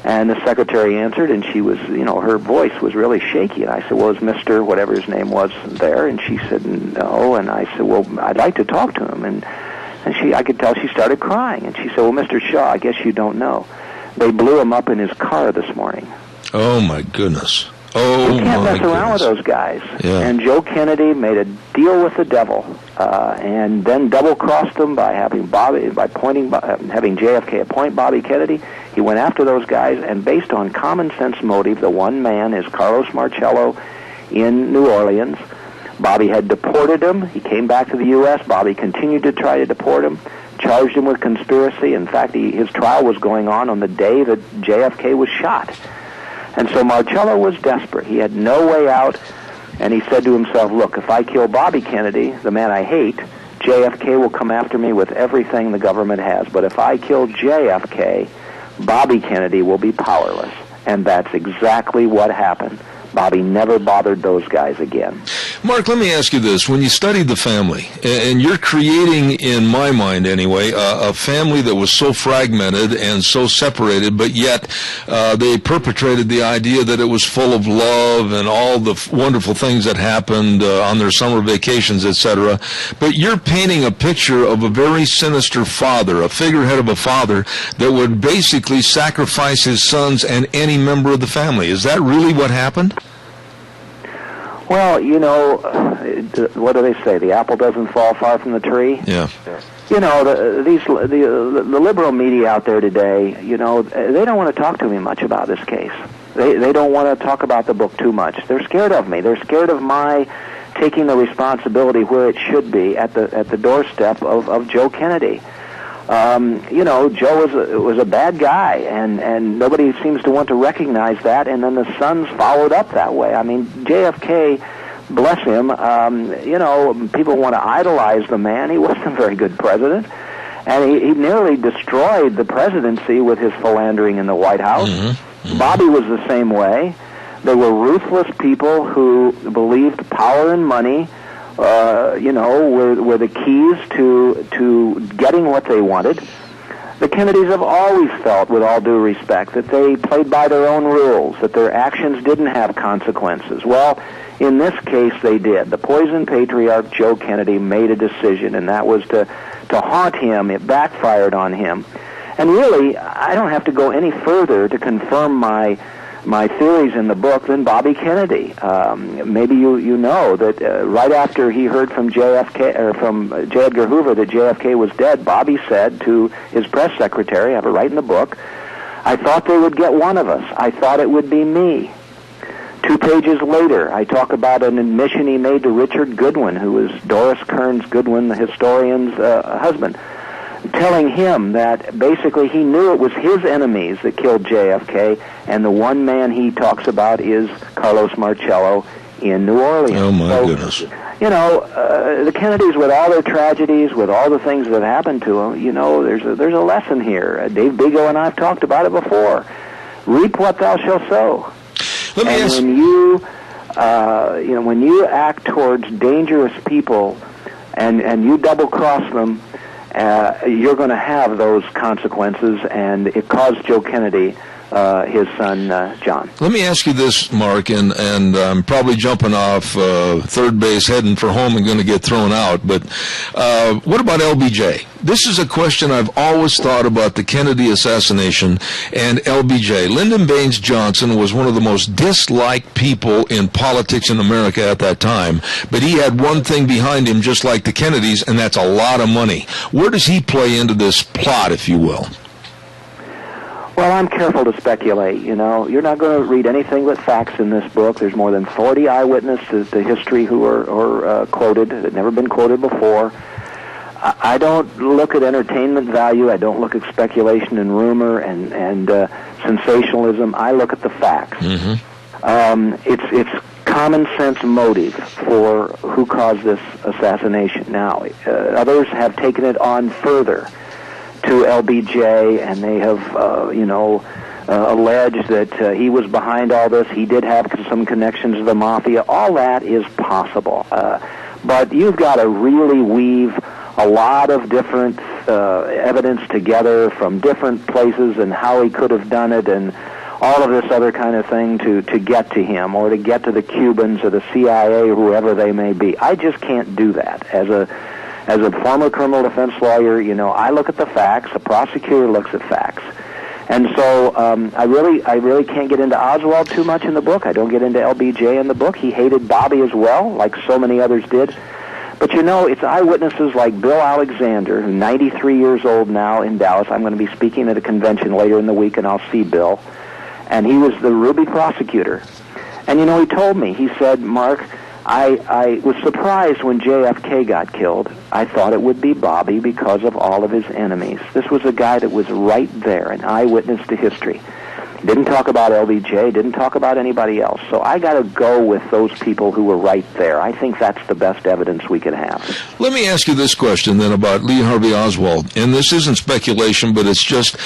And the secretary answered, and she was, you know, her voice was really shaky. And I said, well, is Mr. whatever his name was there? And she said, no. And I said, well, I'd like to talk to him. And And I could tell she started crying. And she said, well, Mr. Shaw, I guess you don't know. They blew him up in his car this morning. Oh, my goodness. Oh, you can't my mess around with those guys. Yeah. And Joe Kennedy made a deal with the devil, and then double-crossed them by having JFK appoint Bobby Kennedy. He went after those guys, and based on common sense motive, the one man is Carlos Marcello in New Orleans. Bobby had deported him. He came back to the U.S. Bobby continued to try to deport him, charged him with conspiracy. In fact, his trial was going on the day that JFK was shot. And so Marcello was desperate. He had no way out, and he said to himself, look, if I kill Bobby Kennedy, the man I hate, JFK will come after me with everything the government has. But if I kill JFK, Bobby Kennedy will be powerless. And that's exactly what happened. Bobby never bothered those guys again. Mark, let me ask you this. When you studied the family, and you're creating, in my mind anyway, a family that was so fragmented and so separated, but yet they perpetrated the idea that it was full of love and all the wonderful things that happened on their summer vacations, etc. But you're painting a picture of a very sinister father, a figurehead of a father that would basically sacrifice his sons and any member of the family. Is that really what happened? Well, what do they say? The apple doesn't fall far from the tree. Yeah. The liberal media out there today, they don't want to talk to me much about this case. They don't want to talk about the book too much. They're scared of me. They're scared of my taking the responsibility where it should be at the doorstep of Joe Kennedy. Joe was a bad guy, and nobody seems to want to recognize that, and then the sons followed up that way. I mean, JFK, bless him, people want to idolize the man. He wasn't a very good president, and he nearly destroyed the presidency with his philandering in the White House. Mm-hmm. Bobby was the same way. They were ruthless people who believed power and money were the keys to getting what they wanted. The Kennedys have always felt, with all due respect, that they played by their own rules, that their actions didn't have consequences. Well, in this case, they did. The poison patriarch, Joe Kennedy, made a decision, and that was to haunt him. It backfired on him. And really, I don't have to go any further to confirm my theories in the book than Bobby Kennedy. Maybe you know that right after he heard from JFK or from J. Edgar Hoover that JFK was dead, Bobby said to his press secretary, I have it right in the book, I thought they would get one of us. I thought it would be me. 2 pages later, I talk about an admission he made to Richard Goodwin, who was Doris Kearns Goodwin, the historian's husband, telling him that basically he knew it was his enemies that killed JFK, and the one man he talks about is Carlos Marcello in New Orleans. Oh, my goodness. The Kennedys, with all their tragedies, with all the things that happened to them, there's a lesson here. Dave Bigo and I have talked about it before. Reap what thou shalt sow. When you act towards dangerous people and you double-cross them, you're going to have those consequences, and it caused Joe Kennedy, his son, John. Let me ask you this, Mark, and I'm probably jumping off third base, heading for home and going to get thrown out, but what about LBJ? This is a question I've always thought about the Kennedy assassination and LBJ. Lyndon Baines Johnson was one of the most disliked people in politics in America at that time, but he had one thing behind him just like the Kennedys, and that's a lot of money. Where does he play into this plot, if you will? Well, I'm careful to speculate, You're not going to read anything but facts in this book. There's more than 40 eyewitnesses to history who are quoted, that have never been quoted before. I don't look at entertainment value. I don't look at speculation and rumor and sensationalism. I look at the facts. Mm-hmm. It's common sense motive for who caused this assassination. Now, others have taken it on further to LBJ, and they have, alleged that he was behind all this. He did have some connections to the mafia. All that is possible. But you've got to really weave a lot of different evidence together from different places and how he could have done it and all of this other kind of thing to get to him or to get to the Cubans or the CIA or whoever they may be. I just can't do that. As As a former criminal defense lawyer, I look at the facts. The prosecutor looks at facts. And so I really can't get into Oswald too much in the book. I don't get into LBJ in the book. He hated Bobby as well, like so many others did. But it's eyewitnesses like Bill Alexander, who's 93 years old now in Dallas. I'm going to be speaking at a convention later in the week, and I'll see Bill. And he was the Ruby prosecutor. And he told me, he said, Mark, I was surprised when JFK got killed. I thought it would be Bobby because of all of his enemies. This was a guy that was right there, an eyewitness to history. Didn't talk about LBJ, didn't talk about anybody else. So I got to go with those people who were right there. I think that's the best evidence we could have. Let me ask you this question then about Lee Harvey Oswald. And this isn't speculation, but it's just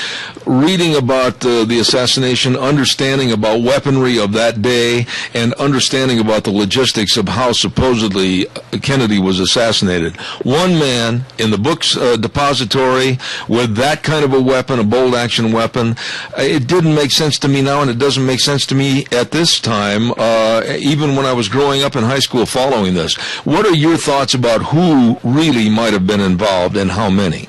reading about the assassination, understanding about weaponry of that day, and understanding about the logistics of how supposedly Kennedy was assassinated. One man in the book's depository with that kind of a weapon, a bolt action weapon, it didn't make sense to me now, and it doesn't make sense to me at this time, even when I was growing up in high school following this. What are your thoughts about who really might have been involved and how many?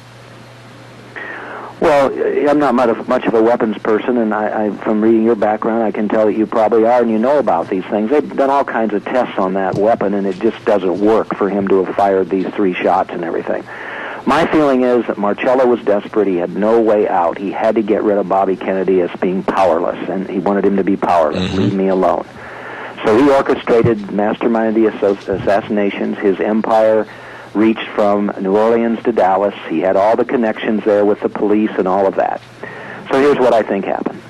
Well, I'm not much of a weapons person, and I from reading your background, I can tell that you probably are, and you know about these things. They've done all kinds of tests on that weapon, and it just doesn't work for him to have fired these 3 shots and everything. My feeling is that Marcello was desperate. He had no way out. He had to get rid of Bobby Kennedy as being powerless, and he wanted him to be powerless. Leave me alone. So he orchestrated, masterminded the assassinations. His empire reached from New Orleans to Dallas. He had all the connections there with the police and all of that. So here's what I think happened.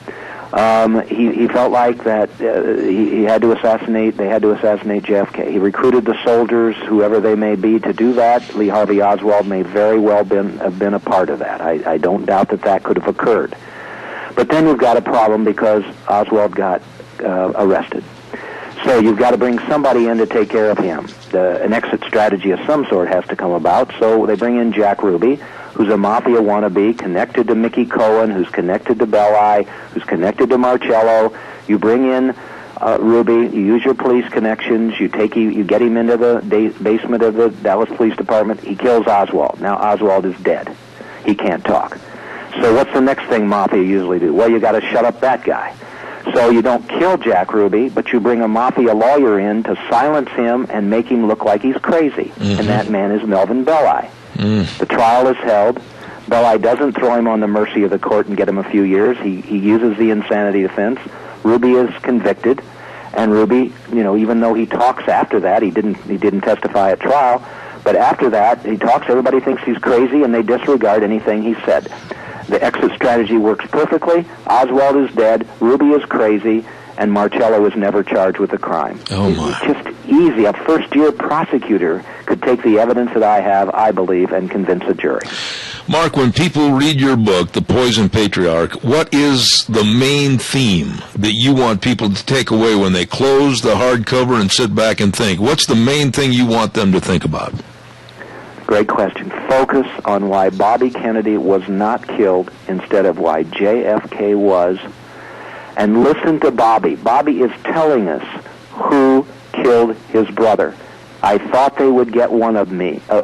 He felt like that he had to assassinate. They had to assassinate JFK. He recruited the soldiers, whoever they may be, to do that. Lee Harvey Oswald may very well have been a part of that. I don't doubt that could have occurred. But then you've got a problem because Oswald got arrested. So you've got to bring somebody in to take care of him. An exit strategy of some sort has to come about. So they bring in Jack Ruby, who's a mafia wannabe, connected to Mickey Cohen, who's connected to Belli, who's connected to Marcello. You bring in Ruby, you use your police connections, you get him into the basement of the Dallas Police Department. He kills Oswald. Now Oswald is dead. He can't talk. So what's the next thing mafia usually do? Well, you got to shut up that guy. So you don't kill Jack Ruby, but you bring a mafia lawyer in to silence him and make him look like he's crazy. And that man is Melvin Belli. The trial is held. Belli doesn't throw him on the mercy of the court and get him a few years. He uses the insanity defense. Ruby is convicted, and Ruby, even though he talks after that, he didn't testify at trial, but after that he talks. Everybody thinks he's crazy, and they disregard anything he said. The exit strategy works perfectly. Oswald is dead. Ruby is crazy. And Marcello is never charged with a crime. Oh, my. It's just easy. A first-year prosecutor could take the evidence that I have, I believe, and convince a jury. Mark, when people read your book, The Poison Patriarch, what is the main theme that you want people to take away when they close the hardcover and sit back and think? What's the main thing you want them to think about? Great question. Focus on why Bobby Kennedy was not killed instead of why JFK was. And listen to Bobby. Bobby is telling us who killed his brother. I thought they would get one of me. I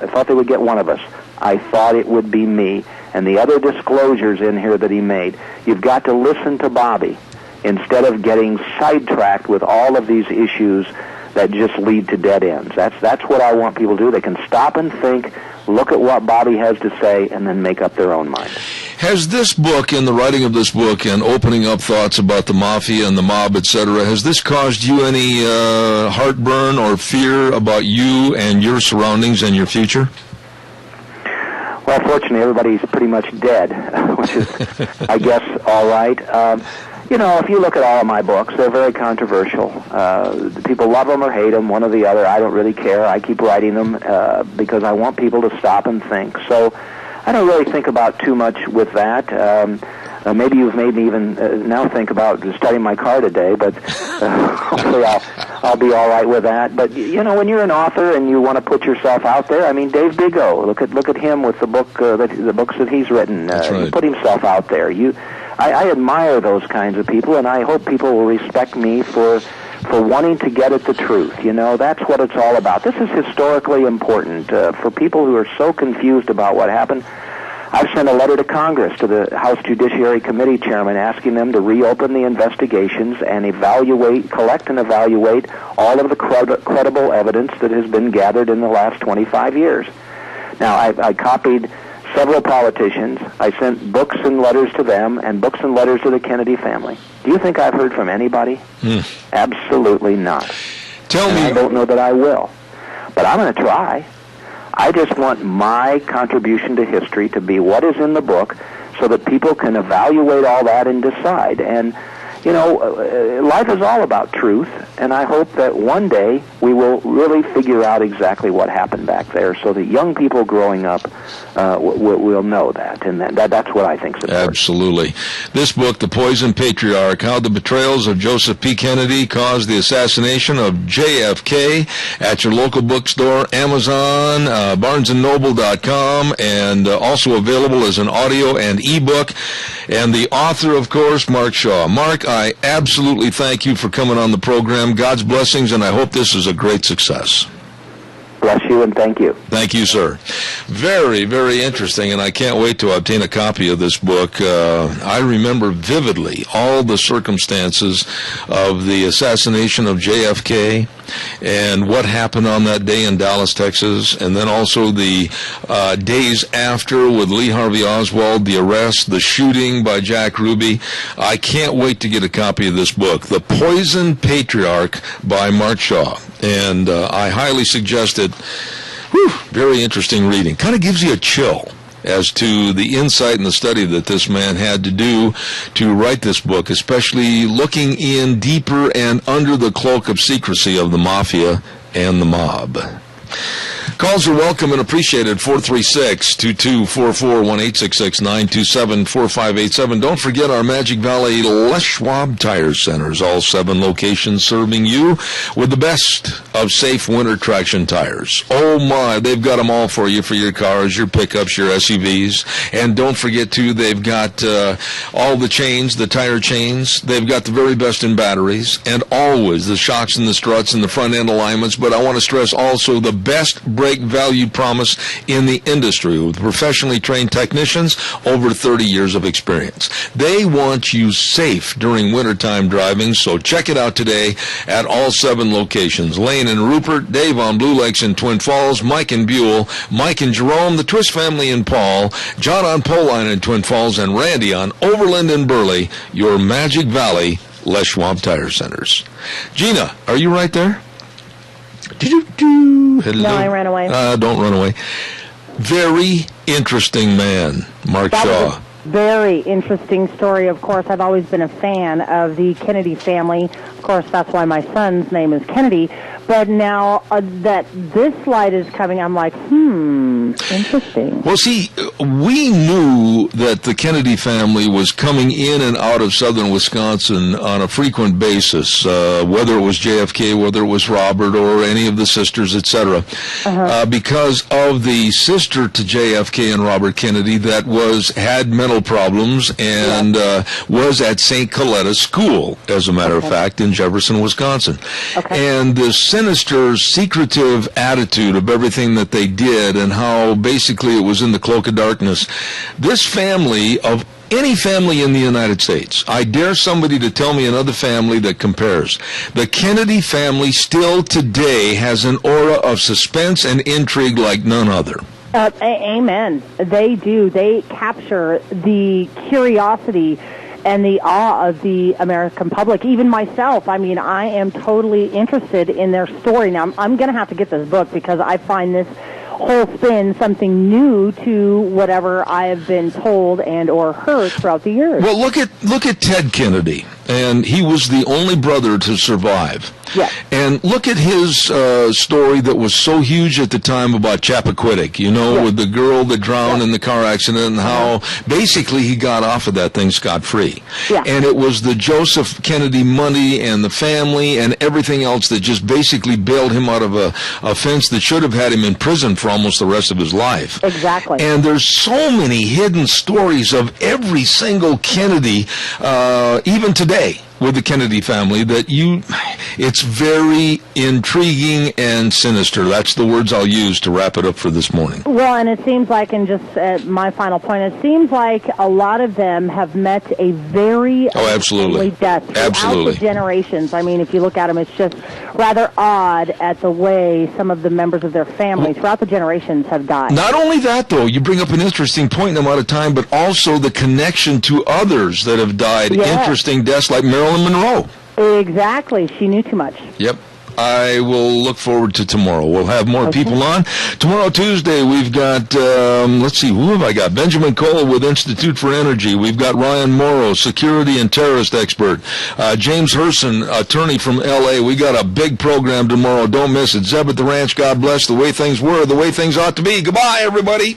thought they would get one of us. I thought it would be me. And the other disclosures in here that he made. You've got to listen to Bobby instead of getting sidetracked with all of these issues that just lead to dead ends. That's what I want people to do. They can stop and think, look at what Bobby has to say, and then make up their own mind. Has this book, and the writing of this book, and opening up thoughts about the mafia and the mob, etc., has this caused you any heartburn or fear about you and your surroundings and your future? Well, fortunately, everybody's pretty much dead, which is, I guess, all right. If you look at all of my books, they're very controversial. People love them or hate them, one or the other. I don't really care. I keep writing them because I want people to stop and think. So I don't really think about too much with that. Maybe you've made me even now think about studying my car today, but hopefully I'll be all right with that. But when you're an author and you want to put yourself out there, I mean, Dave Bigelow, look at him with the books that he's written. That's right. He put himself out there. I admire those kinds of people, and I hope people will respect me for for wanting to get at the truth. You know, that's what it's all about. This is historically important for people who are so confused about what happened. I've sent a letter to Congress, to the House Judiciary Committee chairman, asking them to reopen the investigations and collect and evaluate all of the credible evidence that has been gathered in the last 25 years. Now, I copied several politicians. I sent books and letters to them and books and letters to the Kennedy family. Do you think I've heard from anybody? Absolutely not. Tell me. I don't know that I will. But I'm going to try. I just want my contribution to history to be what is in the book so that people can evaluate all that and decide. And, you know, life is all about truth, and I hope that one day we will really figure out exactly what happened back there so that young people growing up will know that, and that's what I think is important. Absolutely. This book, The Poison Patriarch, How the Betrayals of Joseph P. Kennedy Caused the Assassination of JFK, at your local bookstore, Amazon, BarnesandNoble.com, and also available as an audio and ebook. And the author, of course, Mark Shaw. Mark, I absolutely thank you for coming on the program. God's blessings, and I hope this is a great success. Bless you, and thank you. Thank you, sir. Very, very interesting, and I can't wait to obtain a copy of this book. I remember vividly all the circumstances of the assassination of JFK and what happened on that day in Dallas, Texas, and then also the days after with Lee Harvey Oswald, the arrest, the shooting by Jack Ruby. I can't wait to get a copy of this book, The Poison Patriarch by Mark Shaw, and I highly suggest it. Very interesting reading. Kind of gives you a chill as to the insight and the study that this man had to do to write this book, especially looking in deeper and under the cloak of secrecy of the mafia and the mob. Calls are welcome and appreciated. 436-2244, 1-866-927-4587. Don't forget our Magic Valley Les Schwab Tire Centers, all 7 locations serving you with the best of safe winter traction tires. Oh my, they've got them all for you, for your cars, your pickups, your SUVs. And don't forget too, they've got all the chains, the tire chains. They've got the very best in batteries, and always the shocks and the struts and the front end alignments. But I want to stress also the best brake value promise in the industry with professionally trained technicians over 30 years of experience. They want you safe during wintertime driving, so check it out today at all 7 locations. Lane and Rupert, Dave on Blue Lakes in Twin Falls, Mike in Buell, Mike and Jerome, the Twist family in Paul, John on Poline in Twin Falls, and Randy on Overland in Burley, your Magic Valley Les Schwab Tire Centers. Gina, are you right there? Hello? No, I ran away. Don't run away. Very interesting man, Mark Shaw. Very interesting story. Of course, I've always been a fan of the Kennedy family. Of course, that's why my son's name is Kennedy. But now that this light is coming, I'm like, interesting. Well, see, we knew that the Kennedy family was coming in and out of southern Wisconsin on a frequent basis, whether it was JFK, whether it was Robert, or any of the sisters, etc., because of the sister to JFK and Robert Kennedy that had mental problems and was at St. Coletta School, as a matter of fact, in Jefferson, Wisconsin. And the sinister, secretive attitude of everything that they did and how basically it was in the cloak of darkness. This family, of any family in the United States, I dare somebody to tell me another family that compares. The Kennedy family still today has an aura of suspense and intrigue like none other. Amen. They do. They capture the curiosity and the awe of the American public. Even myself, I mean, I am totally interested in their story. Now, I'm going to have to get this book because I find this whole spin something new to whatever I have been told and or heard throughout the years. Well, look at Ted Kennedy, and he was the only brother to survive. Yeah. And look at his story that was so huge at the time about Chappaquiddick, with the girl that drowned in the car accident and how basically he got off of that thing scot-free. Yeah. And it was the Joseph Kennedy money and the family and everything else that just basically bailed him out of a offense that should have had him in prison for almost the rest of his life. Exactly. And there's so many hidden stories of every single Kennedy, even today, with the Kennedy family, that It's very intriguing and sinister. That's the words I'll use to wrap it up for this morning. Well, and it seems like, and just my final point, it seems like a lot of them have met a very absolutely death throughout the generations. I mean, if you look at them, it's just rather odd at the way some of the members of their family throughout the generations have died. Not only that, though, you bring up an interesting point in a lot of time, but also the connection to others that have died. Yes. Interesting deaths like Marilyn Monroe. Exactly. She knew too much. Yep. I will look forward to tomorrow. We'll have more people on. Tomorrow, Tuesday, we've got, let's see, who have I got? Benjamin Cole with Institute for Energy. We've got Ryan Morrow, security and terrorist expert. James Herson, attorney from L.A. We got a big program tomorrow. Don't miss it. Zeb at the Ranch, God bless. The way things were, the way things ought to be. Goodbye, everybody.